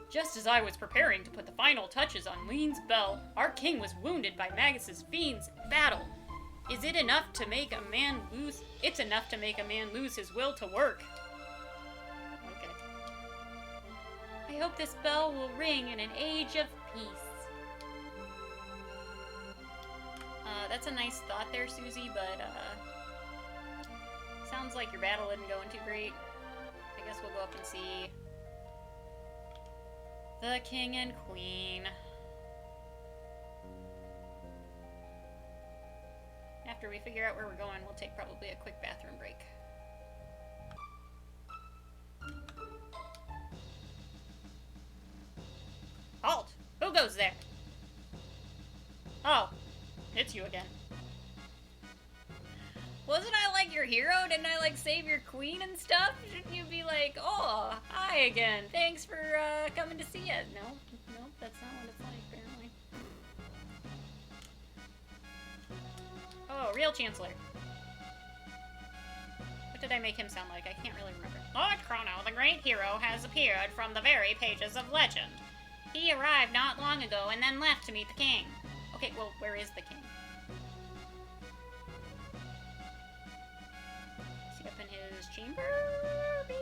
Just as I was preparing to put the final touches on Lean's bell, our king was wounded by Magus's fiends in battle. Is it enough to make a man lose? It's enough to make a man lose his will to work. Okay. I hope this bell will ring in an age of peace. That's a nice thought there, Susie, but, sounds like your battle isn't going too great. I guess we'll go up and see the king and queen. After we figure out where we're going, we'll take probably a quick bathroom break. Halt! Who goes there? Oh, it's you again. Wasn't I like your hero? Didn't I like save your queen and stuff? Shouldn't you be like, oh, hi again. Thanks for coming to see us. No, that's not what it's like, apparently. Oh, real Chancellor. What did I make him sound like? I can't really remember. Lord Chrono, the great hero, has appeared from the very pages of legend. He arrived not long ago and then left to meet the king. Okay, well, where is the king? Up in his chamber, baby.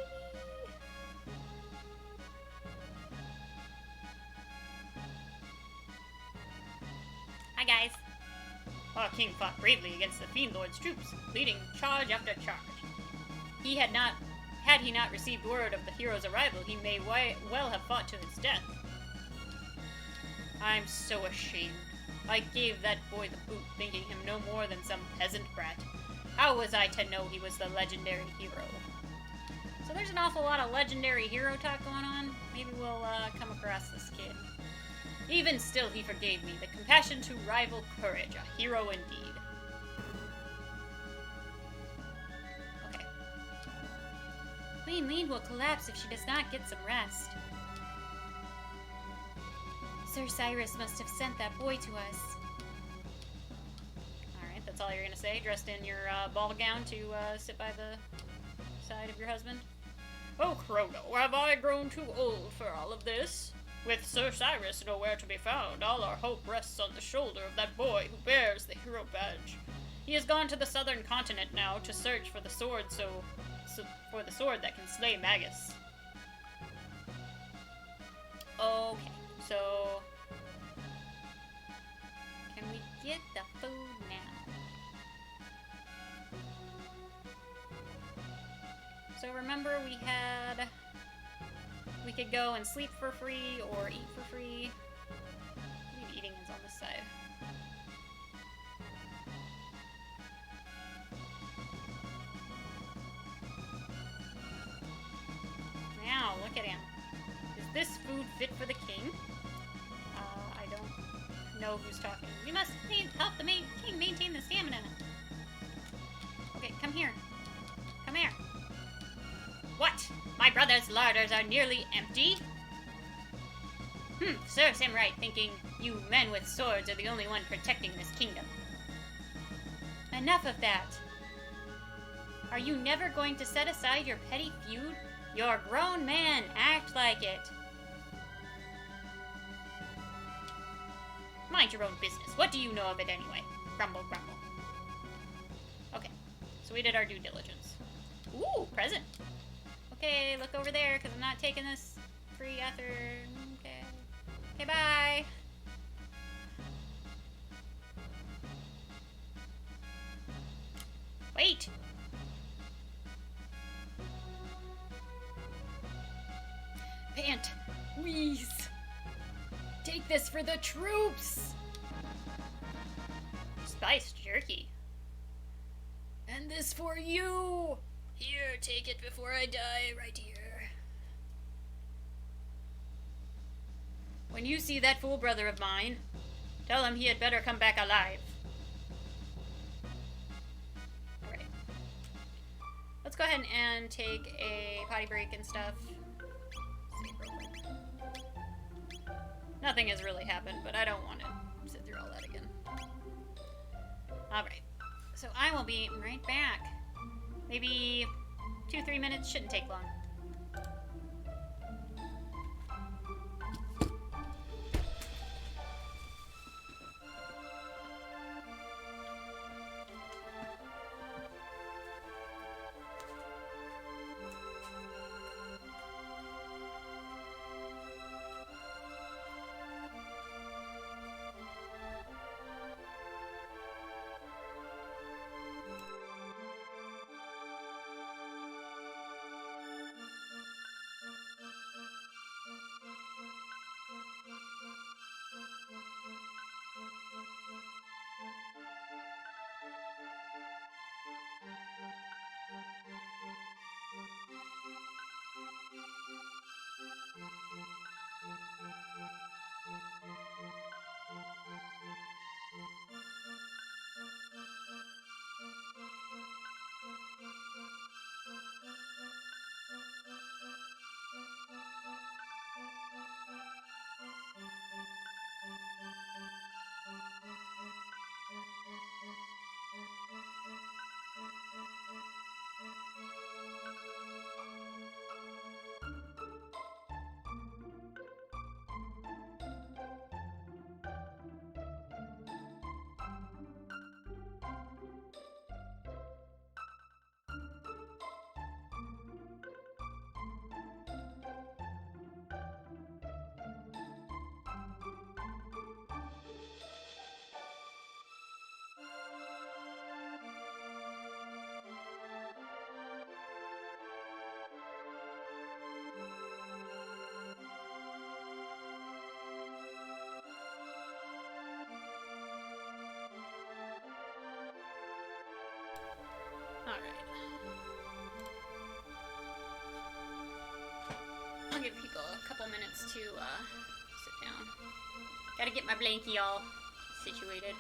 Hi, guys. Our king fought bravely against the Fiend Lord's troops, leading charge after charge. Had he not received word of the hero's arrival, he may well have fought to his death. I'm so ashamed. I gave that boy the boot, thinking him no more than some peasant brat. How was I to know he was the legendary hero? So there's an awful lot of legendary hero talk going on. Maybe we'll come across this kid. Even still, he forgave me. The compassion to rival courage. A hero indeed. Okay. Queen Lean will collapse if she does not get some rest. Sir Cyrus must have sent that boy to us. That's all you're gonna say, dressed in your ball gown to sit by the side of your husband? Oh, Chrono, have I grown too old for all of this? With Sir Cyrus nowhere to be found, all our hope rests on the shoulder of that boy who bears the hero badge. He has gone to the southern continent now to search for the sword for the sword that can slay Magus. Okay, so can we get the food now? So remember we could go and sleep for free or eat for free. I believe eating is on this side. Wow, look at him. Is this food fit for the king? I don't know who's talking. We must help the king maintain the stamina. Okay, come here. Come here. What? My brother's larders are nearly empty? Serves him right, thinking you men with swords are the only one protecting this kingdom. Enough of that. Are you never going to set aside your petty feud? You're a grown man. Act like it. Mind your own business. What do you know of it anyway? Grumble, grumble. Okay, so we did our due diligence. Ooh, present. Okay, look over there, because I'm not taking this free after. Okay. Okay, bye. Wait. Pant. Wheeze. Take this for the troops. Spiced jerky. And this for you. Here, take it before I die, right here. When you see that fool brother of mine, tell him he had better come back alive. Alright. Let's go ahead and take a potty break and stuff. Save real quick. Nothing has really happened, but I don't want to sit through all that again. Alright. So I will be right back. Maybe 2-3 minutes, shouldn't take long. Alright. I'll give people a couple minutes to sit down. Gotta get my blankie all situated.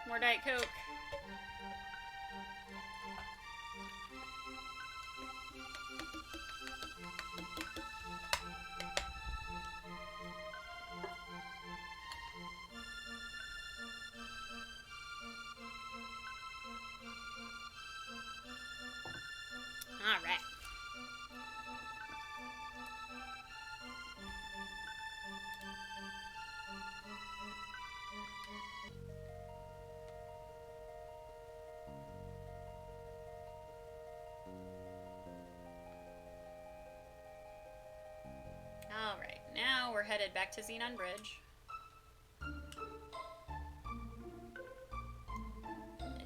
More Diet Coke. All right. All right. Now we're headed back to Xenon Bridge.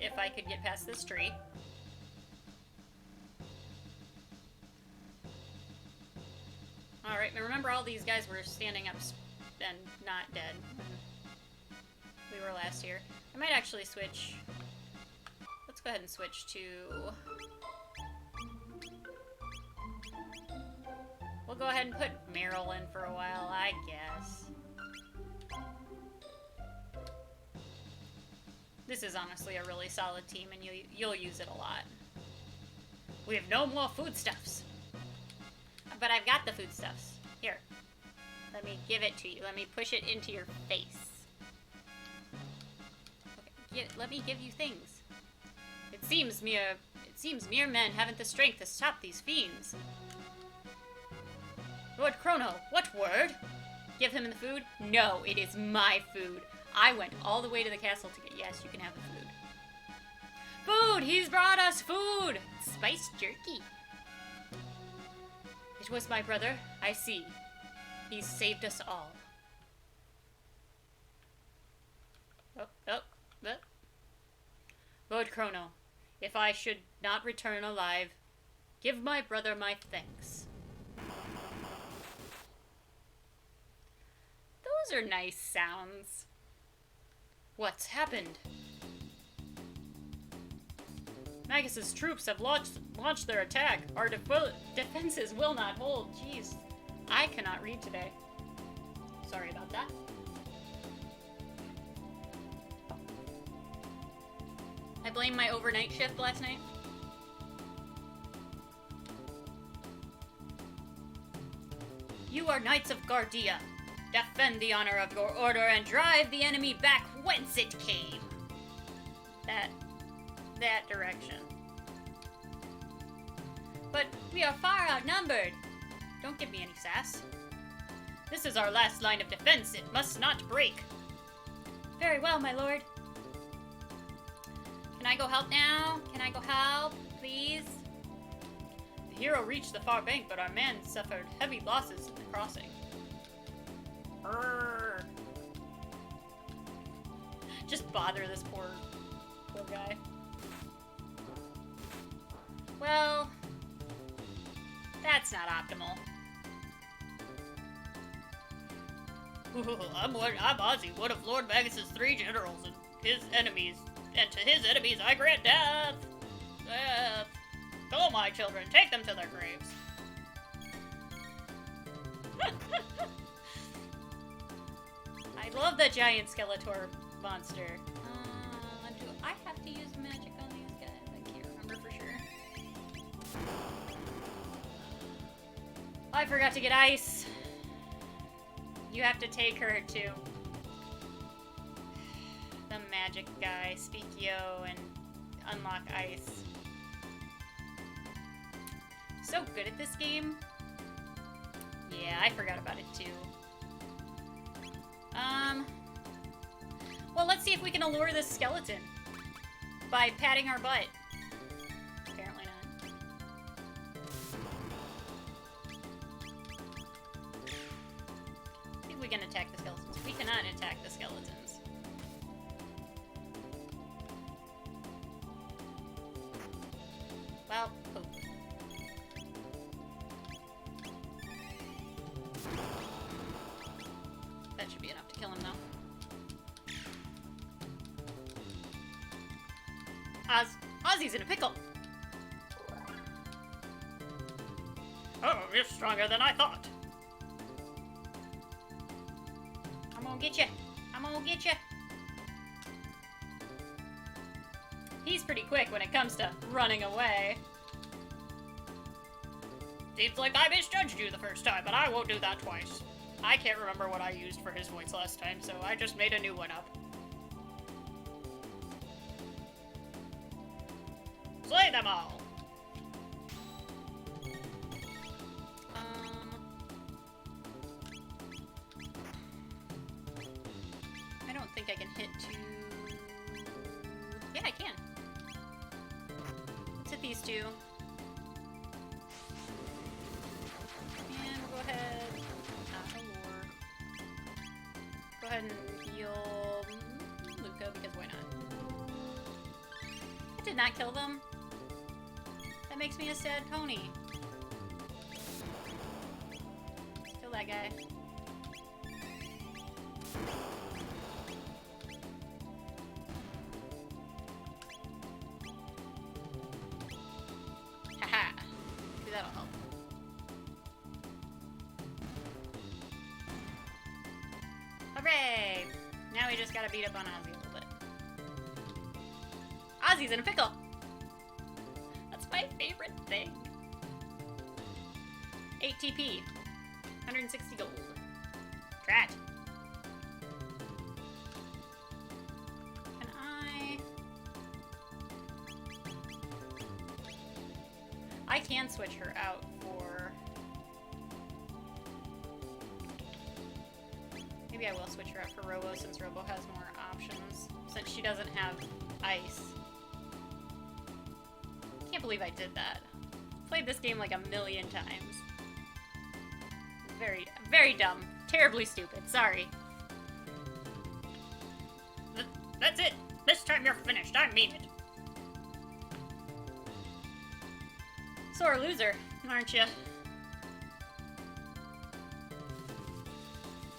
If I could get past this tree. Alright, but remember all these guys were standing up and not dead when we were last here. I might actually switch. Let's go ahead and switch to go ahead and put Meryl in for a while, I guess. This is honestly a really solid team, and you'll use it a lot. We have no more foodstuffs. But I've got the foodstuffs. Here. Let me give it to you. Let me push it into your face. Okay, let me give you things. It seems mere men haven't the strength to stop these fiends. Lord Chrono, what word? Give him the food? No, it is my food. I went all the way to the castle to get... Yes, you can have the food. Food! He's brought us food! Spiced jerky. It was my brother. I see. He's saved us all. Oh. Lord Chrono, if I should not return alive, give my brother my thanks. Those are nice sounds. What's happened? Magus's troops have launched their attack. Our defenses will not hold. Jeez. I cannot read today. Sorry about that. I blame my overnight shift last night. You are Knights of Guardia. Defend the honor of your order and drive the enemy back whence it came. That direction. But we are far outnumbered. Don't give me any sass. This is our last line of defense. It must not break. Very well, my lord. Can I go help now? Can I go help, please? The hero reached the far bank, but our men suffered heavy losses in the crossing. Brrr. Just bother this poor guy. Well, that's not optimal. I'm Ozzy, one of Lord Magus's 3 generals, and his enemies. And to his enemies I grant death! Death! Go, my children, take them to their graves. I love the giant Skeletor monster. Do I have to use magic on these guys? I can't remember for sure. I forgot to get ice. You have to take her to the magic guy, speak yo, and unlock ice. So good at this game. Yeah, I forgot about it too. Well, let's see if we can allure this skeleton by patting our butt. Apparently not. See if we can attack the skeletons. We cannot attack the skeletons. Well, poop. That should be enough to kill him, though. Ozzy's in a pickle. Oh, you're stronger than I thought. I'm gonna get you. I'm gonna get you. He's pretty quick when it comes to running away. Seems like I misjudged you the first time, but I won't do that twice. I can't remember what I used for his voice last time, so I just made a new one up. Slay them all! I don't think I can hit two... Yeah, I can. Let's hit these two. And we'll go ahead... Go ahead and heal Luca, because why not? That did not kill them. That makes me a sad pony. Kill that guy. Haha. Maybe that'll help. Hooray! Now we just gotta beat up on Ozzy a little bit. Ozzy's in a pickle! That's my favorite thing. 8 TP. 160 gold. Drat. Can I can switch her out for... Maybe I will switch her out for Robo since Robo has more options. Since she doesn't have ice. Can't believe I did that. Played this game like a million times. Very, very dumb. Terribly stupid. Sorry. That's it. This time you're finished. I mean it. Sore loser, aren't you?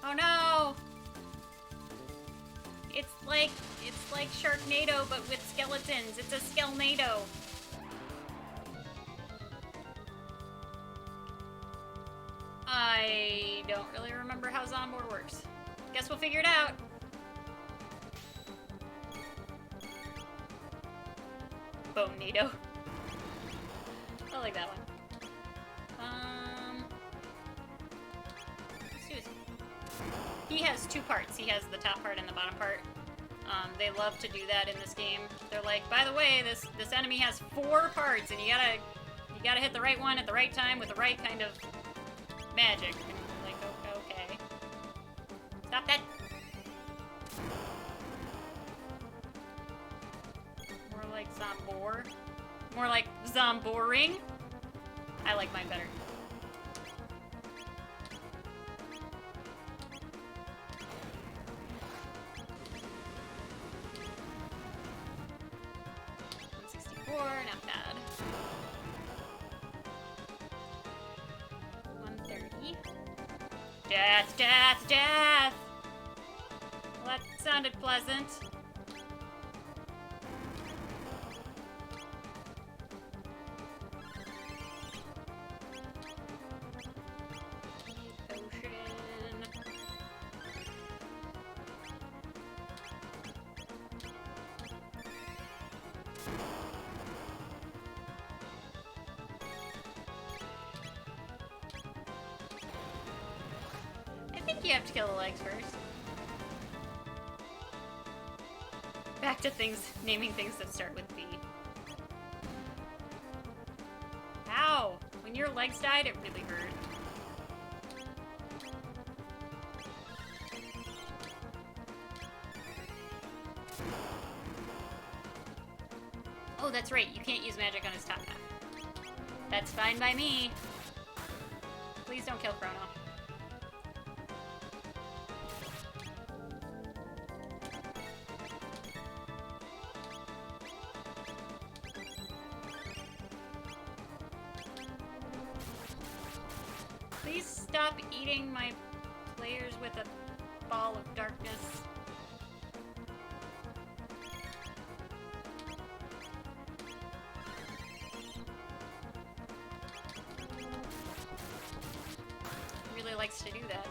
Oh no! It's like Sharknado, but with skeletons. It's a Skelnado. I don't really remember how Zombor works. Guess we'll figure it out. Bone-nado. I like that one. Let's do this. He has two parts. He has the top part and the bottom part. They love to do that in this game. They're like, by the way, this enemy has 4 parts, and you gotta hit the right one at the right time with the right kind of magic. And you're like, okay. Stop that. More like Zombor. More like Zomboring. I like mine better. Not bad. 130. Death, death, death! Well, that sounded pleasant. You have to kill the legs first. Back to naming things that start with B. Ow! When your legs died, it really hurt. Oh, that's right. You can't use magic on his top half. That's fine by me. Please don't kill Chrono. Please stop eating my players with a ball of darkness. He really likes to do that.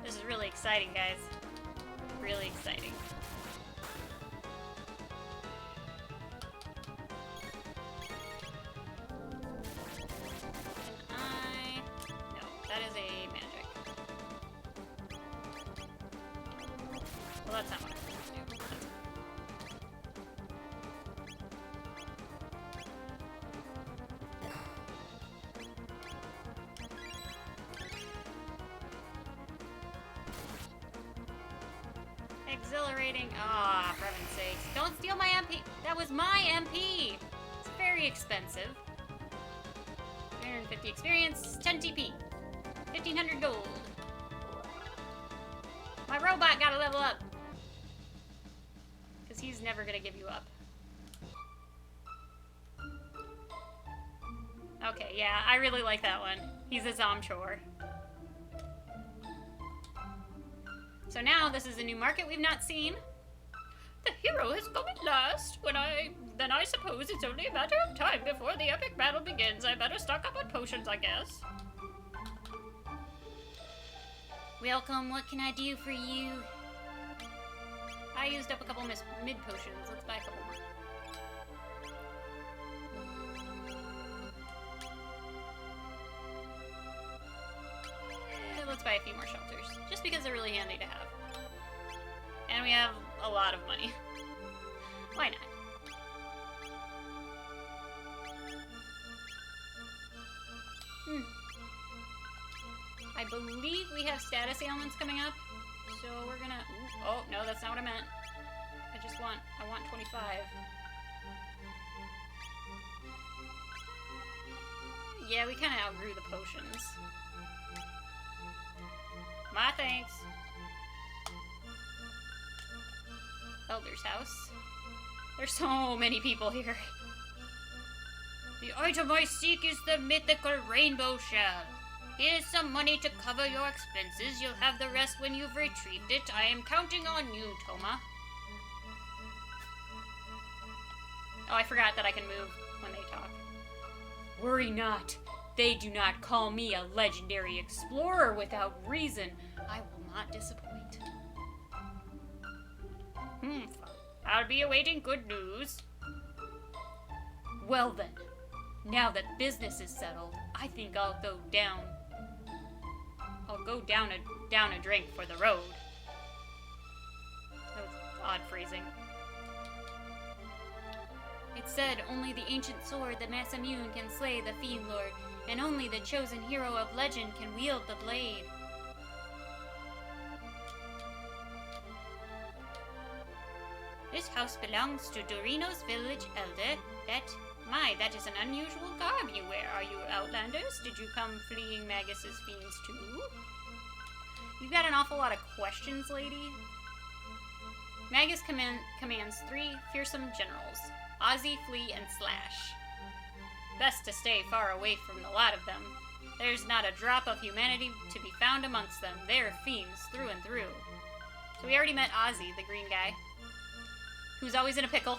This is really exciting, guys. Really exciting. No, that is a magic. Well, that's not what I'm supposed to do. Exhilarating. Ah, for heaven's sakes. Don't steal my MP. That was my MP. It's very expensive. 350 experience, 10 TP, 1500 gold. My robot gotta level up. Because he's never gonna give you up. Okay, yeah, I really like that one. He's a Zomchor. So now this is a new market we've not seen. The hero has come at last. Then I suppose it's only a matter of time before the epic battle begins. I better stock up on potions, I guess. Welcome, what can I do for you? I used up a couple mid potions. Let's buy a couple more. Let's buy a few more shelters, just because they're really handy to have. And we have a lot of money. Why not? I believe we have status ailments coming up, so we're gonna... Ooh, oh, no, that's not what I meant. I want 25. Yeah, we kind of outgrew the potions. My thanks. Elder's house. There's so many people here. The item I seek is the mythical rainbow shell. Here's some money to cover your expenses. You'll have the rest when you've retrieved it. I am counting on you, Toma. Oh, I forgot that I can move when they talk. Worry not. They do not call me a legendary explorer without reason. I will not disappoint. I'll be awaiting good news. Well then, now that business is settled, I think I'll go down a drink for the road. That was odd phrasing. It said only the ancient sword, the Masamune, can slay the Fiend Lord, and only the chosen hero of legend can wield the blade. This house belongs to Dorino's village elder. That is an unusual garb you wear. Are you outlanders? Did you come fleeing Magus's fiends too? You've got an awful lot of questions, lady. Magus commands 3 fearsome generals, Ozzy, Flea, and Slash. Best to stay far away from the lot of them. There's not a drop of humanity to be found amongst them. They're fiends through and through. So we already met Ozzy, the green guy, who's always in a pickle.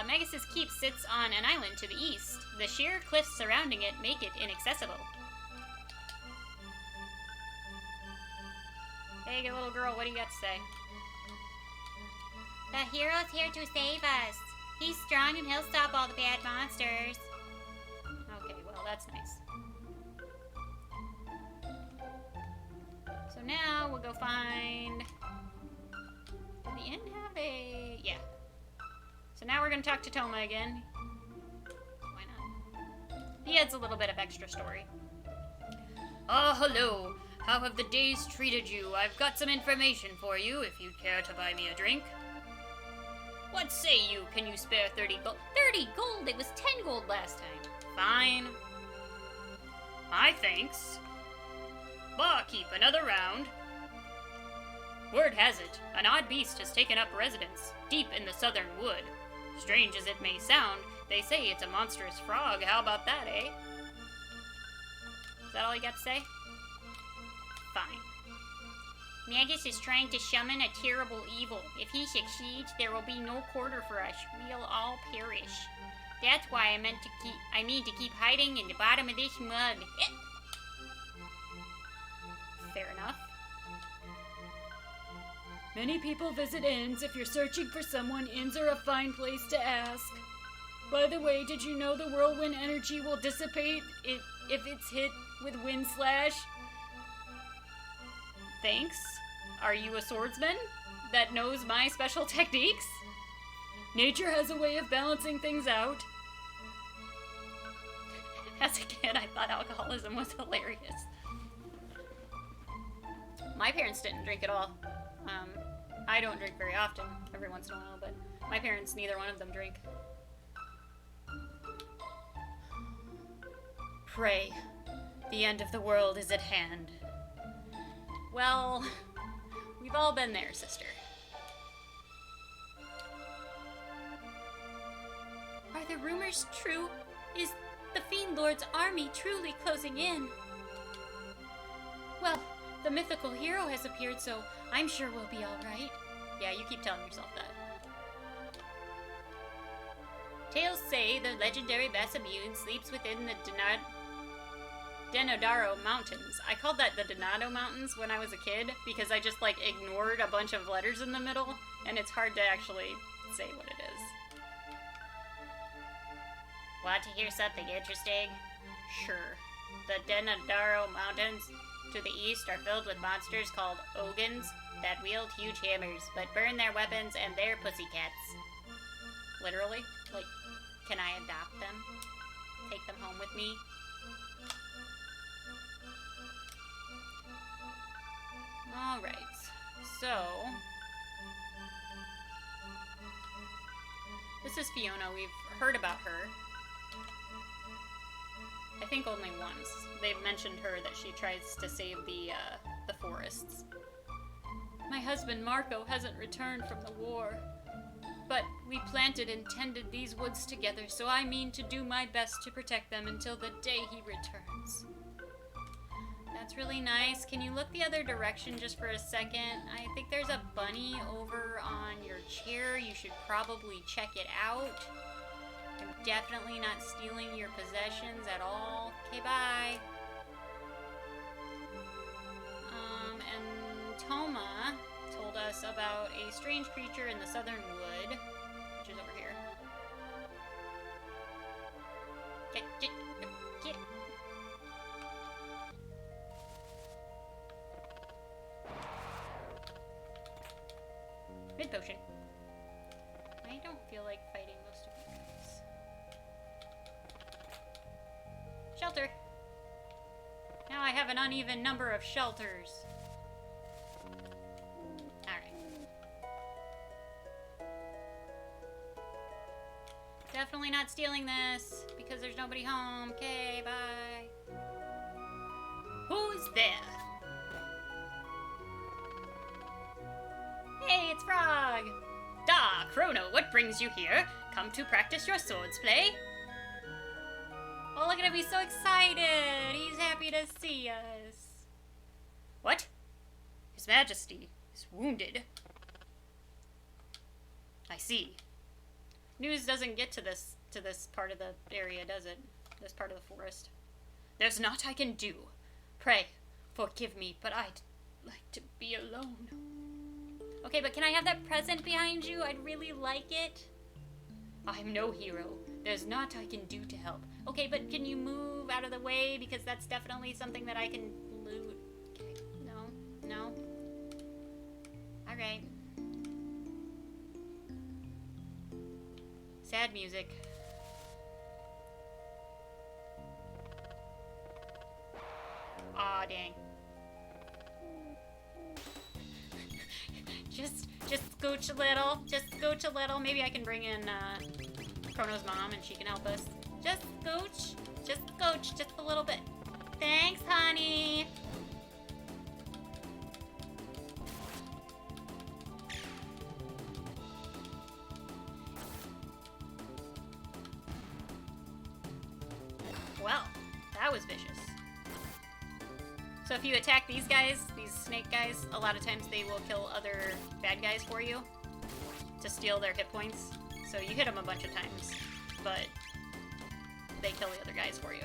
Magus's keep sits on an island to the east. The sheer cliffs surrounding it make it inaccessible. Hey, good little girl, what do you got to say? The hero's here to save us. He's strong and he'll stop all the bad monsters. Okay, well, that's nice. So now we'll go find... Did the inn have a... Yeah. So now we're going to talk to Toma again. Why not? He adds a little bit of extra story. Hello. How have the days treated you? I've got some information for you if you'd care to buy me a drink. What say you? Can you spare 30 gold? 30 gold? It was 10 gold last time. Fine. My thanks. Barkeep, another round. Word has it, an odd beast has taken up residence deep in the southern wood. Strange as it may sound, they say it's a monstrous frog. How about that, eh? Is that all you got to say? Fine. Magus is trying to summon a terrible evil. If he succeeds, there will be no quarter for us. We'll all perish. That's why I mean to keep hiding in the bottom of this mud. Fair enough. Many people visit inns. If you're searching for someone, inns are a fine place to ask. By the way, did you know the whirlwind energy will dissipate if it's hit with wind slash? Thanks. Are you a swordsman that knows my special techniques? Nature has a way of balancing things out. As a kid, I thought alcoholism was hilarious. My parents didn't drink at all. I don't drink very often, every once in a while, but my parents, neither one of them drink. Pray, the end of the world is at hand. Well, we've all been there, sister. the rumors true? Is the Fiend Lord's army truly closing in? Well, the mythical hero has appeared, so I'm sure we'll be alright. Yeah, you keep telling yourself that. Tales say the legendary Basamune sleeps within the Denodaro Mountains. I called that the Denado Mountains when I was a kid because I just, like, ignored a bunch of letters in the middle, and it's hard to actually say what it is. Want to hear something interesting? Sure. The Denodaro Mountains to the east are filled with monsters called Ogans that wield huge hammers, but burn their weapons and their pussycats. Literally? Like, can I adopt them? Take them home with me? Alright, so... this is Fiona. We've heard about her. I think only once. They've mentioned her that she tries to save the forests. My husband Marco hasn't returned from the war. But we planted and tended these woods together, so I mean to do my best to protect them until the day he returns. That's really nice. Can you look the other direction just for a second? I think there's a bunny over on your chair. You should probably check it out. I'm definitely not stealing your possessions at all. Okay, bye. And Toma told us about a strange creature in the southern wood, which is over here. Get. Mid potion. I don't feel like fighting most of you guys. Shelter. Now I have an uneven number of shelters. Definitely not stealing this, because there's nobody home. Okay, bye. Who's there? Hey, it's Frog! Da, Chrono, what brings you here? Come to practice your swords play? Oh, look at him, he's so excited! He's happy to see us. What? His Majesty is wounded. I see. News doesn't get to this part of the area, does it? This part of the forest. There's naught I can do. Pray, forgive me, but I'd like to be alone. Okay, but can I have that present behind you? I'd really like it. I'm no hero. There's naught I can do to help. Okay, but can you move out of the way? Because that's definitely something that I can loot. Okay, no. Alright. Sad music. Aw, dang. just scooch a little. Just scooch a little. Maybe I can bring in Chrono's mom and she can help us. Just scooch. Just scooch. Just a little bit. Thanks, honey. Well, that was vicious. So if you attack these guys, these snake guys, a lot of times they will kill other bad guys for you to steal their hit points. So you hit them a bunch of times, but they kill the other guys for you.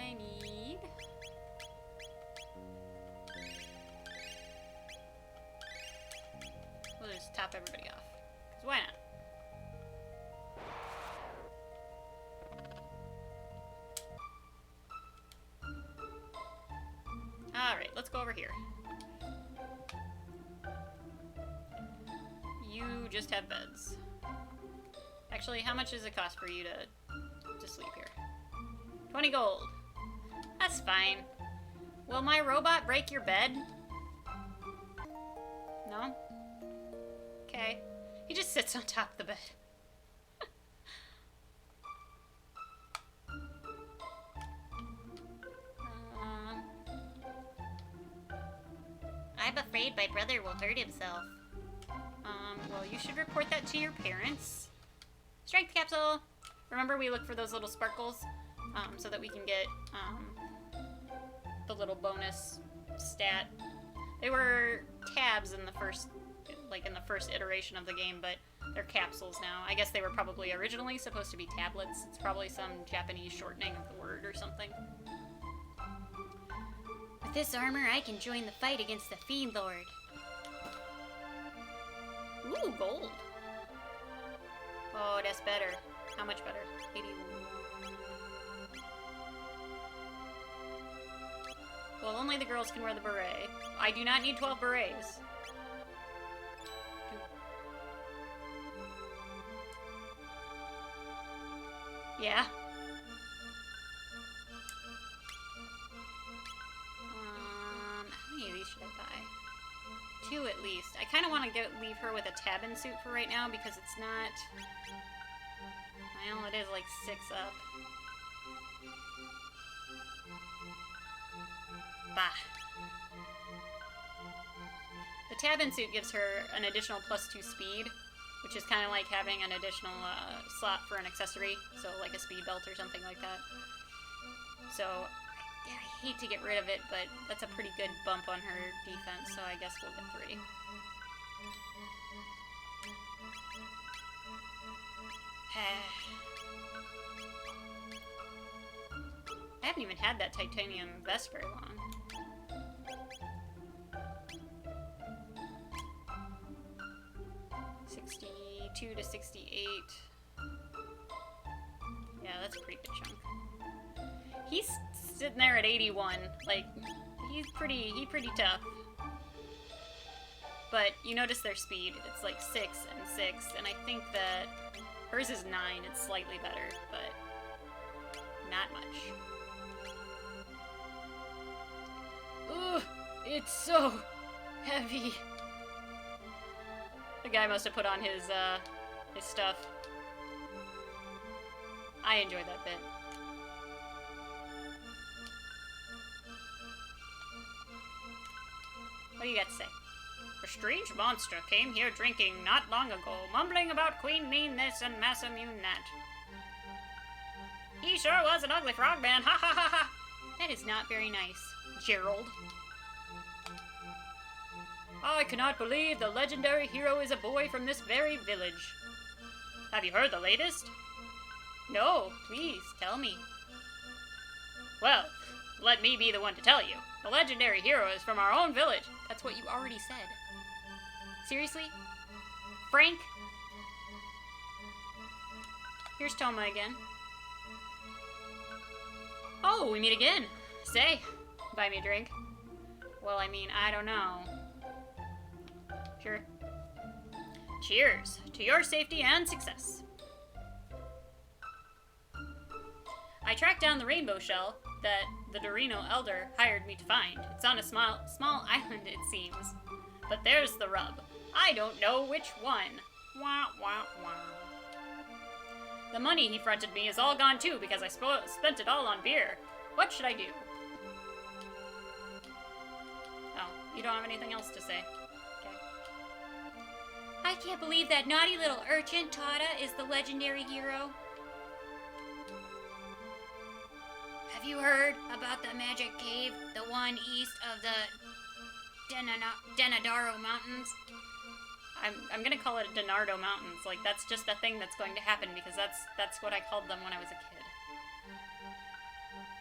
I need... we'll just top everybody off. 'Cause why not? Alright, let's go over here. You just have beds. Actually, how much does it cost for you to sleep here? 20 gold. That's fine. Will my robot break your bed? No? Okay. He just sits on top of the bed. I'm a afraid my brother will hurt himself. Well, you should report that to your parents. Strength capsule! Remember, we look for those little sparkles, so that we can get, the little bonus stat. They were tabs in the first, in the first iteration of the game, but they're capsules now. I guess they were probably originally supposed to be tablets. It's probably some Japanese shortening of the word or something. With this armor, I can join the fight against the Fiend Lord. Ooh, gold. Oh, that's better. How much better? 81. Well, only the girls can wear the beret. I do not need 12 berets. Yeah. How many of these should I buy? 2 at least. I kind of want to leave her with a Tabin suit for right now because it's not... Well, it is like 6 up. Bah. The Tabin suit gives her an additional +2 speed, which is kind of like having an additional slot for an accessory, so like a speed belt or something like that. So, I hate to get rid of it, but that's a pretty good bump on her defense, so I guess we'll get 3. I haven't even had that titanium vest very long. $62 to $68. Yeah, that's a pretty good chunk. He's sitting there at 81. Like, he's pretty tough. But you notice their speed. It's like 6 and 6, and I think that hers is 9. It's slightly better, but not much. Ooh, it's so heavy. The guy must have put on his stuff. I enjoyed that bit. What do you got to say? A strange monster came here drinking not long ago, mumbling about Queen Mean this and Massa Mune that. He sure was an ugly frogman, ha ha ha ha! That is not very nice, Gerald. I cannot believe the legendary hero is a boy from this very village. Have you heard the latest? No, please, tell me. Well, let me be the one to tell you. The legendary hero is from our own village. That's what you already said. Seriously? Frank? Here's Toma again. Oh, we meet again. Say, buy me a drink. Well, I mean, I don't know. Sure. Cheers to your safety and success. I tracked down the rainbow shell that the Dorino Elder hired me to find. It's on a small island, it seems. But there's the rub. I don't know which one. Wah, wah, wah. The money he fronted me is all gone too because I spent it all on beer. What should I do? Oh, you don't have anything else to say. Okay. I can't believe that naughty little urchin, Tada, is the legendary hero. Have you heard about the magic cave, the one east of the Denadaro Mountains? I'm gonna call it Denardo Mountains. Like, that's just a thing that's going to happen because that's what I called them when I was a kid.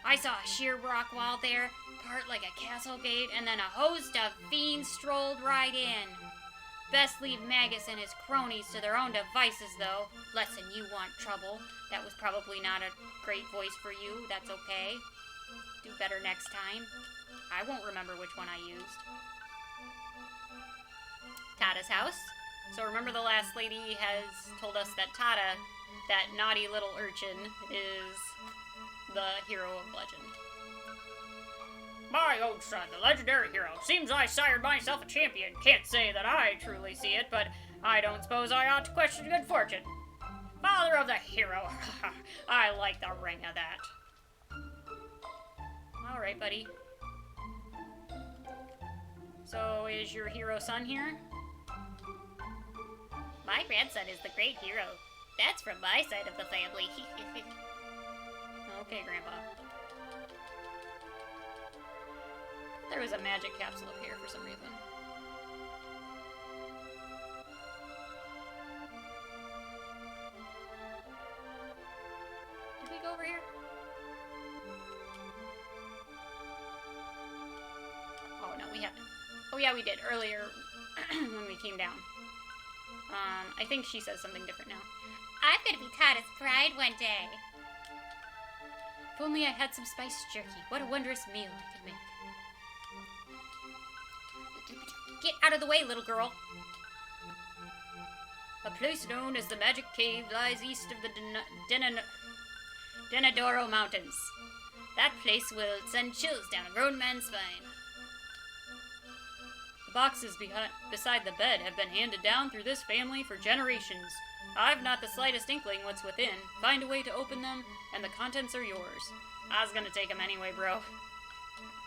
I saw a sheer rock wall there, part like a castle gate, and then a host of fiends strolled right in. Best leave Magus and his cronies to their own devices, though. Lesson you want trouble. That was probably not a great voice for you. That's okay. Do better next time. I won't remember which one I used. Tada's house. So remember the last lady has told us that Tada, that naughty little urchin, is the hero of legend. My own son, the legendary hero. Seems I sired myself a champion. Can't say that I truly see it, but I don't suppose I ought to question good fortune. Father of the hero. I like the ring of that. Alright, buddy. So, is your hero son here? My grandson is the great hero. That's from my side of the family. Okay, Grandpa. There was a magic capsule up here for some reason. Did we go over here? Oh, no, we haven't. Oh, yeah, we did earlier when we came down. I think she says something different now. I'm gonna be Tata's bride one day. If only I had some spiced jerky. What a wondrous meal I could make. Get out of the way, little girl. A place known as the Magic Cave lies east of the Denadoro Mountains. That place will send chills down a grown man's spine. The boxes beside the bed have been handed down through this family for generations. I've not the slightest inkling what's within. Find a way to open them, and the contents are yours. I was gonna take them anyway, bro.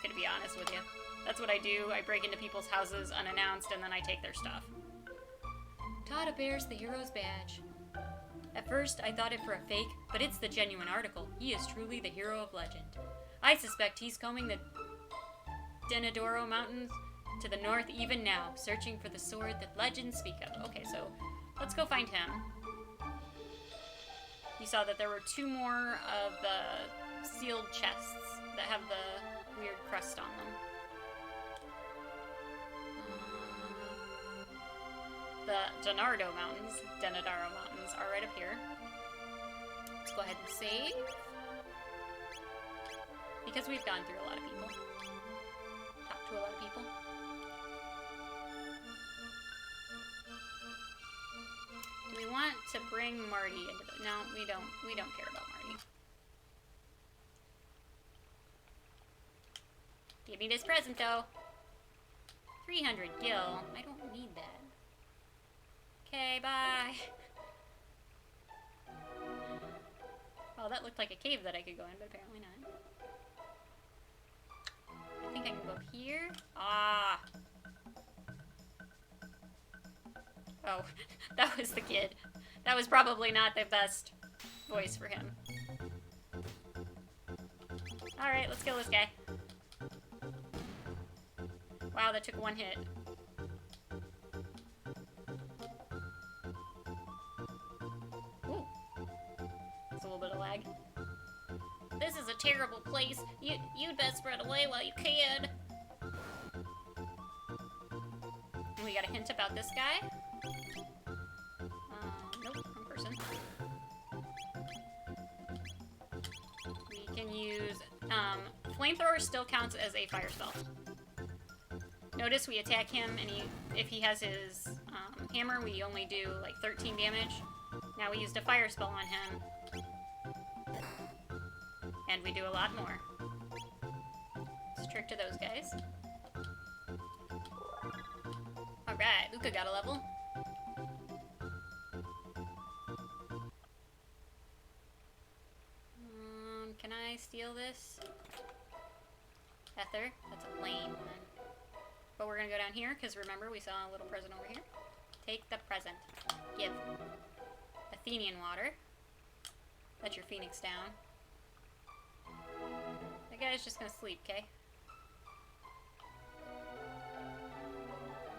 Gonna be honest with you. That's what I do. I break into people's houses unannounced, and then I take their stuff. Tata bears the hero's badge. At first, I thought it for a fake, but it's the genuine article. He is truly the hero of legend. I suspect he's combing the Denadoro Mountains to the north even now, searching for the sword that legends speak of. Okay, so let's go find him. You saw that there were 2 more of the sealed chests that have the weird crust on them. The Denadoro Mountains are right up here. Let's go ahead and save. Because we've gone through a lot of people. Talked to a lot of people. Do we want to bring Marty into the... No, we don't. We don't care about Marty. Give me this present, though. 300 gil. I don't need that. Okay, bye. Oh, that looked like a cave that I could go in, but apparently not. I think I can go up here. Ah! Oh, that was the kid. That was probably not the best voice for him. Alright, let's kill this guy. Wow, that took 1 hit. Ooh. That's a little bit of lag. This is a terrible place. You'd best run away while you can. And we got a hint about this guy. Nope, wrong person. We can use, flamethrower still counts as a fire spell. Notice we attack him, and if he has his hammer, we only do like 13 damage. Now we used a fire spell on him, and we do a lot more. It's a trick to those guys. Alright, Luca got a level. Can I steal this? Ether? That's a lame one. But we're gonna go down here, because remember, we saw a little present over here. Take the present. Give. Athenian water. Let your phoenix down. That guy's just gonna sleep, okay?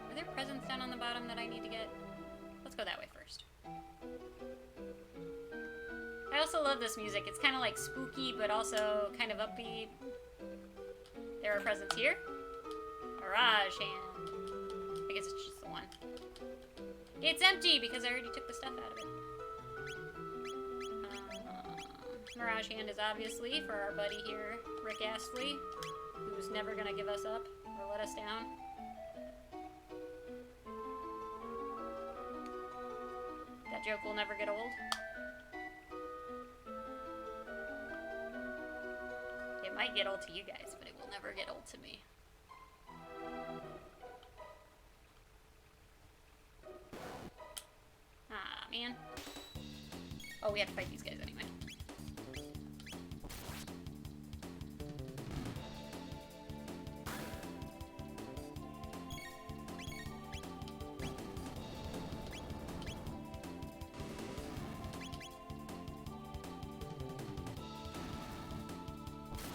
Are there presents down on the bottom that I need to get? Let's go that way first. I also love this music. It's kind of like spooky, but also kind of upbeat. There are presents here. Mirage hand. I guess it's just the one. It's empty because I already took the stuff out of it. Mirage hand is obviously for our buddy here, Rick Astley, who's never gonna give us up or let us down. That joke will never get old. It might get old to you guys, but it will never get old to me. Ah, man. Oh, we have to fight these guys anyway.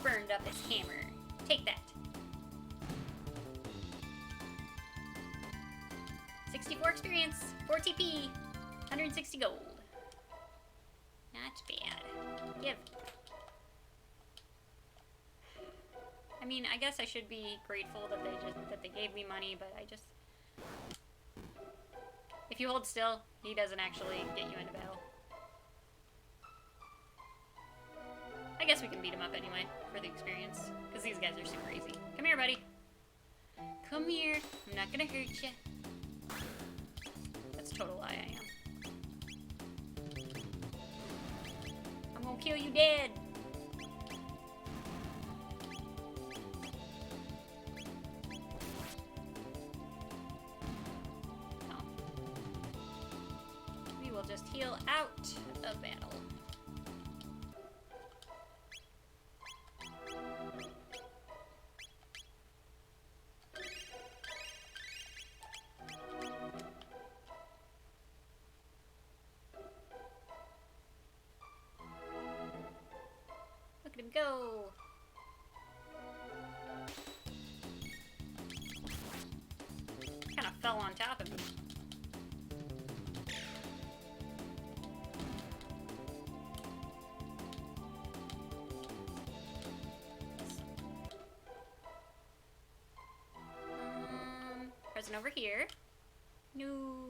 burned up his hammer. Take that. 64 experience, 4 TP, 160 gold. Not bad. Give. I mean, I guess I should be grateful that they gave me money, but I just... If you hold still, he doesn't actually get you into battle. I guess we can beat him up anyway, for the experience. Because these guys are super easy. Come here, buddy. Come here. I'm not gonna hurt you. That's a total lie, I am. I'm gonna kill you dead. Oh. We will just heal out of battle. Look at him go! Kind of fell on top of me. Present over here. No.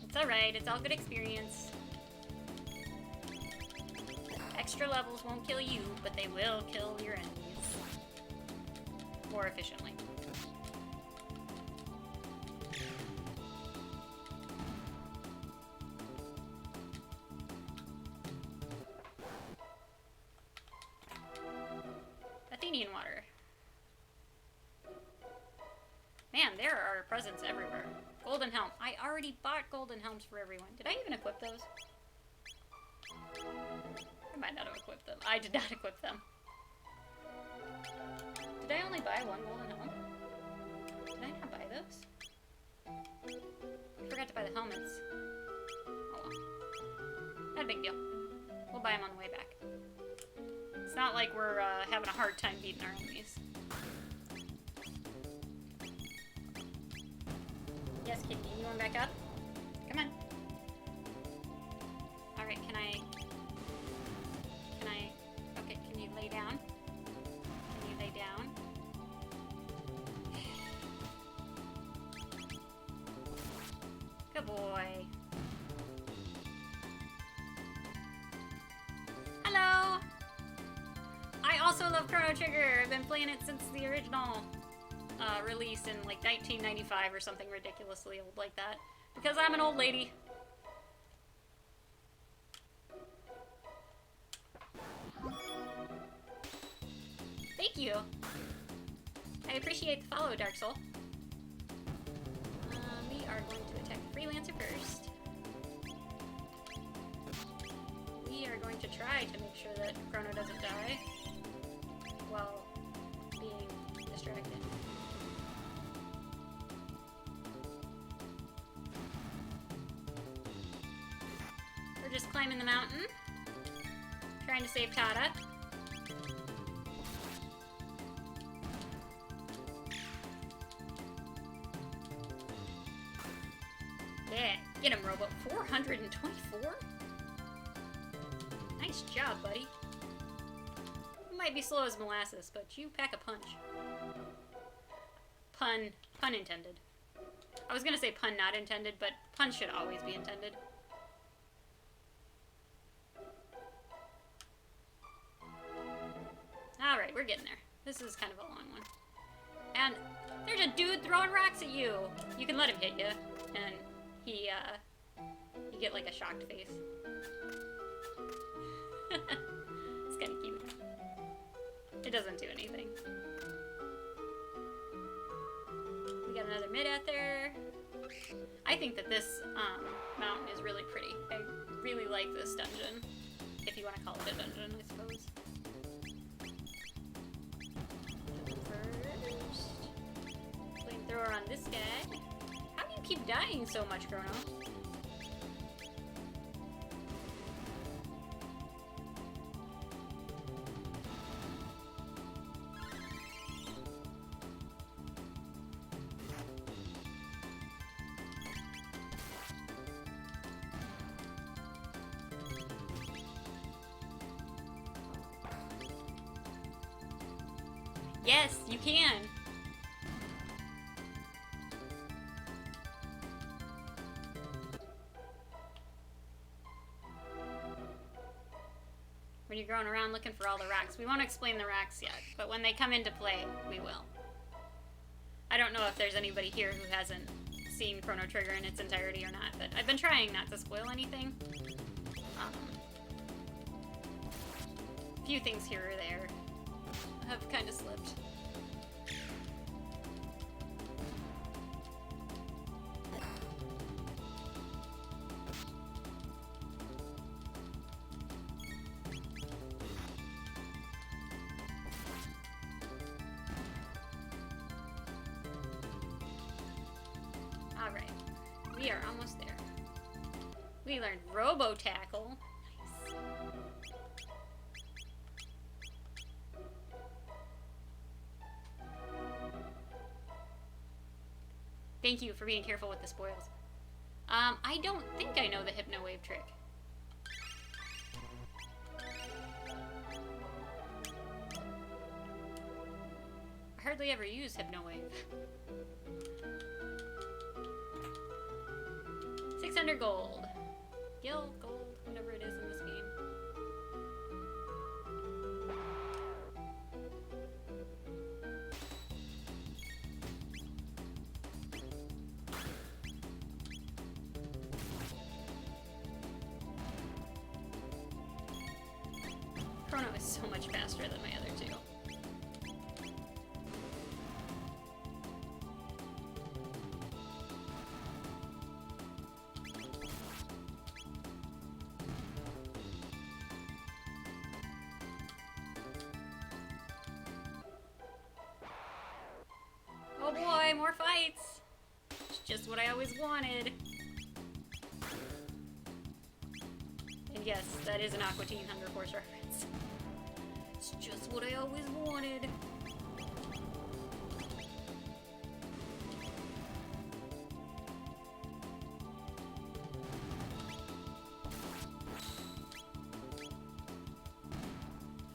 It's alright, it's all good experience. Extra levels won't kill you, but they will kill your enemies. More efficiently. Athenian water. Man, there are presents everywhere. Golden helm. I already bought golden helms for everyone. Did I even equip those? I might not have equipped them. I did not equip them. Did I only buy one golden helm? Did I not buy those? I forgot to buy the helmets. Oh well. Not a big deal. We'll buy them on the way back. It's not like we're having a hard time beating our enemies. Yes, Kitty, you going back up? Come on. Alright, can I... Okay, can you lay down? Can you lay down? Good boy. Hello! I also love Chrono Trigger. I've been playing it since the original release in like 1995 or something ridiculously old like that. Because I'm an old lady. Thank you. I appreciate the follow, Dark Soul. We are going to attack the Freelancer first. We are going to try to make sure that Chrono doesn't die while being distracted. We're just climbing the mountain, trying to save Tata. Yeah, get him, Robot. 424? Nice job, buddy. You might be slow as molasses, but you pack a punch. Pun intended. I was gonna say pun not intended, but pun should always be intended. Alright, we're getting there. This is kind of a long one. And there's a dude throwing rocks at you! You can let him hit you, and you get like a shocked face. It's kind of cute. It doesn't do anything. We got another mid out there. I think that this mountain is really pretty. I really like this dungeon, if you want to call it a dungeon, I suppose. First, flamethrower on this guy. How do you keep dying so much, Chrono? Yes, you can. When you're going around looking for all the racks. We won't explain the racks yet, but when they come into play, we will. I don't know if there's anybody here who hasn't seen Chrono Trigger in its entirety or not, but I've been trying not to spoil anything. A few things here or there have kind of slipped. Alright, we are almost there. We learned Robo-Tackle. Nice. Thank you for being careful with the spoils. I don't think I know the Hypno Wave trick. I hardly ever use Hypno Wave. 600 gold. Gil, gold, whatever it is in this game. Chrono is so much faster than my other two. Oh boy, more fights! It's just what I always wanted. And yes, that is an Aqua Teen Hunger Force reference. It's just what I always wanted.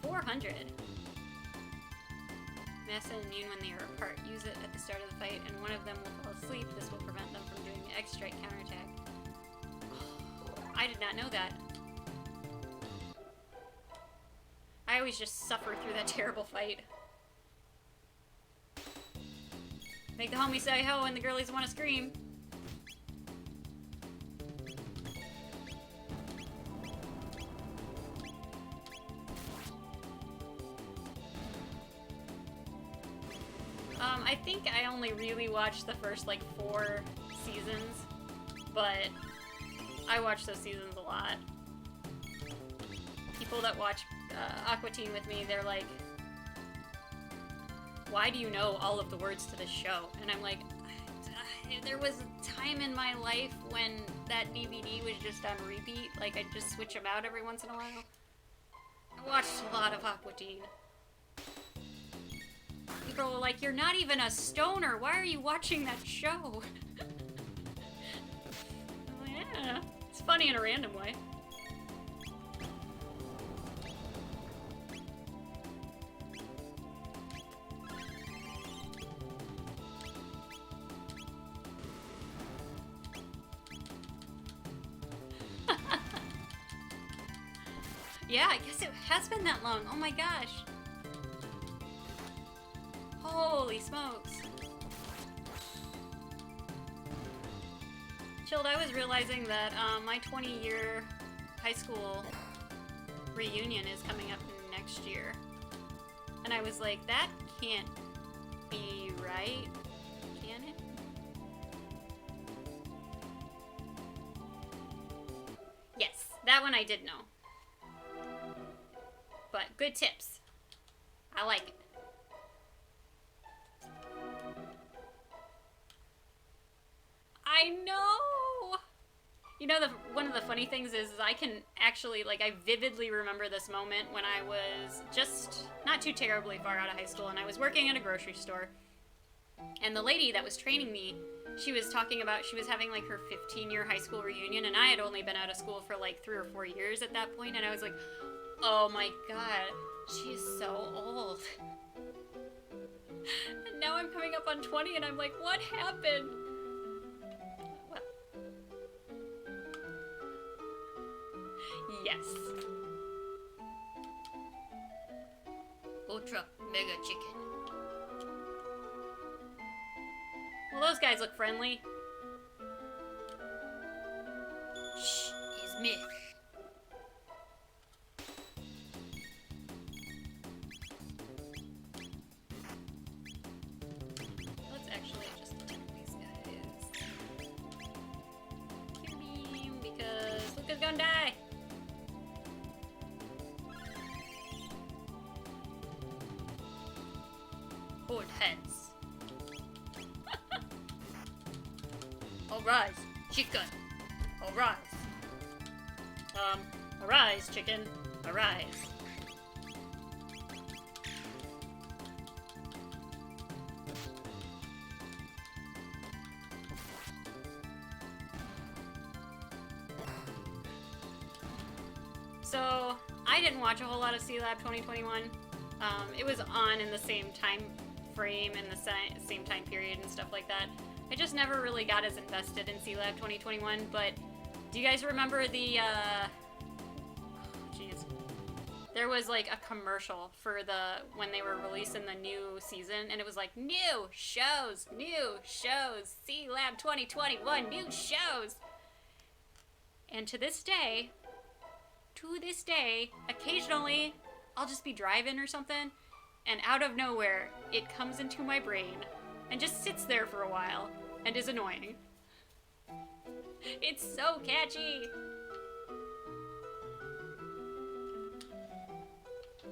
$400. Massa and immune when they are apart. Use it at the start of the fight, and one of them will fall asleep. This will prevent them from doing the X-Strike counterattack. I did not know that. I always just suffer through that terrible fight. Make the homies say ho and the girlies want to scream. I think I only really watched the first, like, 4 seasons, but I watched those seasons a lot. People that watch Aqua Teen with me, they're like, why do you know all of the words to this show? And I'm like, there was a time in my life when that DVD was just on repeat. Like, I'd just switch them out every once in a while. I watched a lot of Aqua Teen. People were like, you're not even a stoner. Why are you watching that show? I'm like, yeah, it's funny in a random way. Yeah, I guess it has been that long. Oh my gosh. Holy smokes. Chilled, I was realizing that my 20-year high school reunion is coming up next year. And I was like, that can't be right, can it? Yes, that one I did know. But good tips. I like it. I know! You know, one of the funny things is I can actually, like, I vividly remember this moment when I was just not too terribly far out of high school, and I was working at a grocery store. And the lady that was training me, she was talking about, she was having, like, her 15-year high school reunion, and I had only been out of school for, like, 3 or 4 years at that point, and I was like, oh my god, she is so old. And now I'm coming up on 20 and I'm like, what happened? Well. Yes. Ultra Mega Chicken. Well, those guys look friendly. Shh, is myth. Let's actually just look at these guys. Cure beam, because Luca's gonna die. Hold hands. Arise, chicken. Arise. Arise, chicken. Arise. So, I didn't watch a whole lot of C-Lab 2021. It was on in the same time frame and the same time period and stuff like that. I just never really got as invested in C-Lab 2021, but do you guys remember the, jeez. There was like a commercial for when they were releasing the new season, and it was like, new shows, C-Lab 2021, new shows! And to this day, occasionally, I'll just be driving or something, and out of nowhere, it comes into my brain, and just sits there for a while, and is annoying. It's so catchy!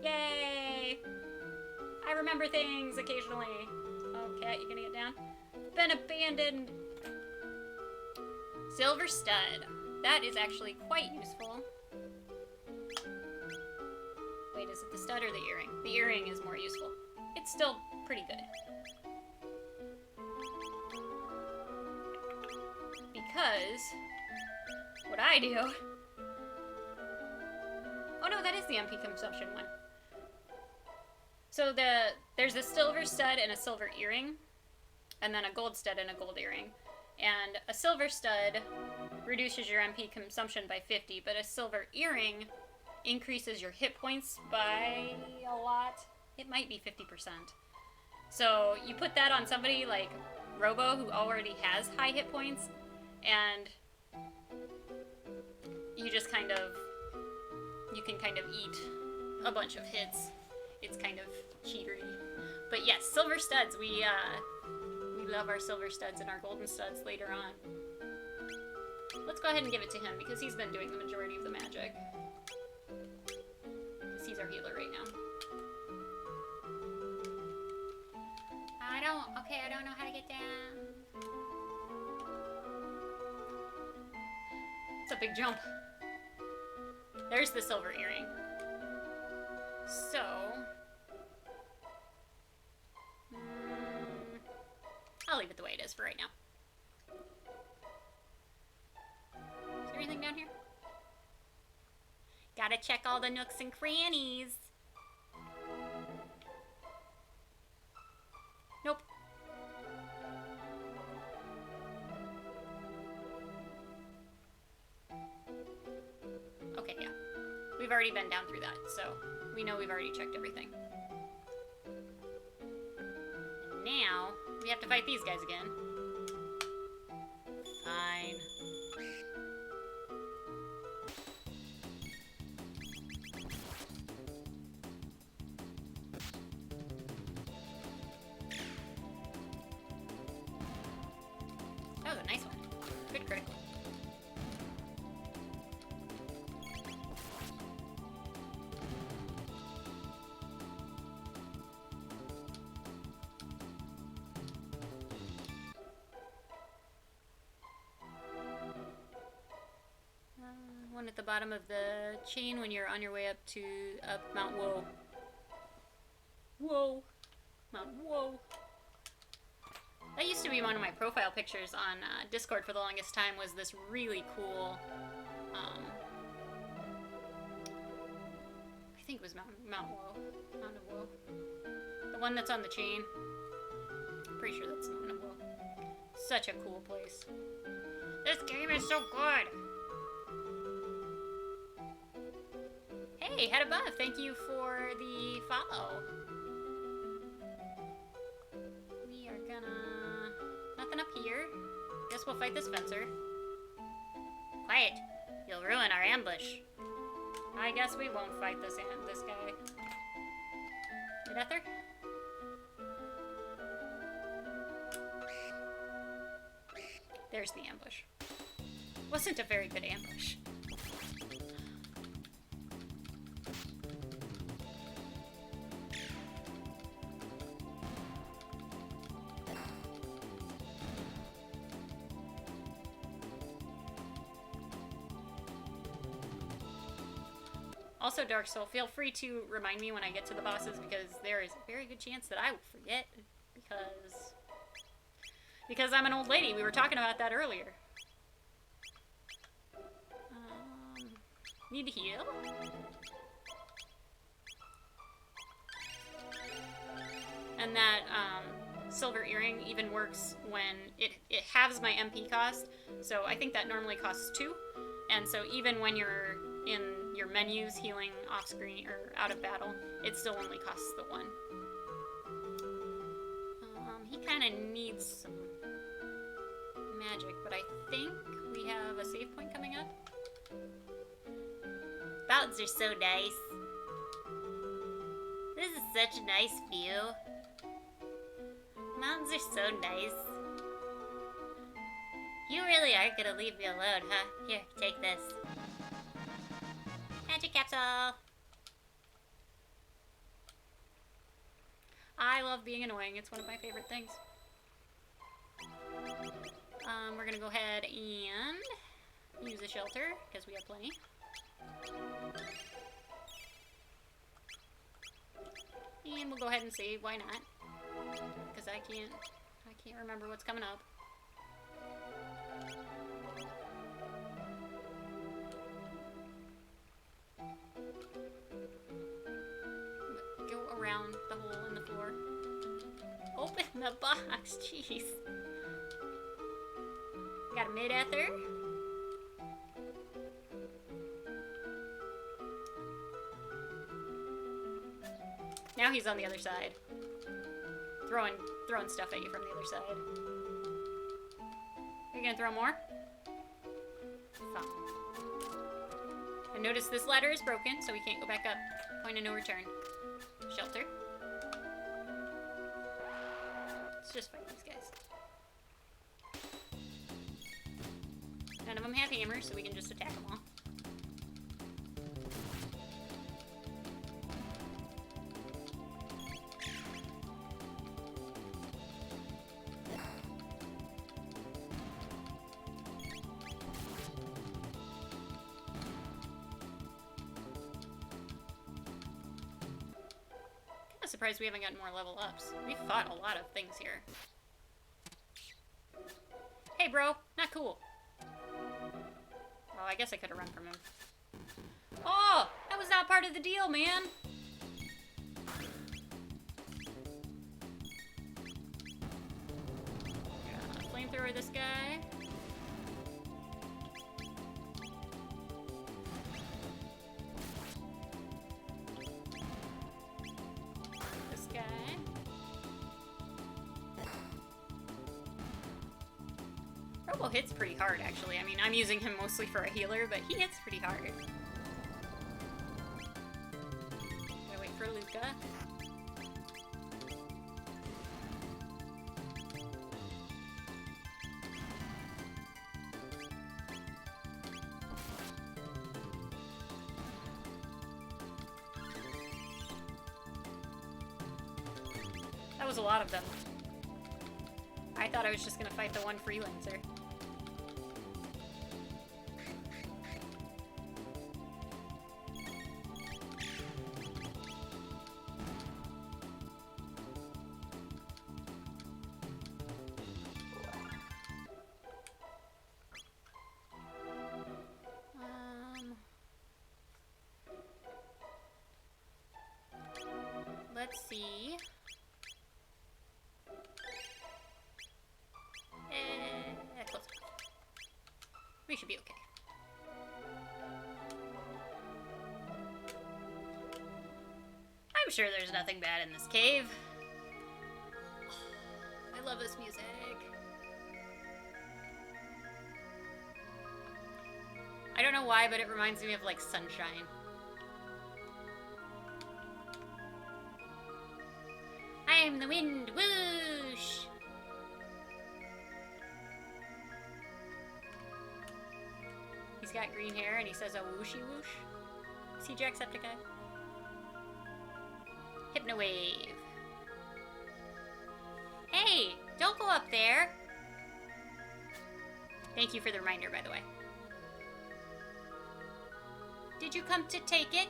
Yay! I remember things occasionally. Oh, cat, you gonna get down? Been abandoned! Silver stud. That is actually quite useful. Wait, is it the stud or the earring? The earring is more useful. It's still pretty good. Because what I do... Oh no, that is the MP consumption one. So there's a silver stud and a silver earring, and then a gold stud and a gold earring. And a silver stud reduces your MP consumption by 50, but a silver earring increases your hit points by a lot. It might be 50%. So you put that on somebody like Robo, who already has high hit points, and you just you can kind of eat a bunch of hits. It's kind of cheatery. But yes, silver studs. We love our silver studs and our golden studs later on. Let's go ahead and give it to him because he's been doing the majority of the magic. Because he's our healer right now. I don't know how to get down. It's a big jump. There's the silver earring. So... I'll leave it the way it is for right now. Is there anything down here? Gotta check all the nooks and crannies. Nope. Okay, yeah. We've already been down through that, so we know we've already checked everything. And now, we have to fight these guys again. Fine. That was a nice one. Good critical. One at the bottom of the chain when you're on your way up Mount Woe. Mount Woe. That used to be one of my profile pictures on Discord for the longest time, was this really cool, I think it was Mount Woe. The one that's on the chain. pretty sure that's Nominable. Such a cool place. This game is so good! Hey, head above, thank you for the follow. We are gonna... Nothing up here. Guess we'll fight this fencer. Quiet. You'll ruin our ambush. I guess we won't fight this guy. Mid-ether? There's the ambush. Wasn't a very good ambush. Also, Dark Soul, feel free to remind me when I get to the bosses because there is a very good chance that I will forget because I'm an old lady. We were talking about that earlier. Need to heal? And that silver earring even works when it halves my MP cost. So I think that normally costs 2. And so even when you're in your menus healing off screen or out of battle, it still only costs the 1. He kind of needs some magic, but I think we have a save point coming up. Mountains are so nice. This is such a nice view. Mountains are so nice. You really aren't gonna leave me alone, huh? Here, take this. Magic capsule! I love being annoying. It's one of my favorite things. We're gonna go ahead and use a shelter, because we have plenty. And we'll go ahead and save, why not? Because I can't remember what's coming up. Go around the hole in the floor. Open the box, jeez. Got a mid-ether. Now he's on the other side. Throwing stuff at you from the other side. Are you gonna throw more? Fine. And notice this ladder is broken, so we can't go back up. Point of no return. Shelter. Let's just fight these guys. None of them have hammers, so we can just attack them all. Surprised we haven't gotten more level ups. We fought a lot of things here. Hey bro, not cool. Oh, I guess I could have run from him. Oh, that was not part of the deal, man. Flamethrower this guy. Robo hits pretty hard, actually. I mean, I'm using him mostly for a healer, but he hits pretty hard. Gotta wait for Luca. That was a lot of them. I thought I was just gonna fight the one freelancer. Let's see. We should be okay. I'm sure there's nothing bad in this cave. I love this music. I don't know why, but it reminds me of like sunshine. I'm the wind, whoosh! He's got green hair and he says a whooshy whoosh. Is he Jacksepticeye? Hypnowave. Hey, don't go up there. Thank you for the reminder, by the way. Did you come to take it?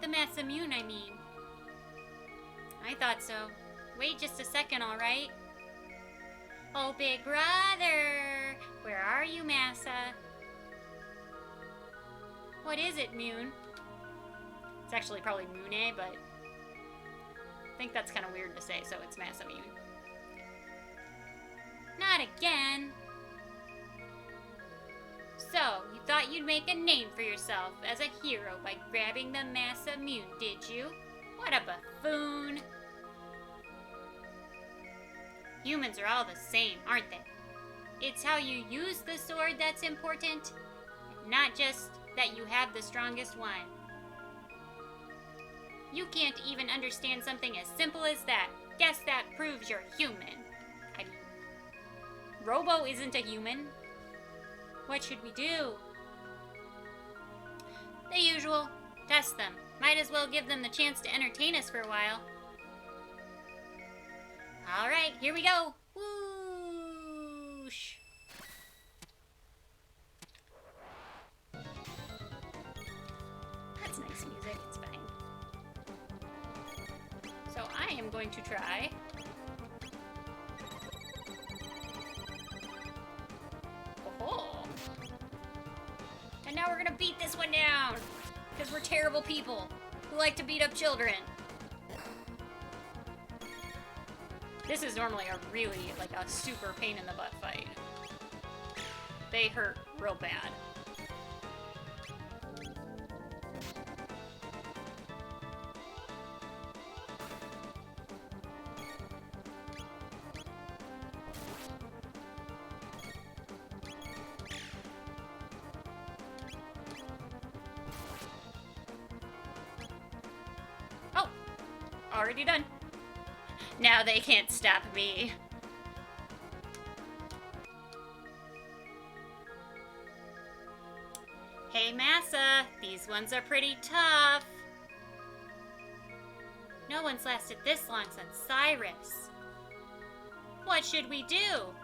The mass immune, I mean. I thought so. Wait just a second, alright? Oh, big brother! Where are you, Massa? What is it, Mune? It's actually probably Mune, but I think that's kind of weird to say, so it's Massa Mune. Not again! So, you thought you'd make a name for yourself as a hero by grabbing the Massa Mune, did you? What a buffoon! Humans are all the same, aren't they? It's how you use the sword that's important, not just that you have the strongest one. You can't even understand something as simple as that. Guess that proves you're human. I mean, Robo isn't a human. What should we do? The usual. Test them. Might as well give them the chance to entertain us for a while. Alright, here we go. Whoosh. That's nice music. It's fine. So I am going to try. Oh. And now we're gonna beat this one down. Because we're terrible people who like to beat up children. This is normally a really, like, a super pain in the butt fight. They hurt real bad. Oh! Already done. Now they can't stop me. Hey, Massa, these ones are pretty tough. No one's lasted this long since Cyrus. What should we do?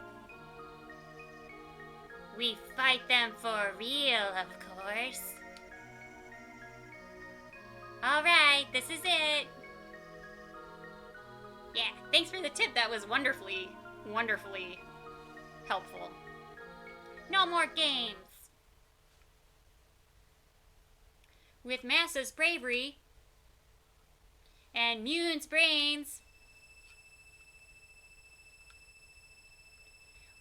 We fight them for real, of course. Alright, this is it. Yeah, thanks for the tip. That was wonderfully, wonderfully helpful. No more games. With Massa's bravery and Mune's brains,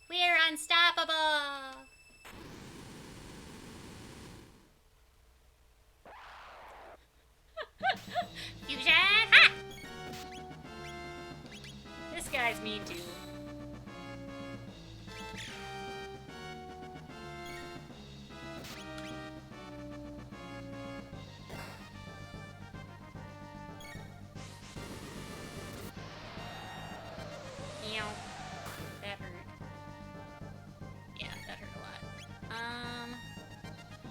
we're unstoppable. Fusion! Ha! This guy's mean too. Ew. That hurt. Yeah, that hurt a lot.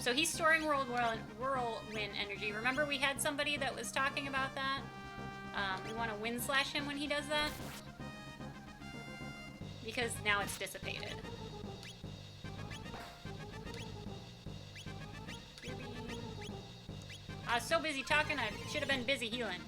So he's storing whirlwind energy. Remember we had somebody that was talking about that? We want to wind slash him when he does that? Because now it's dissipated. I was so busy talking, I should have been busy healing.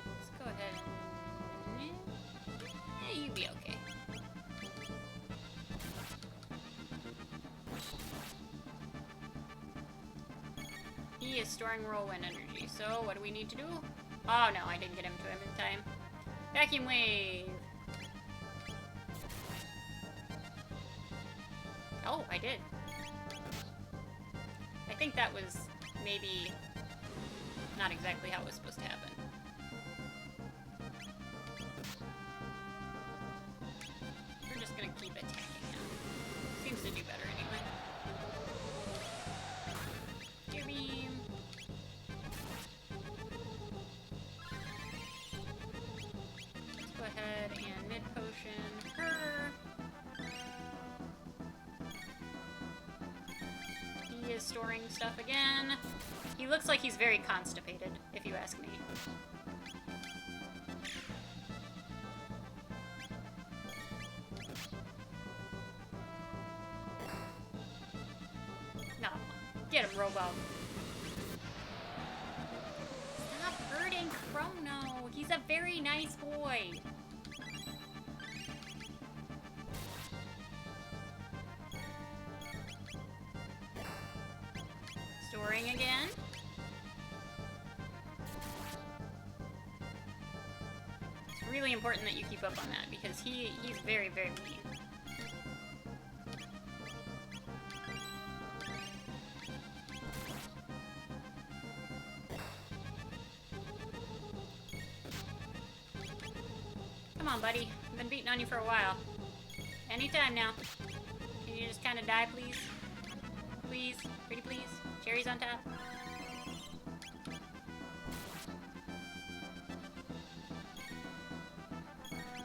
Let's go ahead. You be okay. He is storing whirlwind energy, so what do we need to do? Oh no, I didn't get him to him in time. Vacuum wave! Oh, I did. I think that was maybe not exactly how it was supposed to happen. We're just gonna keep attacking him. Seems to do better anyway. Gear beam. Let's go ahead and mid-potion her. He is storing stuff again. He looks like he's very constipated, if you ask me. No. Get him, Robo. Stop hurting Chrono. He's a very nice boy. Storing again. It's really important that you keep up on that because he's very, very mean. Come on, buddy. I've been beating on you for a while. Anytime now. Can you just kind of die, please? Please? Pretty please? Cherries on top?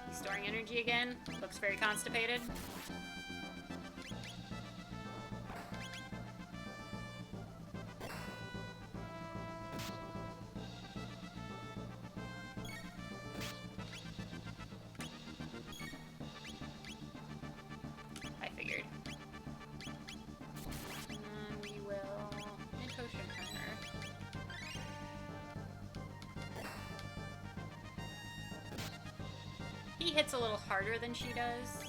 He's storing energy again. Looks very constipated. I figured. We will mid-potion her. He hits a little harder than she does.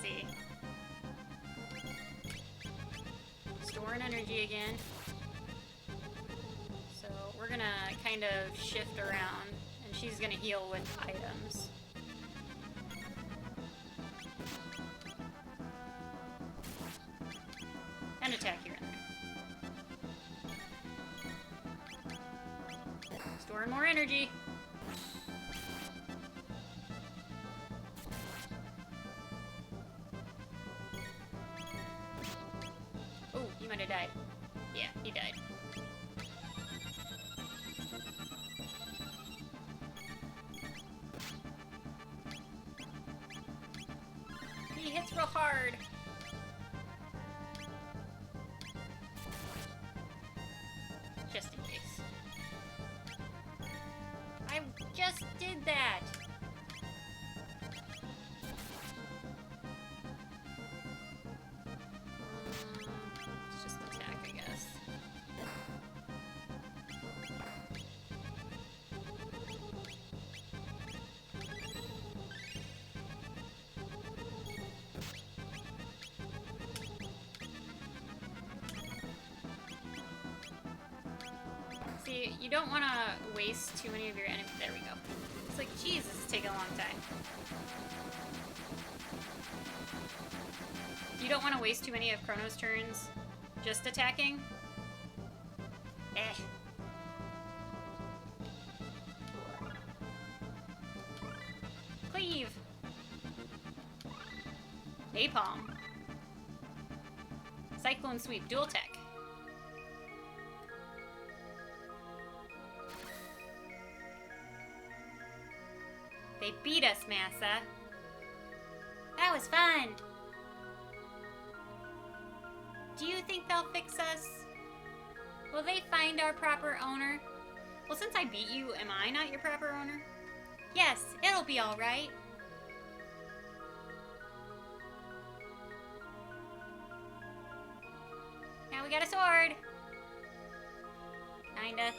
See. Storing energy again. So we're gonna kind of shift around, and she's gonna heal with items. And attack here and there. Storing more energy. Oh, he might have died. Yeah, he died. He hits real hard. Just in case. I just did that! Let's just attack, I guess. See, you don't want to waste too many of your enemies. There we go. It's like, geez, this is taking a long time. You don't want to waste too many of Chrono's turns just attacking. Cleave! Napalm. Cyclone Sweep, dual tech. They beat us, Massa. That was fun. Do you think they'll fix us? Will they find our proper owner? Well, since I beat you, am I not your proper owner? Yes, it'll be all right. Now we got a sword. Kinda.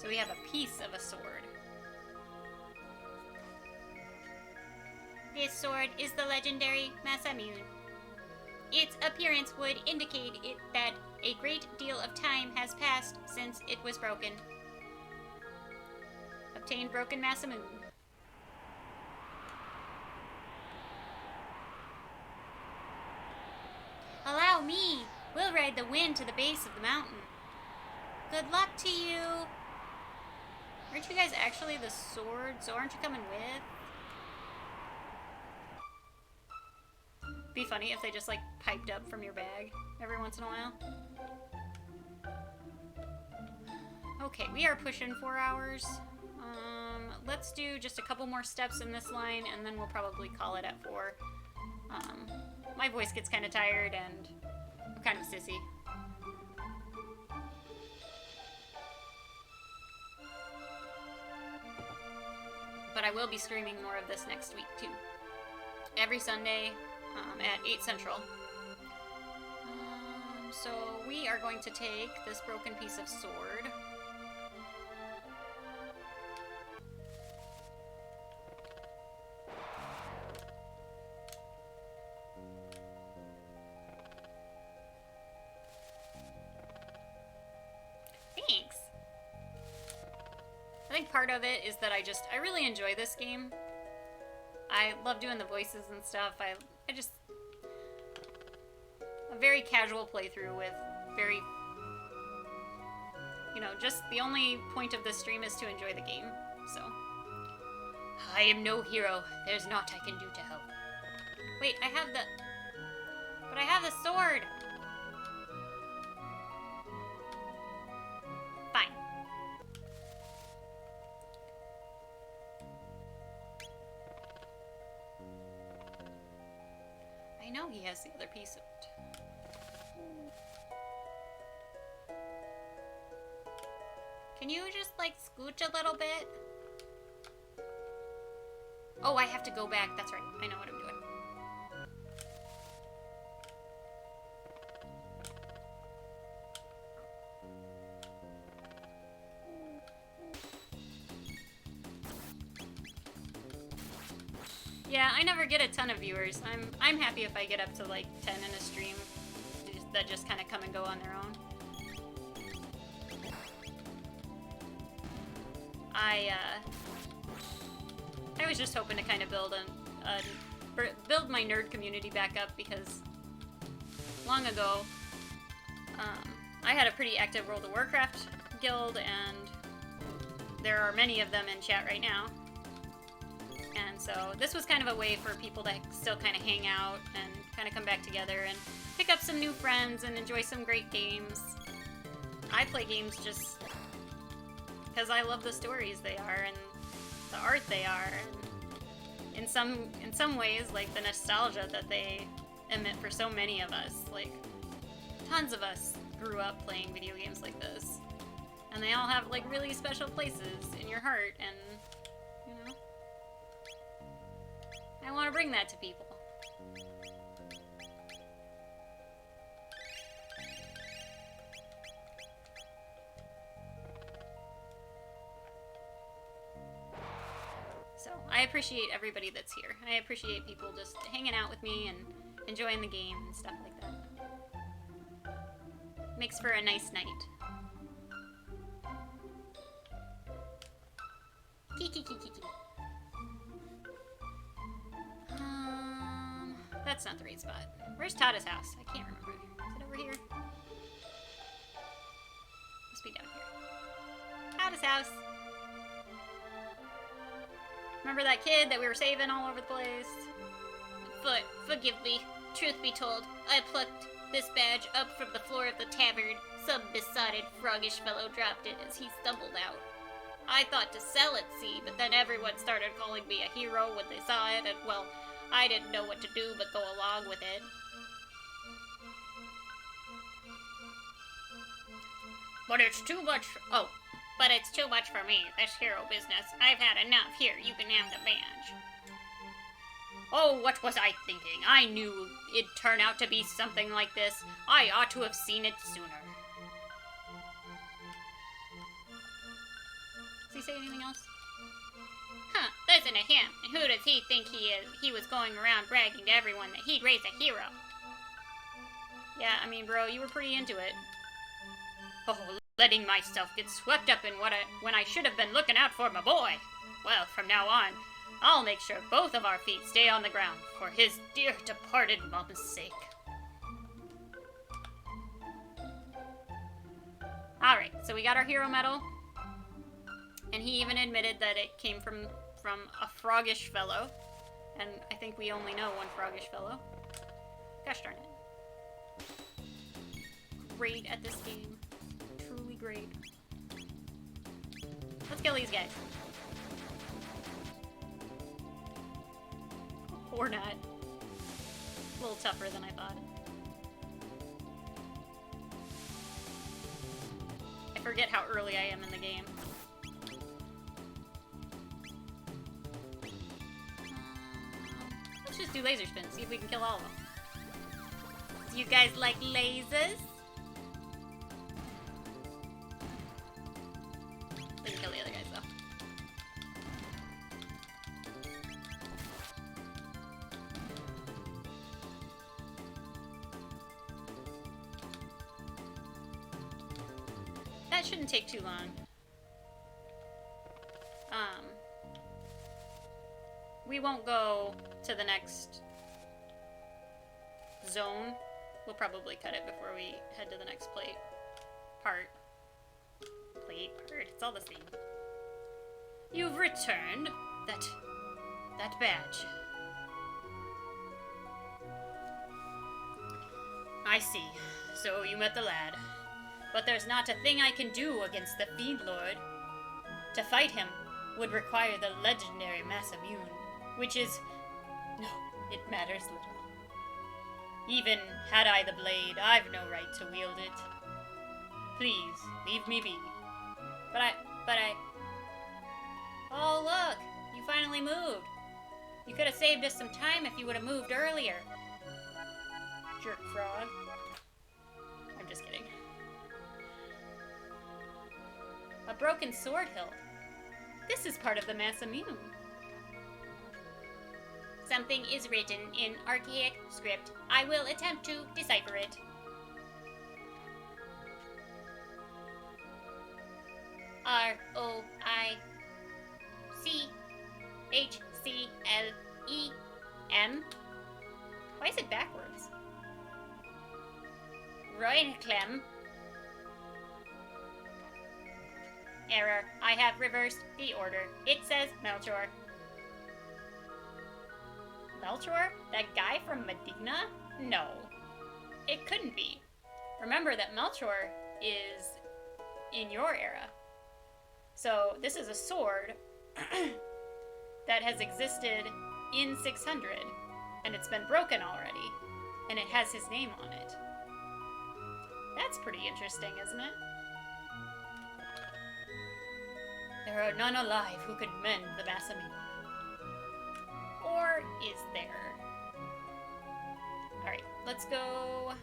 So we have a piece of a sword. This sword is the legendary Masamune. Its appearance would indicate that a great deal of time has passed since it was broken. Obtain broken Masamune. Allow me! We'll ride the wind to the base of the mountain. Good luck to you! Aren't you guys actually the sword? So aren't you coming with? Be funny if they just like piped up from your bag every once in a while. Okay, we are pushing 4 hours. Let's do just a couple more steps in this line and then we'll probably call it at 4. My voice gets kind of tired and I'm kind of sissy. But I will be streaming more of this next week too. Every Sunday at 8 Central. So we are going to take this broken piece of sword. Thanks! I think part of it is that I really enjoy this game. I love doing the voices and stuff. I just... a very casual playthrough with very... you know, just the only point of this stream is to enjoy the game, so... I am no hero. There's naught I can do to help. Wait, I have the... but I have the sword! Fine. I know he has the other piece of it. Can you just, like, scooch a little bit? Oh, I have to go back. That's right. I know what I'm doing. Yeah, I never get a ton of viewers. I'm happy if I get up to like 10 in a stream that just kind of come and go on their own. I was just hoping to kind of build build my nerd community back up because long ago I had a pretty active World of Warcraft guild and there are many of them in chat right now. And so this was kind of a way for people to still kind of hang out and kind of come back together and pick up some new friends and enjoy some great games. I play games just because I love the stories they are and the art they are. And in some ways, like the nostalgia that they emit for so many of us. Like, tons of us grew up playing video games like this. And they all have like really special places in your heart and, you know, I want to bring that to people. So, I appreciate everybody that's here. I appreciate people just hanging out with me and enjoying the game and stuff like that. Makes for a nice night. That's not the right spot. Where's Tada's house? I can't remember. Is it over here? Must be down here. Tada's house. Remember that kid that we were saving all over the place? Forgive me. Truth be told, I plucked this badge up from the floor of the tavern. Some besotted, froggish fellow dropped it as he stumbled out. I thought to sell it, see, but then everyone started calling me a hero when they saw it, and, well, I didn't know what to do but go along with it. But it's too much... Oh, but it's too much for me, this hero business. I've had enough. Here, you can have the badge. Oh, what was I thinking? I knew it'd turn out to be something like this. I ought to have seen it sooner. say anything else? Huh, listen to him. And who does he think he is? He was going around bragging to everyone that he'd raise a hero. Yeah, I mean, bro, you were pretty into it. Oh, letting myself get swept up in when I should have been looking out for my boy. Well, from now on, I'll make sure both of our feet stay on the ground for his dear departed mom's sake. Alright, so we got our hero medal. And he even admitted that it came from a froggish fellow. And I think we only know one froggish fellow. Gosh darn it. Great at this game. Truly great. Let's kill these guys. Or not. A little tougher than I thought. I forget how early I am in the game. Let's just do laser spin, see if we can kill all of them. Do you guys like lasers? We can kill the other guys though. That shouldn't take too long. We won't go to the next zone. We'll probably cut it before we head to the next part. It's all the same. You've returned that badge. I see. So you met the lad. But there's not a thing I can do against the Fiend Lord. To fight him would require the legendary Massamune, which is... no, it matters little. Even had I the blade, I've no right to wield it. Please, leave me be. But I... Oh, look! You finally moved. You could have saved us some time if you would have moved earlier. Jerk frog. I'm just kidding. A broken sword hilt. This is part of the Massamune. Something is written in archaic script. I will attempt to decipher it. ROICHCLEM. Why is it backwards? Roinclem. Error. I have reversed the order. It says Melchor. Melchor? That guy from Medina? No. It couldn't be. Remember that Melchor is in your era. So this is a sword that has existed in 600, and it's been broken already, and it has his name on it. That's pretty interesting, isn't it? There are none alive who could mend the Massamune. Or is there? Alright, let's go...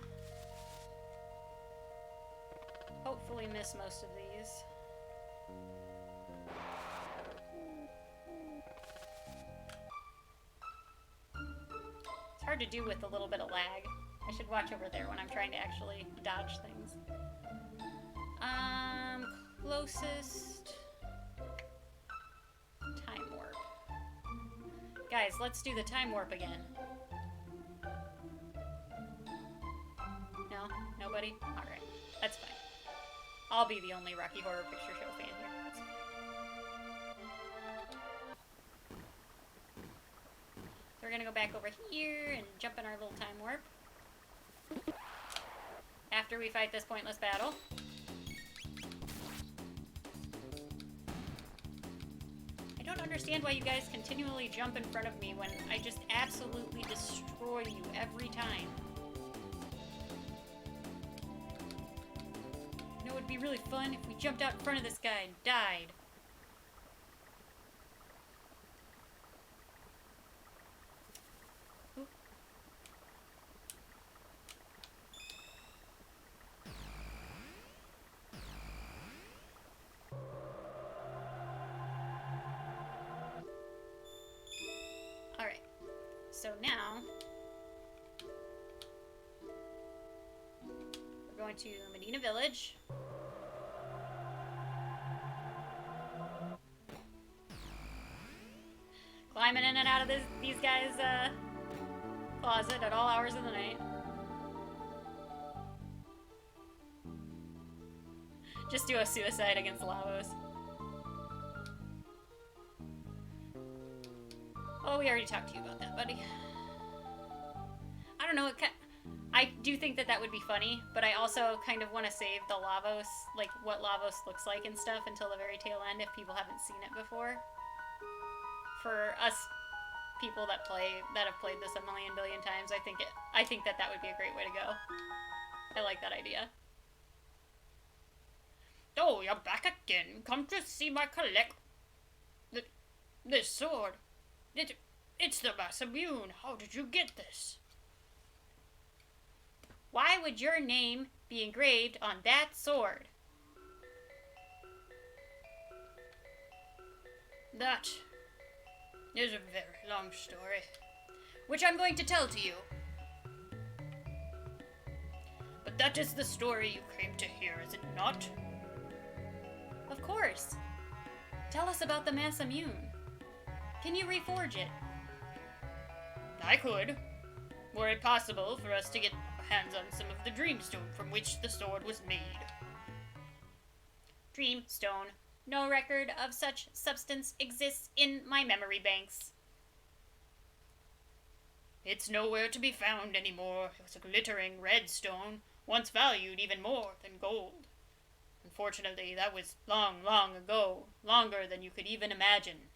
hopefully miss most of these. It's hard to do with a little bit of lag. I should watch over there when I'm trying to actually dodge things. Closest... time warp. Guys, let's do the time warp again. No? Nobody? Alright. That's fine. I'll be the only Rocky Horror Picture Show fan here. That's fine. So we're gonna go back over here and jump in our little time warp. After we fight this pointless battle. I don't understand why you guys continually jump in front of me when I just absolutely destroy you every time. You know, it would be really fun if we jumped out in front of this guy and died. Oop. so now we're going to Medina Village. Climbing in and out of these guys' closet at all hours of the night. Just do a suicide against Lavos. Oh, we already talked to you about that, buddy. I don't know, I do think that would be funny, but I also kind of want to save the Lavos, like what Lavos looks like and stuff, until the very tail end if people haven't seen it before. For us people that have played this a million billion times, I think that would be a great way to go. I like that idea. Oh, you're back again. Come to see my collect. This sword. It's the Masamune. How did you get this? Why would your name be engraved on that sword? That is a very long story, which I'm going to tell to you. But that is the story you came to hear, is it not? Of course. Tell us about the Masamune. Can you reforge it? I could. Were it possible for us to get hands on some of the Dreamstone from which the sword was made. Dreamstone. No record of such substance exists in my memory banks. It's nowhere to be found anymore. It was a glittering red stone, once valued even more than gold. Unfortunately, that was long, long ago. Longer than you could even imagine.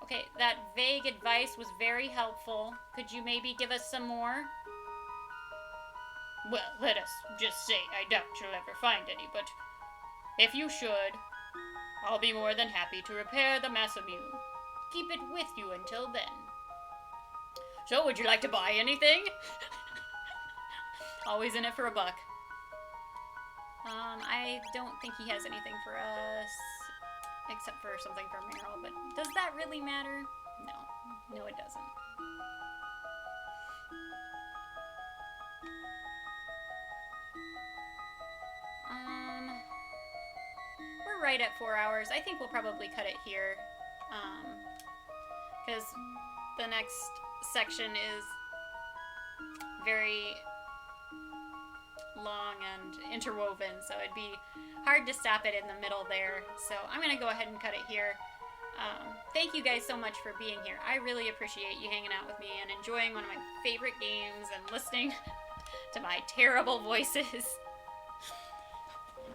Okay, that vague advice was very helpful. Could you maybe give us some more? Well, let us just say I doubt you'll ever find any, but if you should, I'll be more than happy to repair the Masamune. Keep it with you until then. So, would you like to buy anything? Always in it for a buck. I don't think he has anything for us, except for something for Meryl, but does that really matter? No, it doesn't. We're right at 4 hours. I think we'll probably cut it here, because the next section is very long and interwoven, so it'd be hard to stop it in the middle there. So I'm going to go ahead and cut it here. Thank you guys so much for being here. I really appreciate you hanging out with me and enjoying one of my favorite games and listening to my terrible voices.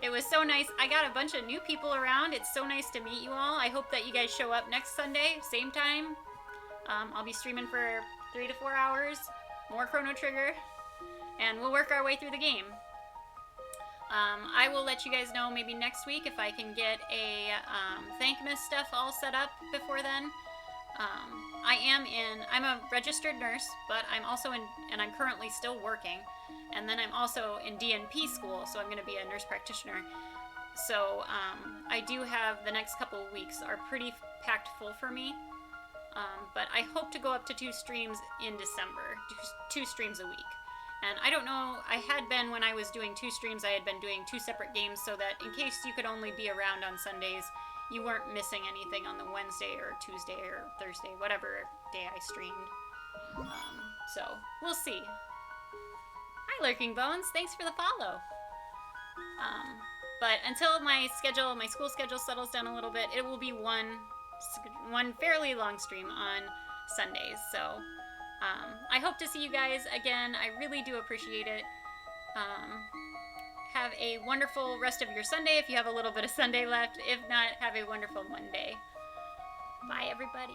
It was so nice. I got a bunch of new people around. It's so nice to meet you all. I hope that you guys show up next Sunday, same time. I'll be streaming for 3 to 4 hours, more Chrono Trigger, and we'll work our way through the game. I will let you guys know maybe next week if I can get a Thankmas stuff all set up before then. I'm a registered nurse, but I'm also and I'm currently still working. And then I'm also in DNP school, so I'm going to be a nurse practitioner. So I do have the next couple of weeks are pretty packed full for me. But I hope to go up to 2 streams in December, 2 streams a week. And I don't know, I had been, when I was doing 2 streams, I had been doing 2 separate games so that in case you could only be around on Sundays, you weren't missing anything on the Wednesday or Tuesday or Thursday, whatever day I streamed. So, we'll see. Hi, Lurking Bones. Thanks for the follow. But until my school schedule settles down a little bit, it will be one fairly long stream on Sundays. So, I hope to see you guys again. I really do appreciate it. Have a wonderful rest of your Sunday if you have a little bit of Sunday left. If not, have a wonderful Monday. Bye, everybody.